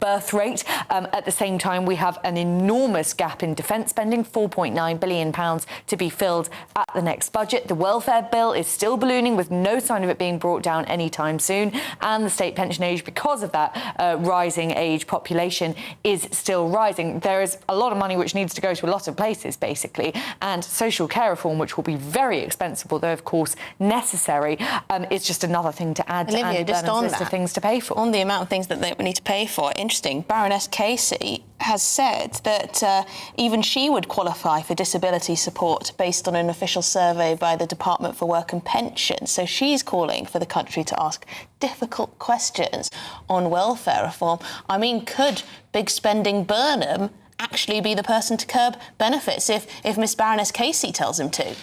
birth rate. At the same time, we have an enormous gap in defence spending, £4.9 billion to be filled at the next budget. The welfare bill is still ballooning with no sign of it being brought down anytime soon. And the state pension age, because of that rising age population, is still rising. There is a lot of money which needs to go to a lot of places, basically. And social care reform, which will be very expensive, although, of course, necessary, is just another thing to add
Olivia,
to Burnham's list of things to pay for.
On the amount of things that they need to pay for, interesting, Baroness Casey has said that even she would qualify for disability support based on an official survey by the Department for Work and Pensions. So she's calling for the country to ask difficult questions on welfare reform. I mean, could big spending Burnham actually be the person to curb benefits if Miss Baroness Casey tells him to?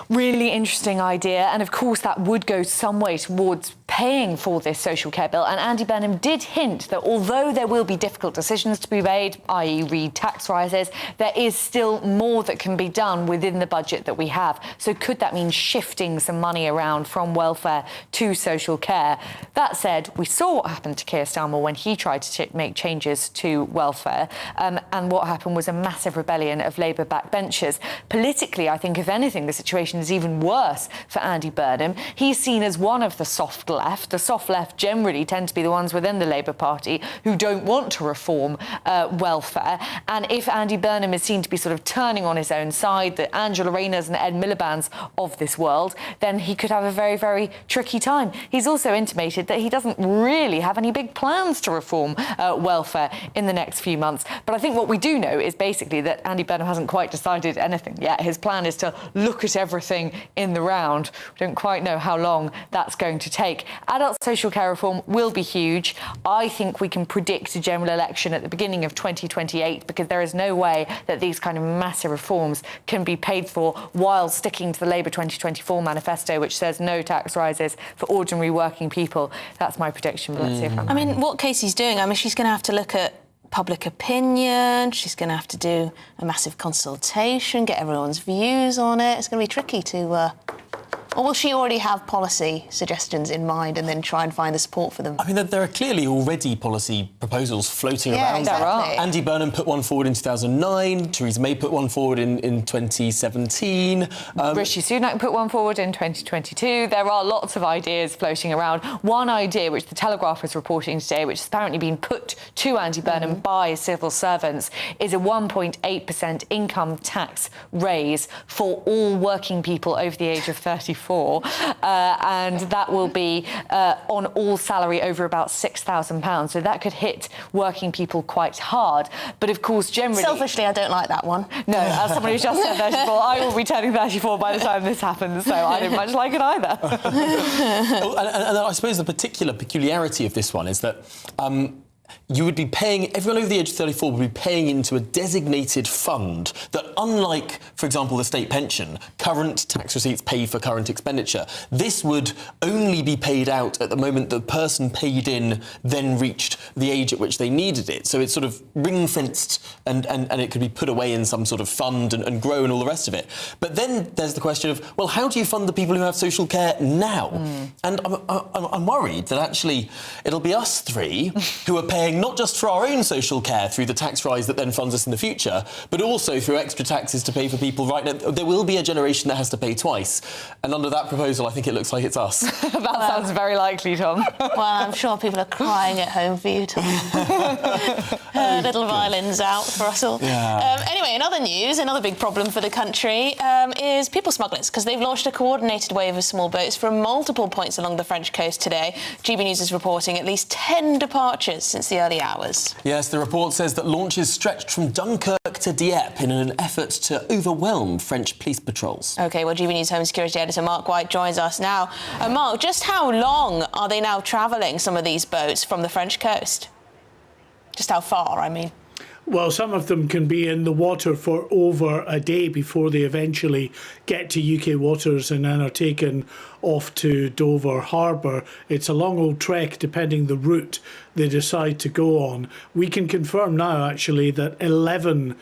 Really interesting idea, and of course that would go some way towards paying for this social care bill. And Andy Burnham did hint that although there will be difficult decisions to be made, i.e. read tax rises, there is still more that can be done within the budget that we have. So could that mean shifting some money around from welfare to social care? That said, we saw what happened to Keir Starmer when he tried to make changes to welfare, and what happened was a massive rebellion of Labour backbenchers. Politically, I think, if anything, the situation is even worse for Andy Burnham. He's seen as one of the soft left, the soft left, generally tend to be the ones within the Labour Party who don't want to reform welfare. And if Andy Burnham is seen to be sort of turning on his own side, the Angela Rayners and Ed Miliband's of this world, then he could have a very, very tricky time. He's also intimated that he doesn't really have any big plans to reform welfare in the next few months. But I think what we do know is basically that Andy Burnham hasn't quite decided anything yet. His plan is to look at everything in the round. We don't quite know how long that's going to take. Adult social care reform will be huge. I think we can predict a general election at the beginning of 2028 because there is no way that these kind of massive reforms can be paid for while sticking to the Labour 2024 manifesto, which says no tax rises for ordinary working people. That's my prediction, but let's see if I'm
I mean, what Casey's doing, I mean, she's going to have to look at public opinion, she's going to have to do a massive consultation, get everyone's views on it. It's going to be tricky to... Or will she already have policy suggestions in mind and then try and find the support for them?
I mean, there are clearly already policy proposals floating around.
Exactly.
Andy Burnham put one forward in 2009, Theresa May put one forward in 2017.
Rishi Sunak put one forward in 2022. There are lots of ideas floating around. One idea, which the Telegraph is reporting today, which has apparently been put to Andy Burnham by civil servants, is a 1.8% income tax raise for all working people over the age of 34. And that will be on all salary over about £6,000. So that could hit working people quite hard. But of course, generally...
Selfishly, I don't like that one.
No, as someone who's just turned 34, I will be turning 34 by the time this happens, so I don't much like it either.
And I suppose the particular peculiarity of this one is that you would be paying, everyone over the age of 34 would be paying into a designated fund that, unlike, for example, the state pension, current tax receipts pay for current expenditure. This would only be paid out at the moment the person paid in then reached the age at which they needed it. So it's sort of ring-fenced and it could be put away in some sort of fund and grow and all the rest of it. But then there's the question of, well, how do you fund the people who have social care now? And I'm worried that actually it'll be us three who are paying not just for our own social care through the tax rise that then funds us in the future, but also through extra taxes to pay for people right now. There will be a generation that has to pay twice. And under that proposal, I think it looks like it's us.
That sounds very likely, Tom.
Well, I'm sure people are crying at home for you, Tom. Little violins out for us all.
Yeah.
Anyway, in other news, another big problem for the country is people smugglers, because they've launched a coordinated wave of small boats from multiple points along the French coast today. GBNews is reporting at least 10 departures since the early hours.
Yes, the report says that launches stretched from Dunkirk to Dieppe in an effort to overwhelm French police patrols.
OK, well, GBNews Home Security Editor Mark White joins us now. Mark, just how long are they now travelling, some of these boats, from the French coast? Just how far, I mean?
Well, some of them can be in the water for over a day before they eventually get to UK waters and then are taken off to Dover Harbour. It's a long old trek depending the route they decide to go on. We can confirm now, actually, that 11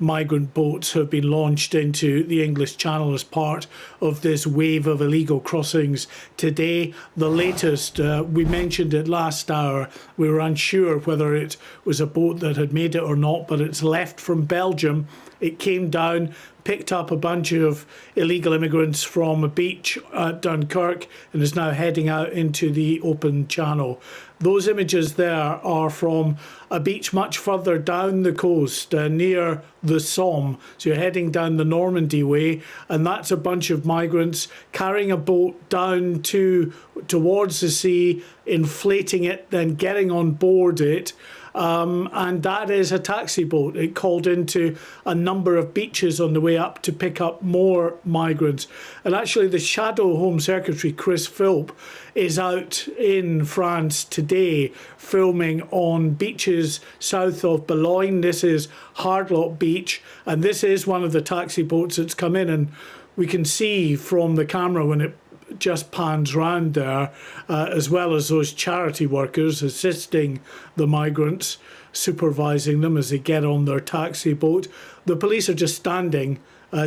migrant boats have been launched into the English Channel as part of this wave of illegal crossings today. The latest, we mentioned it last hour, we were unsure whether it was a boat that had made it or not, but it's left from Belgium. It came down, picked up a bunch of illegal immigrants from a beach at Dunkirk and is now heading out into the open channel. Those images there are from a beach much further down the coast, near the Somme. So you're heading down the Normandy way, and that's a bunch of migrants carrying a boat down towards the sea, inflating it, then getting on board it. And that is a taxi boat. It called into a number of beaches on the way up to pick up more migrants. And actually the Shadow Home Secretary, Chris Philp, is out in France today filming on beaches south of Boulogne. This is Hardlock Beach, and this is one of the taxi boats that's come in, and we can see from the camera when it just pans round there, as well as those charity workers assisting the migrants, supervising them as they get on their taxi boat. The police are just standing,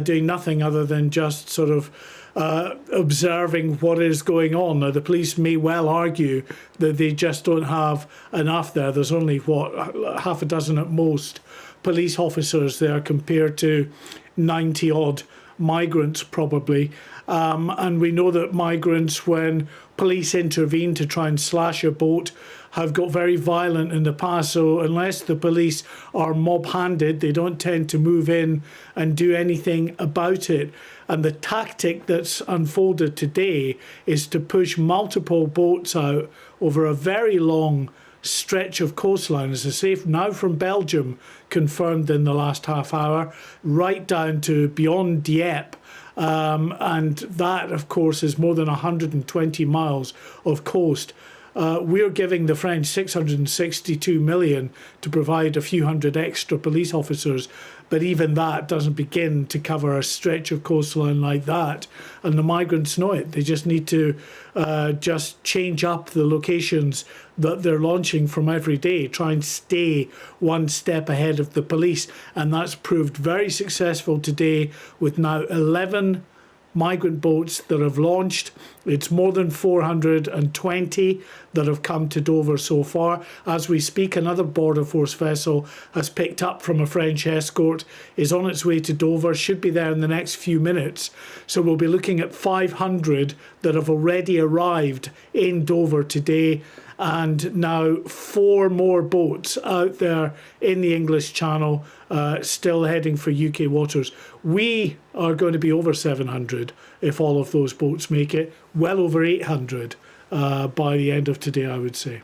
doing nothing other than just sort of observing what is going on. Now, the police may well argue that they just don't have enough there. There's only, half a dozen at most police officers there compared to 90-odd migrants probably. And we know that migrants, when police intervene to try and slash a boat, have got very violent in the past. So unless the police are mob-handed, they don't tend to move in and do anything about it. And the tactic that's unfolded today is to push multiple boats out over a very long stretch of coastline, as I say, now from Belgium, confirmed in the last half hour, right down to beyond Dieppe. And that, of course, is more than 120 miles of coast. We're giving the French 662 million to provide a few hundred extra police officers, but even that doesn't begin to cover a stretch of coastline like that. And the migrants know it. They just need to just change up the locations that they're launching from every day, try and stay one step ahead of the police. And that's proved very successful today, with now 11 migrant boats that have launched. It's more than 420 that have come to Dover so far. As we speak, another Border Force vessel has picked up from a French escort, is on its way to Dover, should be there in the next few minutes. So we'll be looking at 500 that have already arrived in Dover today, and now 4 more boats out there in the English Channel, still heading for UK waters. We are going to be over 700 if all of those boats make it, well over 800 by the end of today, I would say.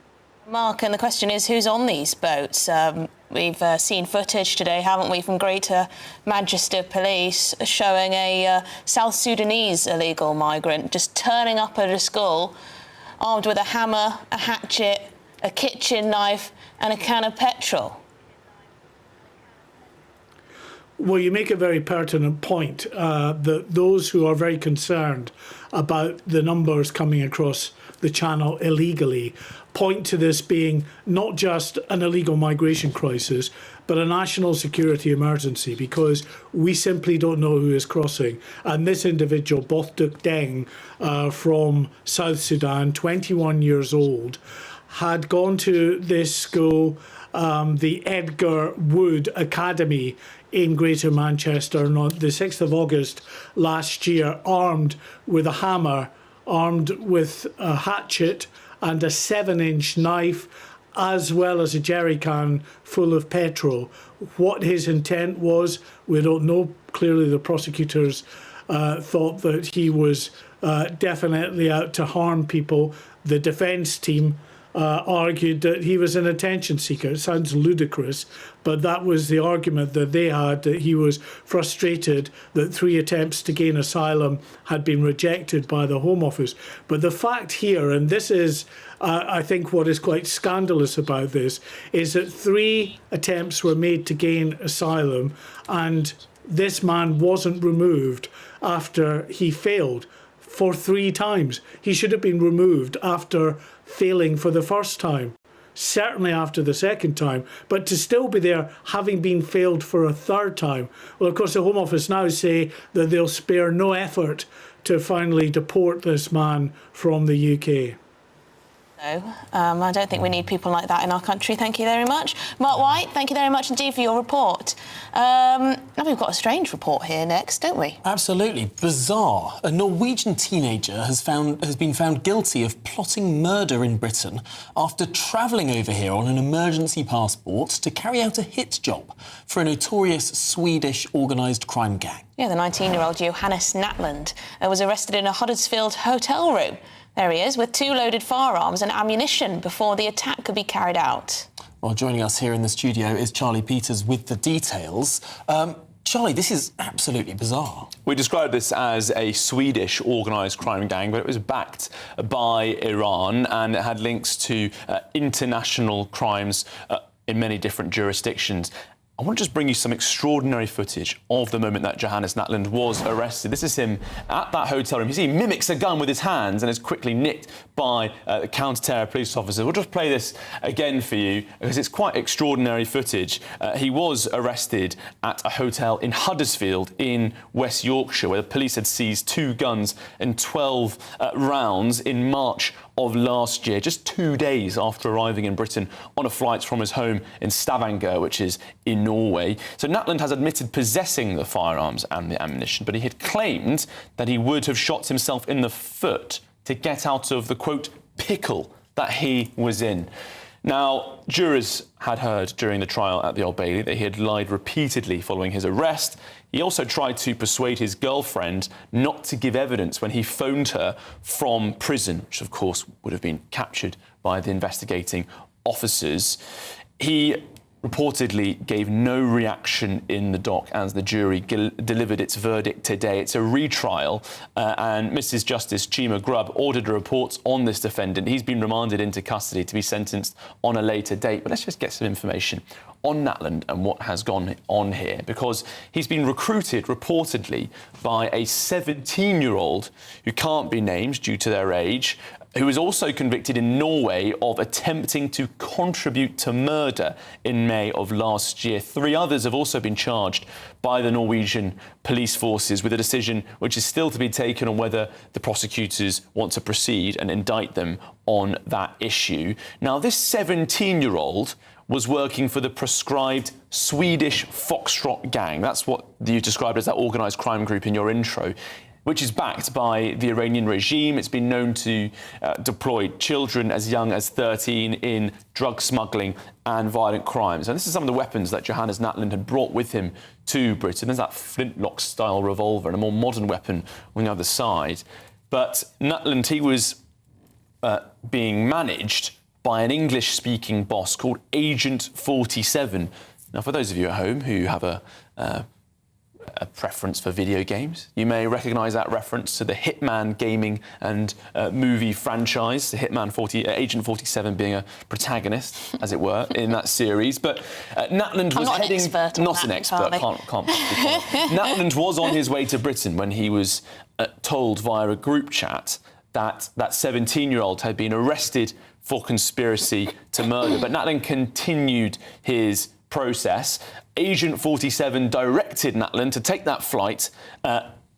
Mark, and the question is, who's on these boats? We've seen footage today, haven't we, from Greater Manchester Police showing a South Sudanese illegal migrant just turning up at a school armed with a hammer, a hatchet, a kitchen knife and a can of petrol.
Well, you make a very pertinent point that those who are very concerned about the numbers coming across the channel illegally point to this being not just an illegal migration crisis, but a national security emergency, because we simply don't know who is crossing. And this individual, Both Duk Deng, from South Sudan, 21 years old, had gone to this school, the Edgar Wood Academy in Greater Manchester, on the 6th of August last year, armed with a hammer, armed with a hatchet and a 7-inch knife, as well as a jerry can full of petrol. What his intent was, we don't know. Clearly the prosecutors thought that he was definitely out to harm people. The defence team argued that he was an attention seeker. It sounds ludicrous, but that was the argument that they had, that he was frustrated that 3 attempts to gain asylum had been rejected by the Home Office. But the fact here, and this is, I think, what is quite scandalous about this, is that 3 attempts were made to gain asylum, and this man wasn't removed after he failed for 3 times. He should have been removed after failing for the first time, certainly after the second time, but to still be there having been failed for a 3rd time. Well, of course, the Home Office now say that they'll spare no effort to finally deport this man from the UK.
No, I don't think we need people like that in our country. Thank you very much. Mark White, thank you very much indeed for your report. Now we've got a strange report here next, don't we?
Absolutely. Bizarre. A Norwegian teenager has been found guilty of plotting murder in Britain after travelling over here on an emergency passport to carry out a hit job for a notorious Swedish organised crime gang.
Yeah, the 19-year-old Johannes Natland was arrested in a Huddersfield hotel room. There he is, with 2 loaded firearms and ammunition before the attack could be carried out.
Well, joining us here in the studio is Charlie Peters with the details. Charlie, this is absolutely bizarre.
We described this as a Swedish organised crime gang, but it was backed by Iran and it had links to international crimes in many different jurisdictions. I want to just bring you some extraordinary footage of the moment that Johannes Natland was arrested. This is him at that hotel room. You see, he mimics a gun with his hands and is quickly nicked by the counter-terror police officer. We'll just play this again for you because it's quite extraordinary footage. He was arrested at a hotel in Huddersfield in West Yorkshire, where the police had seized 2 guns and 12 rounds in March of last year, just 2 days after arriving in Britain on a flight from his home in Stavanger, which is in Norway. So Natland has admitted possessing the firearms and the ammunition, but he had claimed that he would have shot himself in the foot to get out of the, quote, pickle that he was in. Now, jurors had heard during the trial at the Old Bailey that he had lied repeatedly following his arrest. He also tried to persuade his girlfriend not to give evidence when he phoned her from prison, which of course would have been captured by the investigating officers. He reportedly gave no reaction in the dock as the jury delivered its verdict today. It's a retrial, and Mrs. Justice Chima Grubb ordered a report on this defendant. He's been remanded into custody to be sentenced on a later date. But let's just get some information on Natland and what has gone on here, because he's been recruited reportedly by a 17-year-old who can't be named due to their age, who was also convicted in Norway of attempting to contribute to murder in May of last year. 3 others have also been charged by the Norwegian police forces, with a decision which is still to be taken on whether the prosecutors want to proceed and indict them on that issue. Now, this 17-year-old was working for the proscribed Swedish Foxtrot gang. That's what you described as that organised crime group in your intro, which is backed by the Iranian regime. It's been known to deploy children as young as 13 in drug smuggling and violent crimes. And this is some of the weapons that Johannes Natland had brought with him to Britain. There's that flintlock-style revolver and a more modern weapon on the other side. But Natland, he was being managed by an English-speaking boss called Agent 47. Now, for those of you at home who have a preference for video games, you may recognise that reference to the Hitman gaming and movie franchise, the Agent 47 being a protagonist, as it were, in that series. But Natland was heading... Not an expert, can't Natland was on his way to Britain when he was told via a group chat that that 17-year-old had been arrested for conspiracy to murder. But Natland continued his process. Agent 47 directed Natland to take that flight,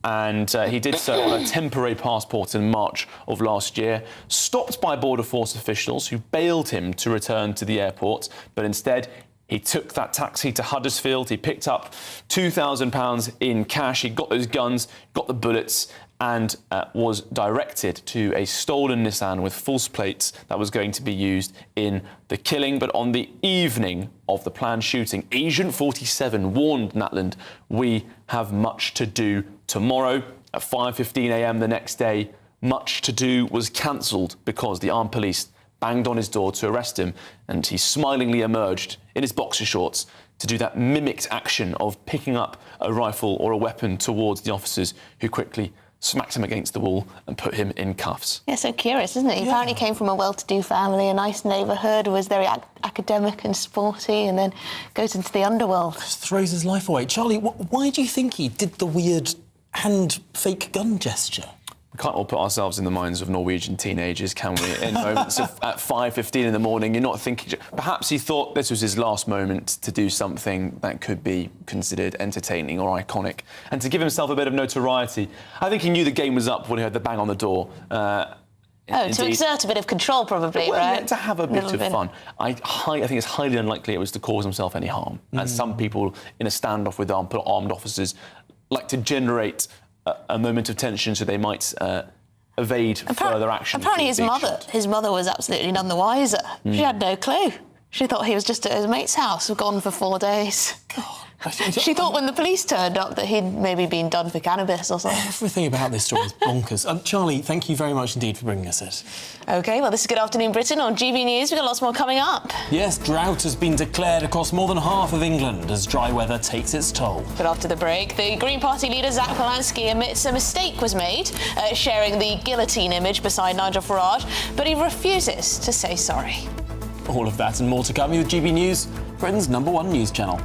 and he did so on a temporary passport in March of last year, stopped by Border Force officials who bailed him to return to the airport, but instead he took that taxi to Huddersfield. He picked up £2,000 in cash. He got those guns, got the bullets, and was directed to a stolen Nissan with false plates that was going to be used in the killing. But on the evening of the planned shooting, Agent 47 warned Natland, "We have much to do tomorrow." At 5:15 a.m. the next day, much to do was cancelled because the armed police banged on his door to arrest him, and he smilingly emerged in his boxer shorts to do that mimicked action of picking up a rifle or a weapon towards the officers, who quickly smacked him against the wall and put him in cuffs.
Yeah, so curious, isn't it? He apparently came from a well-to-do family, a nice neighbourhood, was very academic and sporty, and then goes into the underworld.
Just throws his life away. Charlie, why do you think he did the weird hand fake gun gesture?
We can't all put ourselves in the minds of Norwegian teenagers, can we? In moments at 5:15 in the morning, you're not thinking... Perhaps he thought this was his last moment to do something that could be considered entertaining or iconic, and to give himself a bit of notoriety. I think he knew the game was up when he heard the bang on the door.
To exert a bit of control, probably, right?
Yeah, to have a bit of fun. I think it's highly unlikely it was to cause himself any harm, as some people in a standoff with armed officers like to generate a moment of tension so they might evade further action.
Apparently his mother was absolutely none the wiser. She had no clue. She thought he was just at his mate's house, gone for 4 days. God. She thought when the police turned up that he'd maybe been done for cannabis or something.
Everything about this story is bonkers. Charlie, thank you very much indeed for bringing us it.
OK, well, this is Good Afternoon Britain on GB News. We've got lots more coming up.
Yes, drought has been declared across more than half of England as dry weather takes its toll.
But after the break, the Green Party leader Zach Polanski admits a mistake was made, sharing the guillotine image beside Nigel Farage, but he refuses to say sorry.
All of that and more to come with GB News, Britain's #1 news channel.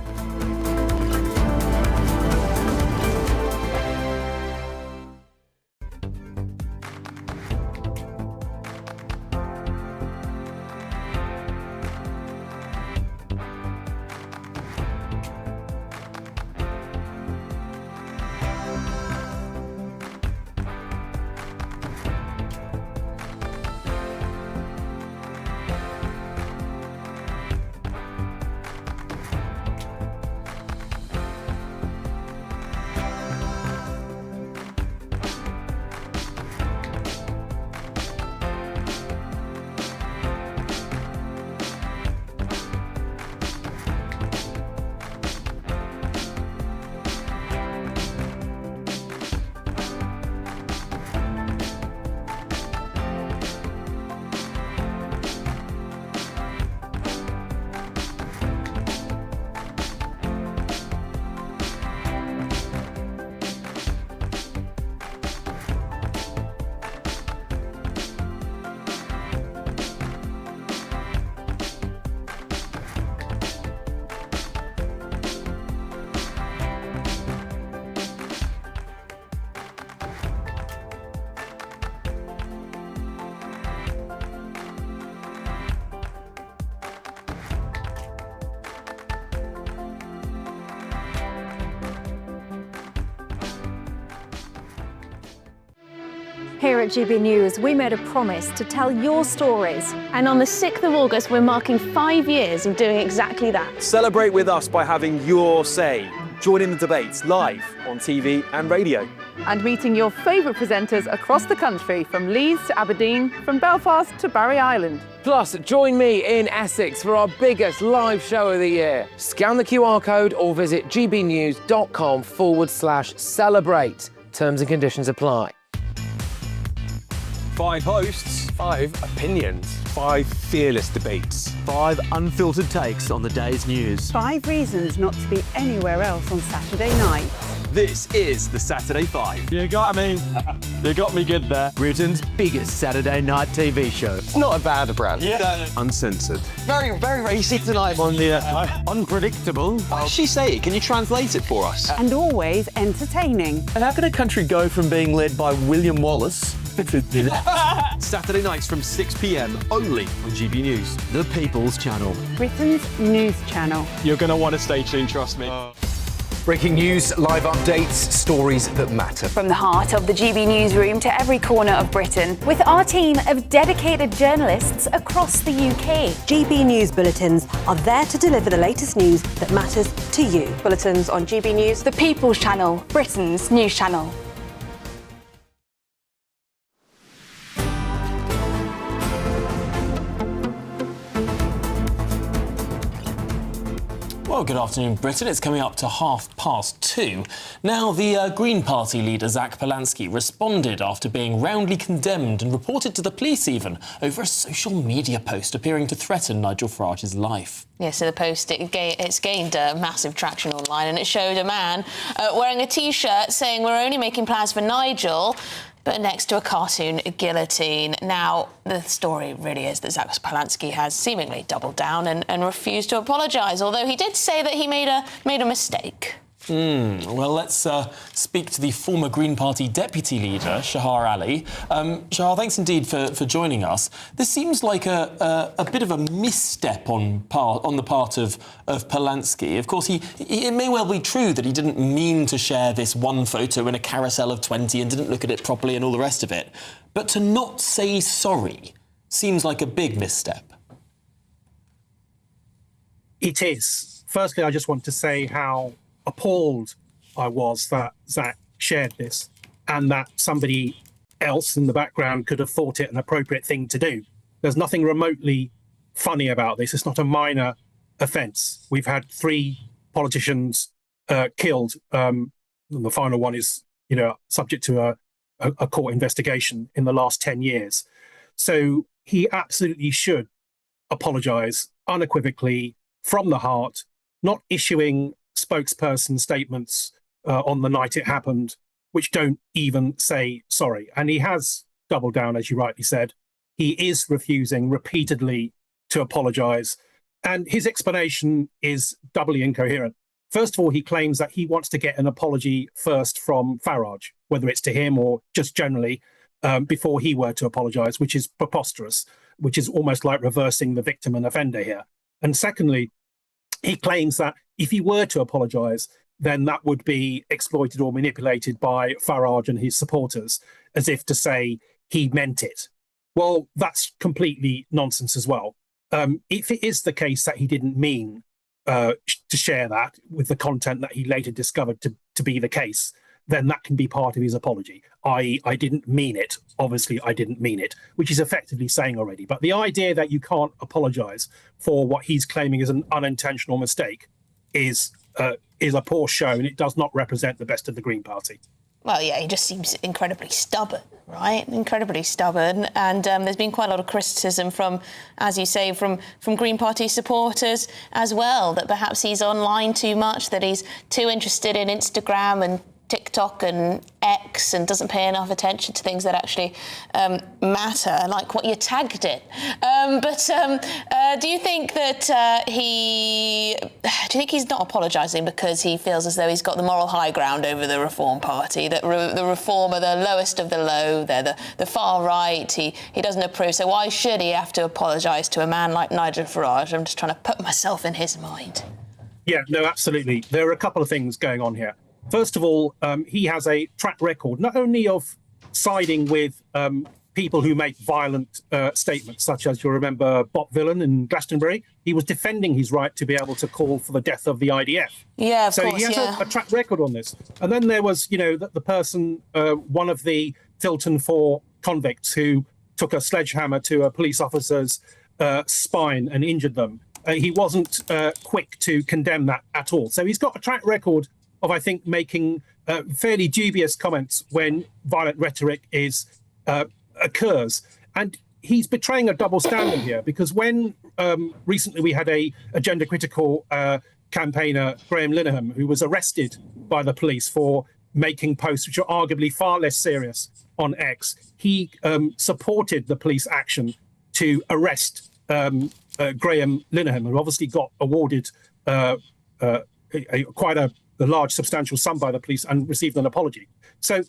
Here at GB News, we made a promise to tell your stories.
And on the 6th of August, we're marking 5 years of doing exactly that.
Celebrate with us by having your say. Join in the debates live on TV and radio.
And meeting your favourite presenters across the country, from Leeds to Aberdeen, from Belfast to Barry Island.
Plus, join me in Essex for our biggest live show of the year. Scan the QR code or visit gbnews.com/celebrate. Terms and conditions apply.
5 hosts,
5 opinions,
5 fearless debates,
5 unfiltered takes on the day's news,
5 reasons not to be anywhere else on Saturday night.
This is the Saturday 5.
You got me. You got me good there. Britain's biggest Saturday night TV show.
It's not a bad brand.
Yeah. Uncensored.
Very, very racy tonight on the
unpredictable.
What does she say? Can you translate it for us?
And always entertaining.
And how can a country go from being led by William Wallace
Saturday nights from 6 p.m. only on GB News.
The People's Channel.
Britain's news channel.
You're going to want to stay tuned, trust me.
Breaking news, live updates, stories that matter.
From the heart of the GB newsroom to every corner of Britain, with our team of dedicated journalists across the UK.
GB News bulletins are there to deliver the latest news that matters to you.
Bulletins on GB News, the People's Channel, Britain's news channel.
Well, good afternoon, Britain. It's coming up to 2:30. Now, the Green Party leader, Zach Polansky, responded after being roundly condemned and reported to the police even over a social media post appearing to threaten Nigel Farage's life.
Yeah, so the post, it's gained massive traction online, and it showed a man wearing a T-shirt saying, "We're only making plans for Nigel," but next to a cartoon guillotine. Now, the story really is that Zach Polansky has seemingly doubled down and refused to apologise, although he did say that he made a mistake.
Well, let's speak to the former Green Party deputy leader, Shahar Ali. Shahar, thanks indeed for joining us. This seems like a bit of a misstep on the part of Polansky. Of course, it may well be true that he didn't mean to share this one photo in a carousel of 20 and didn't look at it properly and all the rest of it. But to not say sorry seems like a big misstep.
It is. Firstly, I just want to say how appalled I was that Zach shared this and that somebody else in the background could have thought it an appropriate thing to do. There's nothing remotely funny about this. It's not a minor offence. We've had 3 politicians killed. And the final one is, subject to a court investigation in the last 10 years. So he absolutely should apologise unequivocally from the heart, not issuing spokesperson statements on the night it happened, which don't even say sorry. And he has doubled down, as you rightly said. He is refusing repeatedly to apologise. And his explanation is doubly incoherent. First of all, he claims that he wants to get an apology first from Farage, whether it's to him or just generally, before he were to apologise, which is preposterous, which is almost like reversing the victim and offender here. And secondly, he claims that if he were to apologise, then that would be exploited or manipulated by Farage and his supporters, as if to say he meant it. Well, that's completely nonsense as well. If it is the case that he didn't mean to share that with the content that he later discovered to be the case, then that can be part of his apology. I didn't mean it. Obviously, I didn't mean it, which is effectively saying already. But the idea that you can't apologise for what he's claiming is an unintentional mistake is a poor show, and it does not represent the best of the Green Party.
Well, yeah, he just seems incredibly stubborn, right? Incredibly stubborn. And there's been quite a lot of criticism from, as you say, from Green Party supporters as well, that perhaps he's online too much, that he's too interested in Instagram and TikTok and X and doesn't pay enough attention to things that actually matter, like what you tagged in. Do you think that do you think he's not apologising because he feels as though he's got the moral high ground over the Reform Party, that the Reform are the lowest of the low, they're the far right, he doesn't approve, so why should he have to apologise to a man like Nigel Farage? I'm just trying to put myself in his mind.
Yeah, no, absolutely. There are a couple of things going on here. First of all, he has a track record not only of siding with people who make violent statements, such as, you'll remember, Bob Villan in Glastonbury. He was defending his right to be able to call for the death of the IDF.
Yeah, of
so
course,
he has a track record on this. And then there was, the person, one of the Tilton 4 convicts who took a sledgehammer to a police officer's spine and injured them. He wasn't quick to condemn that at all. So he's got a track record of, I think, making fairly dubious comments when violent rhetoric occurs. And he's betraying a double standard here, because when recently we had a gender-critical campaigner, Graham Linehan, who was arrested by the police for making posts which are arguably far less serious on X, he supported the police action to arrest Graham Linehan, who obviously got awarded quite a large, substantial sum by the police and received an apology. So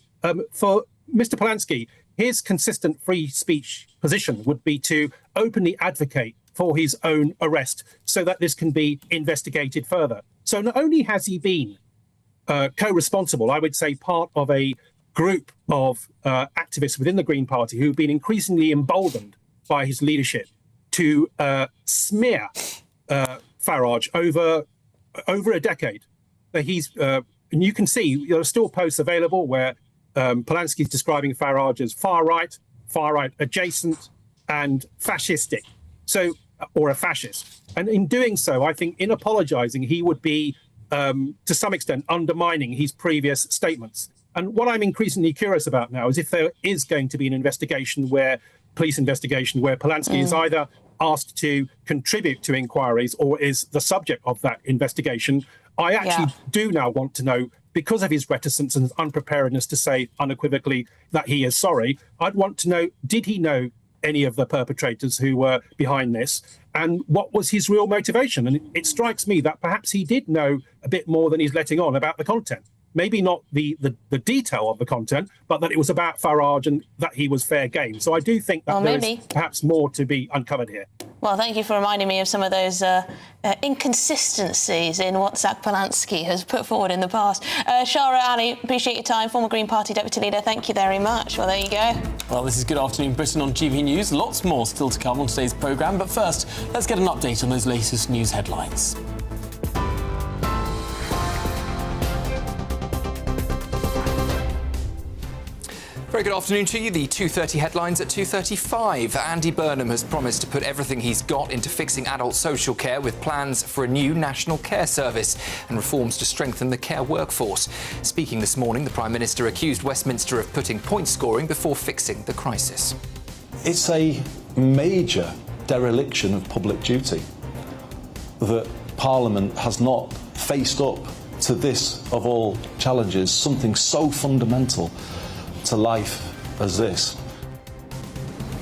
for Mr. Polanski, his consistent free speech position would be to openly advocate for his own arrest so that this can be investigated further. So not only has he been co-responsible, I would say part of a group of activists within the Green Party who've been increasingly emboldened by his leadership to smear Farage over a decade. And you can see there are still posts available where Polanski's describing Farage as far right adjacent, and fascistic. So, or a fascist. And in doing so, I think in apologising, he would be, to some extent, undermining his previous statements. And what I'm increasingly curious about now is if there is going to be an police investigation where Polanski is either asked to contribute to inquiries or is the subject of that investigation. I actually do now want to know, because of his reticence and unpreparedness to say unequivocally that he is sorry, I'd want to know, did he know any of the perpetrators who were behind this? And what was his real motivation? And it strikes me that perhaps he did know a bit more than he's letting on about the content. Maybe not the detail of the content, but that it was about Farage and that he was fair game. So I do think that there is perhaps more to be uncovered here.
Well, thank you for reminding me of some of those inconsistencies in what Zach Polanski has put forward in the past. Shara Ali, appreciate your time. Former Green Party Deputy Leader, thank you very much. Well, there you go.
Well, this is Good Afternoon Britain on GB News. Lots more still to come on today's programme. But first, let's get an update on those latest news headlines.
Very good afternoon to you. The 2:30 headlines at 2:35. Andy Burnham has promised to put everything he's got into fixing adult social care, with plans for a new national care service and reforms to strengthen the care workforce. Speaking this morning, the Prime Minister accused Westminster of putting point scoring before fixing the crisis.
It's a major dereliction of public duty that Parliament has not faced up to this, of all challenges, something so fundamental to life as this.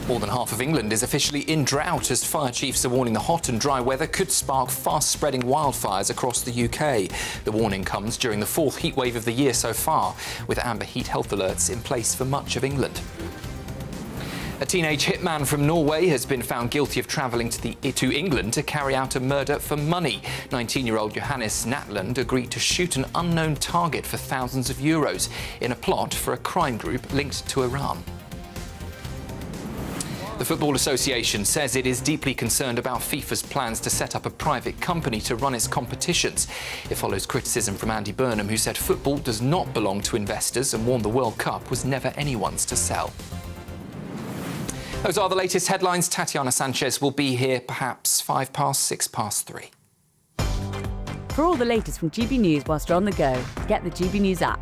More than half of England is officially in drought as fire chiefs are warning the hot and dry weather could spark fast-spreading wildfires across the UK. The warning comes during the fourth heatwave of the year so far, with amber heat health alerts in place for much of England. A teenage hitman from Norway has been found guilty of travelling to England to carry out a murder for money. 19-year-old Johannes Natland agreed to shoot an unknown target for thousands of euros in a plot for a crime group linked to Iran. The Football Association says it is deeply concerned about FIFA's plans to set up a private company to run its competitions. It follows criticism from Andy Burnham, who said football does not belong to investors and warned the World Cup was never anyone's to sell. Those are the latest headlines. Tatiana Sanchez will be here perhaps 5 past, 6 past 3.
For all the latest from GB News whilst you're on the go, get the GB News app.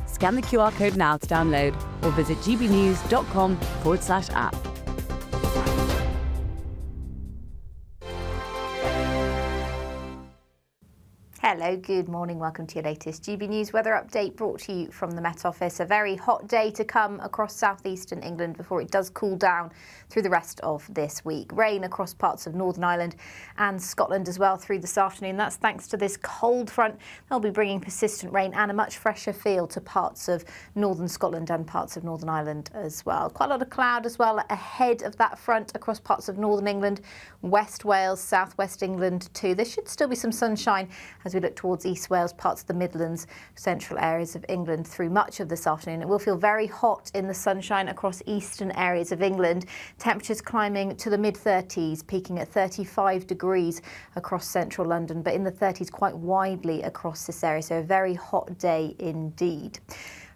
Scan the QR code now to download or visit gbnews.com/app.
Hello, good morning. Welcome to your latest GB News weather update brought to you from the Met Office. A very hot day to come across southeastern England before it does cool down through the rest of this week. Rain across parts of Northern Ireland and Scotland as well through this afternoon. That's thanks to this cold front. They'll be bringing persistent rain and a much fresher feel to parts of northern Scotland and parts of Northern Ireland as well. Quite a lot of cloud as well ahead of that front across parts of northern England, West Wales, southwest England too. There should still be some sunshine as we look towards East Wales, parts of the Midlands, central areas of England through much of this afternoon. It will feel very hot in the sunshine across eastern areas of England. Temperatures climbing to the mid-30s, peaking at 35 degrees across central London, but in the 30s quite widely across this area. So a very hot day indeed.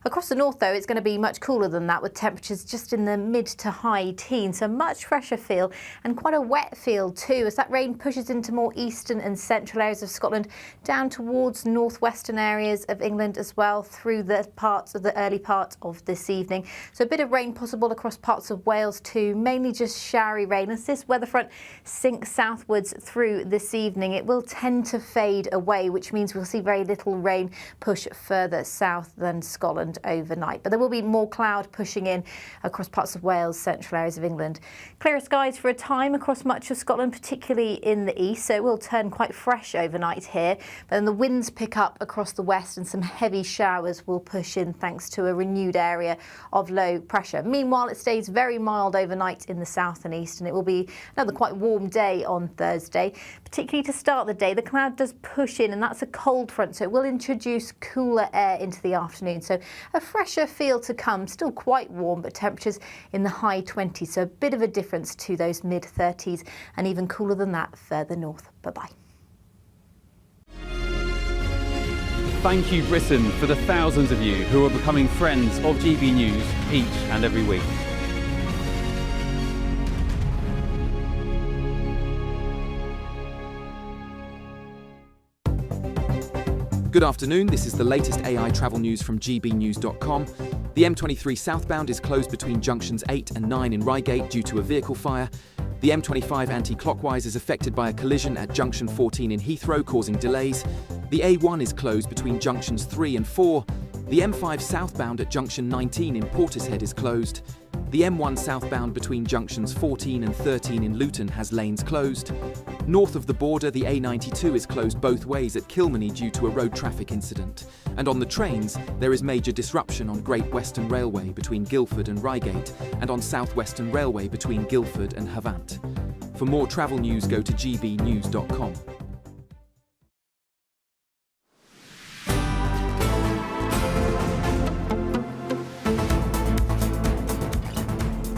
Across the north, though, it's going to be much cooler than that, with temperatures just in the mid to high teens. So much fresher feel and quite a wet feel too, as that rain pushes into more eastern and central areas of Scotland, down towards northwestern areas of England as well through the early part of this evening. So a bit of rain possible across parts of Wales too, mainly just showery rain. As this weather front sinks southwards through this evening, it will tend to fade away, which means we'll see very little rain push further south than Scotland overnight. But there will be more cloud pushing in across parts of Wales, central areas of England. Clearer skies for a time across much of Scotland, particularly in the east, so it will turn quite fresh overnight here. But then the winds pick up across the west and some heavy showers will push in thanks to a renewed area of low pressure. Meanwhile, it stays very mild overnight in the south and east, and it will be another quite warm day on Thursday. Particularly to start the day, the cloud does push in, and that's a cold front, so it will introduce cooler air into the afternoon. So a fresher feel to come, still quite warm, but temperatures in the high 20s, so a bit of a difference to those mid-30s, and even cooler than that further north. Bye-bye.
Thank you, Britain, for the thousands of you who are becoming friends of GB News each and every week.
Good afternoon, this is the latest AI travel news from GBNews.com. The M23 southbound is closed between junctions 8 and 9 in Reigate due to a vehicle fire. The M25 anti-clockwise is affected by a collision at junction 14 in Heathrow, causing delays. The A1 is closed between junctions 3 and 4. The M5 southbound at junction 19 in Portishead is closed. The M1 southbound between junctions 14 and 13 in Luton has lanes closed. North of the border, the A92 is closed both ways at Kilmany due to a road traffic incident. And on the trains, there is major disruption on Great Western Railway between Guildford and Reigate, and on South Western Railway between Guildford and Havant. For more travel news, go to gbnews.com.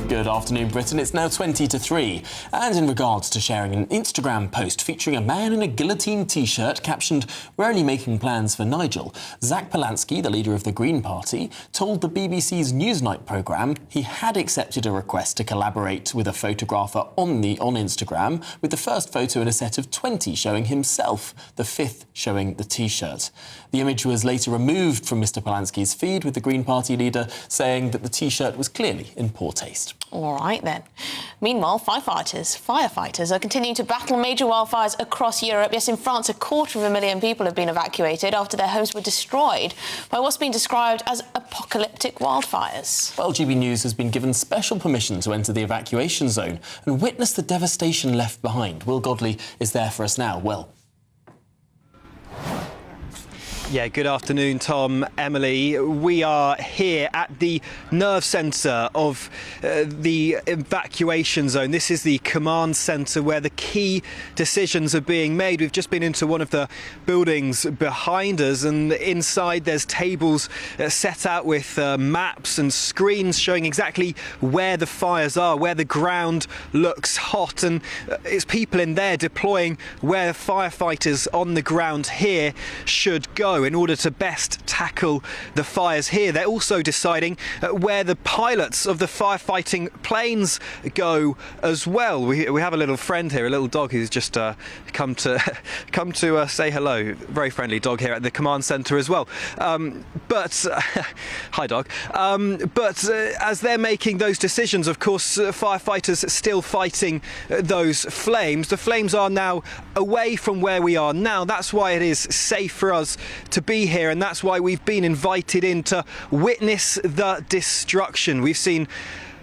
Good afternoon, Britain. It's now 20 to 3. And in regards to sharing an Instagram post featuring a man in a guillotine T-shirt captioned, "We're only making plans for Nigel," Zach Polanski, the leader of the Green Party, told the BBC's Newsnight programme he had accepted a request to collaborate with a photographer on Instagram, with the first photo in a set of 20 showing himself, the fifth showing the T-shirt. The image was later removed from Mr Polanski's feed, with the Green Party leader saying that the T-shirt was clearly in poor taste.
All right, then. Meanwhile, firefighters are continuing to battle major wildfires across Europe. Yes, in France, 250,000 people have been evacuated after their homes were destroyed by what's been described as apocalyptic wildfires.
Well, GB News has been given special permission to enter the evacuation zone and witness the devastation left behind. Will Godley is there for us now. Will.
Yeah, good afternoon, Tom, Emily. We are here at the nerve centre of the evacuation zone. This is the command centre where the key decisions are being made. We've just been into one of the buildings behind us, and inside there's tables set out with maps and screens showing exactly where the fires are, where the ground looks hot, and it's people in there deploying where firefighters on the ground here should go in order to best tackle the fires here. They're also deciding where the pilots of the firefighting planes go as well. We have a little friend here, a little dog who's just come to say hello. Very friendly dog here at the command centre as well. Hi dog. As they're making those decisions, of course, firefighters still fighting those flames. The flames are now away from where we are now. That's why it is safe for us to be here, and that's why we've been invited in to witness the destruction. We've seen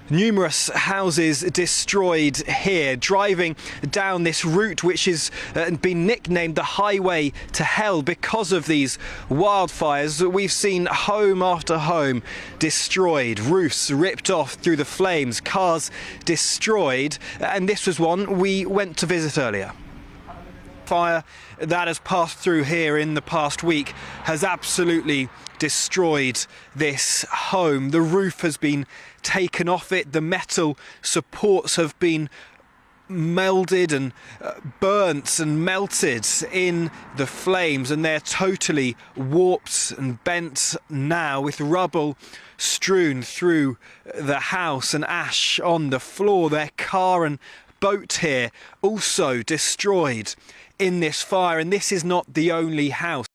numerous houses destroyed here, driving down this route which has been nicknamed the Highway to Hell because of these wildfires. We've seen home after home destroyed, roofs ripped off through the flames, cars destroyed, and this was one we went to visit earlier. Fire that has passed through here in the past week has absolutely destroyed this home. The roof has been taken off it. The metal supports have been melded and burnt and melted in the flames, and they're totally warped and bent now, with rubble strewn through the house and ash on the floor. Their car and boat here also destroyed in this fire, and this is not the only house.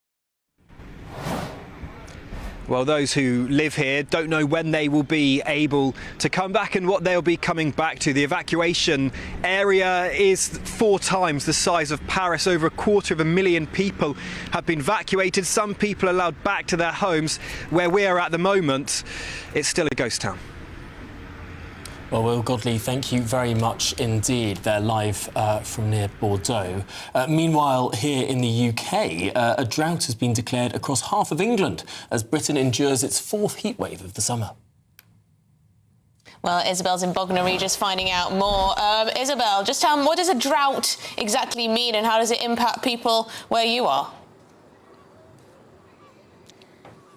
Well, those who live here don't know when they will be able to come back and what they'll be coming back to. The evacuation area is 4 times the size of Paris. Over 250,000 people have been evacuated. Some people allowed back to their homes. Where we are at the moment, it's still a ghost town.
Well, Will Godley, thank you very much indeed. They're live from near Bordeaux. Meanwhile, here in the UK, a drought has been declared across half of England as Britain endures its 4th heatwave of the summer.
Well, Isabel's in Bognor Regis finding out more. Isabel, just tell me, what does a drought exactly mean and how does it impact people where you are?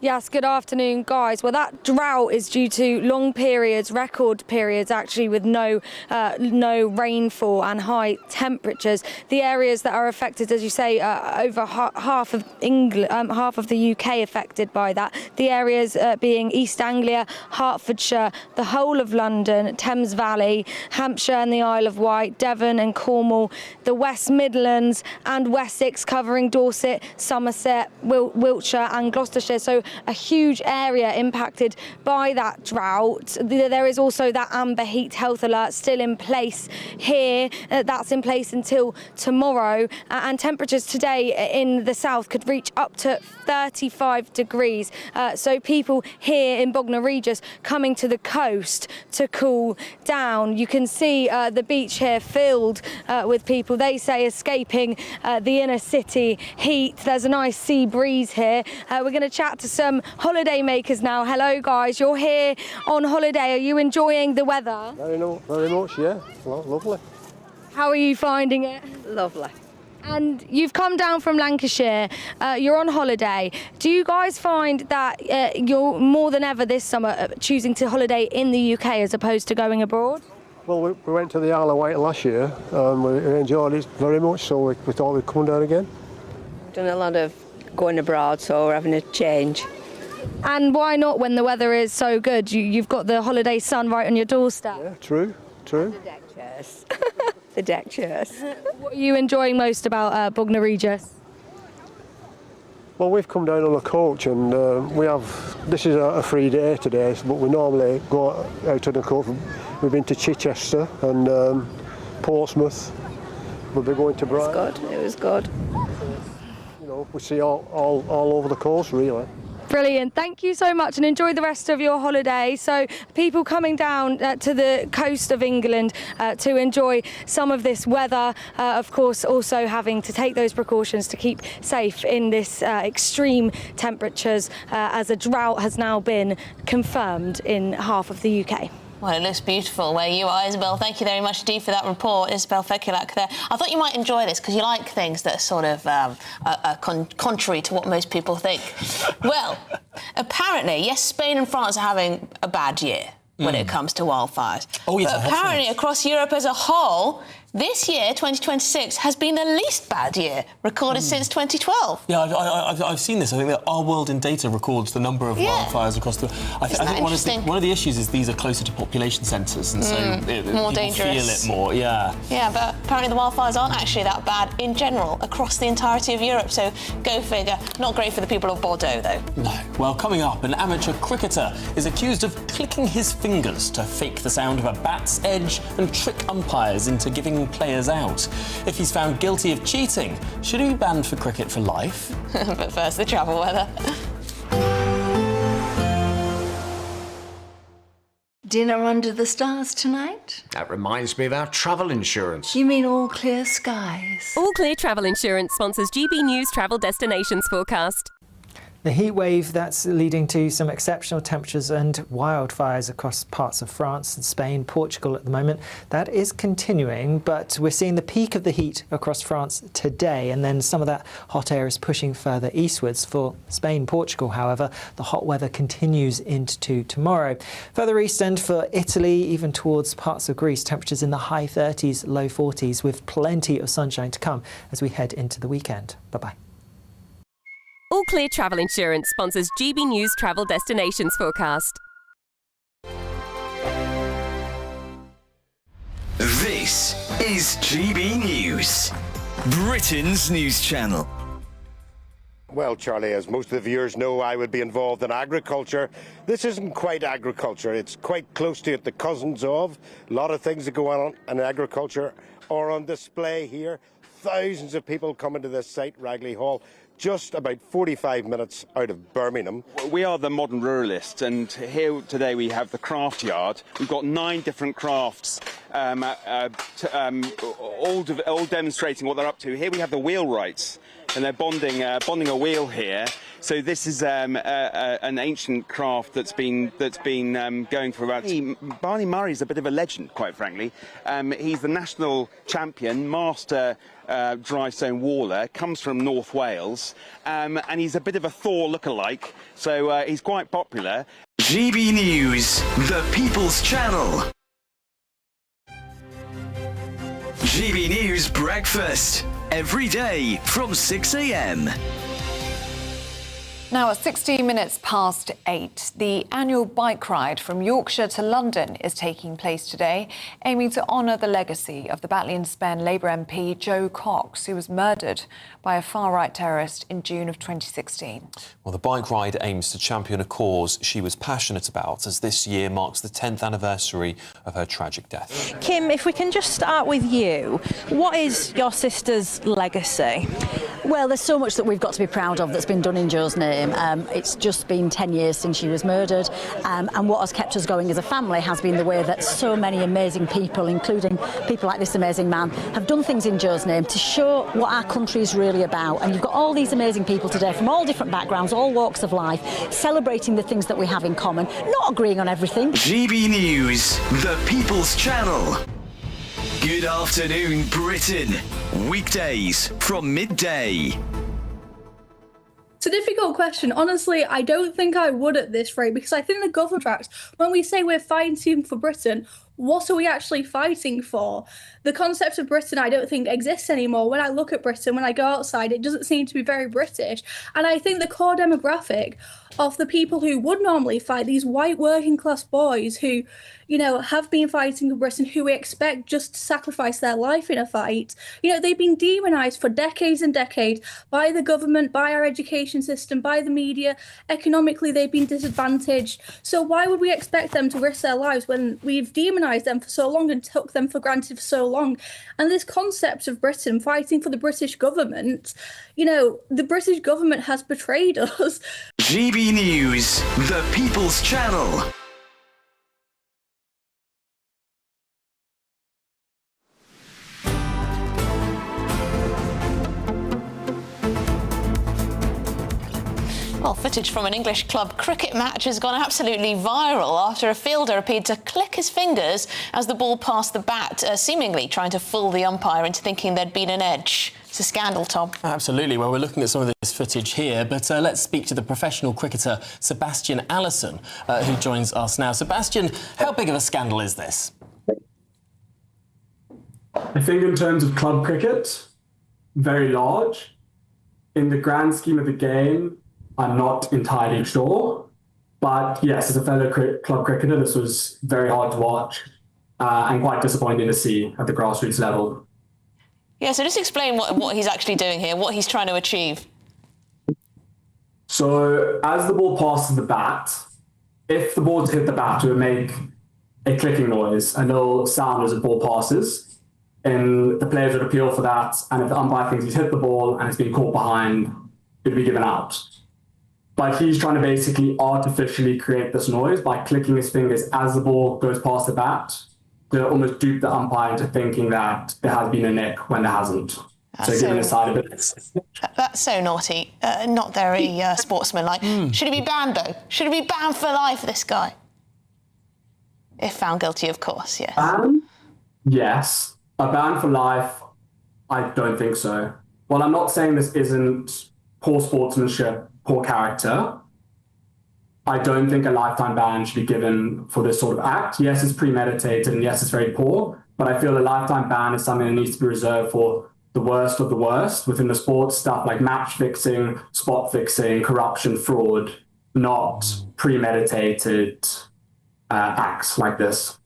Yes, good afternoon, guys. Well, that drought is due to long periods, record periods, actually, with no rainfall and high temperatures. The areas that are affected, as you say, over half of England, half of the UK affected by that. The areas being East Anglia, Hertfordshire, the whole of London, Thames Valley, Hampshire and the Isle of Wight, Devon and Cornwall, the West Midlands and Wessex, covering Dorset, Somerset, Wiltshire and Gloucestershire. So a huge area impacted by that drought. There is also that amber heat health alert still in place here. That's in place until tomorrow. And temperatures today in the south could reach up to 35 degrees. So people here in Bognor Regis coming to the coast to cool down. You can see the beach here filled with people, they say, escaping the inner city heat. There's a nice sea breeze here. We're going to chat to some holiday makers now. Hello, guys. You're here on holiday. Are you enjoying the weather?
Very much, yeah. Well, lovely.
How are you finding it?
Lovely.
And you've come down from Lancashire. You're on holiday. Do you guys find that you're more than ever this summer choosing to holiday in the UK as opposed to going abroad?
Well, we went to the Isle of Wight last year and we enjoyed it very much, so we thought we'd come down again.
We've done a lot of going abroad, so we're having a change.
And why not when the weather is so good? You've got the holiday sun right on your doorstep.
Yeah, true.
The deck chairs. The deck chairs.
What are you enjoying most about Bognor Regis?
Well, we've come down on a coach and this is a free day today, but we normally go out on the coach. We've been to Chichester and Portsmouth. We'll be going to Brighton.
It was good.
You know, we see all over the coast, really.
Brilliant. Thank you so much and enjoy the rest of your holiday. So people coming down to the coast of England to enjoy some of this weather, of course also having to take those precautions to keep safe in this extreme temperatures as a drought has now been confirmed in half of the UK.
Well, it looks beautiful where you are, Isabel. Thank you very much indeed for that report, Isabel Fekulak there. I thought you might enjoy this because you like things that are sort of contrary to what most people think. Well, apparently, yes, Spain and France are having a bad year when it comes to wildfires.
Oh, yes,
but apparently, across Europe as a whole, this year, 2026, has been the least bad year recorded since 2012.
Yeah, I've seen this. I think that Our World in Data records the number of wildfires across the... I think one of the issues is these are closer to population centres, and so
more dangerous.
Feel it more, yeah.
Yeah, but apparently the wildfires aren't actually that bad in general across the entirety of Europe, so go figure. Not great for the people of Bordeaux, though.
No. Well, coming up, an amateur cricketer is accused of clicking his fingers to fake the sound of a bat's edge and trick umpires into giving players out. If he's found guilty of cheating, should he be banned for cricket for life?
But first, the travel weather.
Dinner under the stars tonight?
That reminds me of our travel insurance.
You mean All Clear Skies?
All Clear Travel Insurance sponsors GB News travel destinations forecast.
The heat wave that's leading to some exceptional temperatures and wildfires across parts of France and Spain, Portugal at the moment, that is continuing, but we're seeing the peak of the heat across France today, and then some of that hot air is pushing further eastwards. For Spain, Portugal, however, the hot weather continues into tomorrow. Further east and for Italy, even towards parts of Greece, temperatures in the high 30s, low 40s, with plenty of sunshine to come as we head into the weekend. Bye-bye.
All Clear Travel Insurance sponsors GB News Travel Destinations Forecast.
This is GB News, Britain's news channel.
Well, Charlie, as most of the viewers know, I would be involved in agriculture. This isn't quite agriculture. It's quite close to it, the cousins of. A lot of things that go on in agriculture are on display here. Thousands of people coming to this site, Ragley Hall, just about 45 minutes out of Birmingham.
We are the modern ruralists, and here today we have the craft yard. We've got 9 different crafts, all demonstrating what they're up to. Here we have the wheelwrights, and they're bonding a wheel here. So this is an ancient craft that's been going for about. Barney Murray's a bit of a legend, quite frankly. He's the national champion, master dry stone waller, comes from North Wales, and he's a bit of a Thor lookalike, so he's quite popular.
GB News, the People's Channel. GB News Breakfast, every day from 6 a.m.
Now at 16 minutes past 8, the annual bike ride from Yorkshire to London is taking place today, aiming to honour the legacy of the Batley and Spen Labour MP Jo Cox, who was murdered by a far-right terrorist in June of 2016.
Well, the bike ride aims to champion a cause she was passionate about, as this year marks the 10th anniversary of her tragic death.
Kim, if we can just start with you, what is your sister's legacy?
Well, there's so much that we've got to be proud of that's been done in Jo's name. It's just been 10 years since she was murdered, and what has kept us going as a family has been the way that so many amazing people, including people like this amazing man, have done things in Jo's name to show what our country is really about. And you've got all these amazing people today from all different backgrounds, all walks of life, celebrating the things that we have in common, not agreeing on everything.
GB News, the People's Channel. Good afternoon, Britain. Weekdays from midday.
It's a difficult question. Honestly, I don't think I would at this rate, because I think the government tracks, when we say we're fighting for Britain, what are we actually fighting for? The concept of Britain, I don't think exists anymore. When I look at Britain, when I go outside, it doesn't seem to be very British. And I think the core demographic of the people who would normally fight, these white working class boys who, you know, have been fighting for Britain, who we expect just to sacrifice their life in a fight, you know, they've been demonised for decades and decades by the government, by our education system, by the media. Economically, they've been disadvantaged. So why would we expect them to risk their lives when we've demonised them for so long and took them for granted for so long? And this concept of Britain fighting for the British government, you know, the British government has betrayed us.
GB News, the People's Channel.
Well, footage from an English club cricket match has gone absolutely viral after a fielder appeared to click his fingers as the ball passed the bat, seemingly trying to fool the umpire into thinking there'd been an edge. It's a scandal, Tom.
Absolutely. Well, we're looking at some of this footage here, but let's speak to the professional cricketer Sebastian Allison, who joins us now. Sebastian, how big of a scandal is this?
I think in terms of club cricket, very large. In the grand scheme of the game, I'm not entirely sure. But yes, as a fellow club cricketer, this was very hard to watch and quite disappointing to see at the grassroots level.
Yeah, so just explain what he's actually doing here, what he's trying to achieve.
So as the ball passes the bat, if the ball hit the bat, it would make a clicking noise, a little sound as the ball passes. And the players would appeal for that. And if the umpire thinks he's hit the ball and it's been caught behind, it would be given out. But he's trying to basically artificially create this noise by clicking his fingers as the ball goes past the bat to almost dupe the umpire into thinking that there has been a nick when there hasn't. Given the side of it.
That's so naughty. Not very sportsmanlike. Should he be banned, though? Should he be banned for life, this guy? If found guilty, of course, yes.
Yes. A ban for life, I don't think so. Well, I'm not saying this isn't poor sportsmanship, poor character. I don't think a lifetime ban should be given for this sort of act. Yes, it's premeditated, and yes, it's very poor, but I feel a lifetime ban is something that needs to be reserved for the worst of the worst within the sports, stuff like match fixing, spot fixing, corruption, fraud, not premeditated acts like this.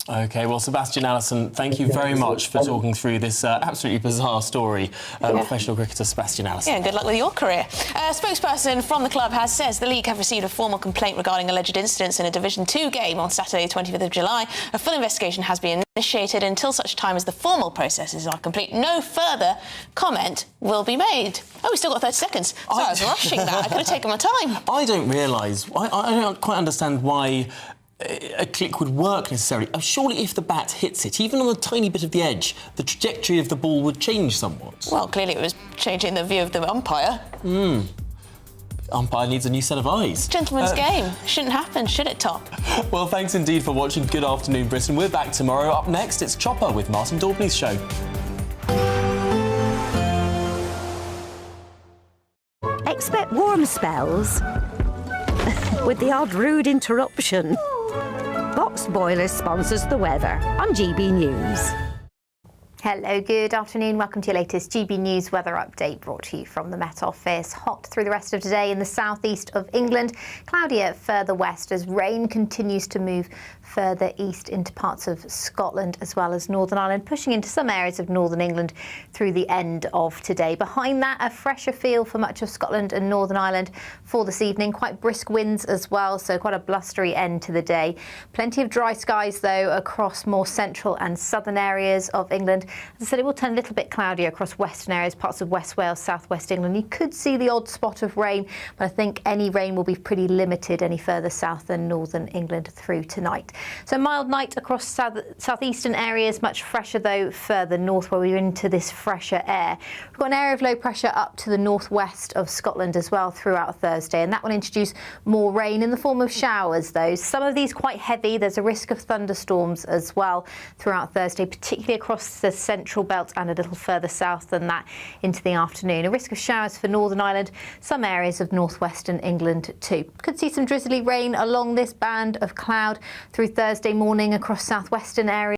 OK, well, Sebastian Allison, thank you very much for talking through this absolutely bizarre story. Professional cricketer Sebastian Allison.
Yeah, good luck with your career. A spokesperson from the club says the league have received a formal complaint regarding alleged incidents in a Division 2 game on Saturday, 25th of July. A full investigation has been initiated until such time as the formal processes are complete. No further comment will be made. Oh, we've still got 30 seconds. Sorry, I was rushing that. I could have taken my time.
I don't realise, I don't quite understand why a click would work necessarily. Surely if the bat hits it, even on a tiny bit of the edge, the trajectory of the ball would change somewhat.
Well, clearly it was changing the view of the umpire.
Umpire needs a new set of eyes.
Gentleman's game. Shouldn't happen, should it, Tom?
Well, thanks indeed for watching Good Afternoon Britain. We're back tomorrow. Up next, it's Chopper with Martin Daubney's show.
Expect warm spells with the odd rude interruption. Box Boilers sponsors the weather on GB News.
Hello, good afternoon. Welcome to your latest GB News weather update brought to you from the Met Office. Hot through the rest of today in the southeast of England. Cloudier further west as rain continues to move further east into parts of Scotland as well as Northern Ireland, pushing into some areas of Northern England through the end of today. Behind that, a fresher feel for much of Scotland and Northern Ireland for this evening. Quite brisk winds as well, so quite a blustery end to the day. Plenty of dry skies, though, across more central and southern areas of England. As I said, it will turn a little bit cloudier across western areas, parts of West Wales, southwest England. You could see the odd spot of rain, but I think any rain will be pretty limited any further south than northern England through tonight. So mild night across southeastern areas, much fresher though further north where we're into this fresher air. We've got an area of low pressure up to the northwest of Scotland as well throughout Thursday, and that will introduce more rain in the form of showers though. Some of these quite heavy. There's a risk of thunderstorms as well throughout Thursday, particularly across the central belt and a little further south than that into the afternoon. A risk of showers for Northern Ireland, some areas of northwestern England too. Could see some drizzly rain along this band of cloud through Thursday morning across southwestern areas.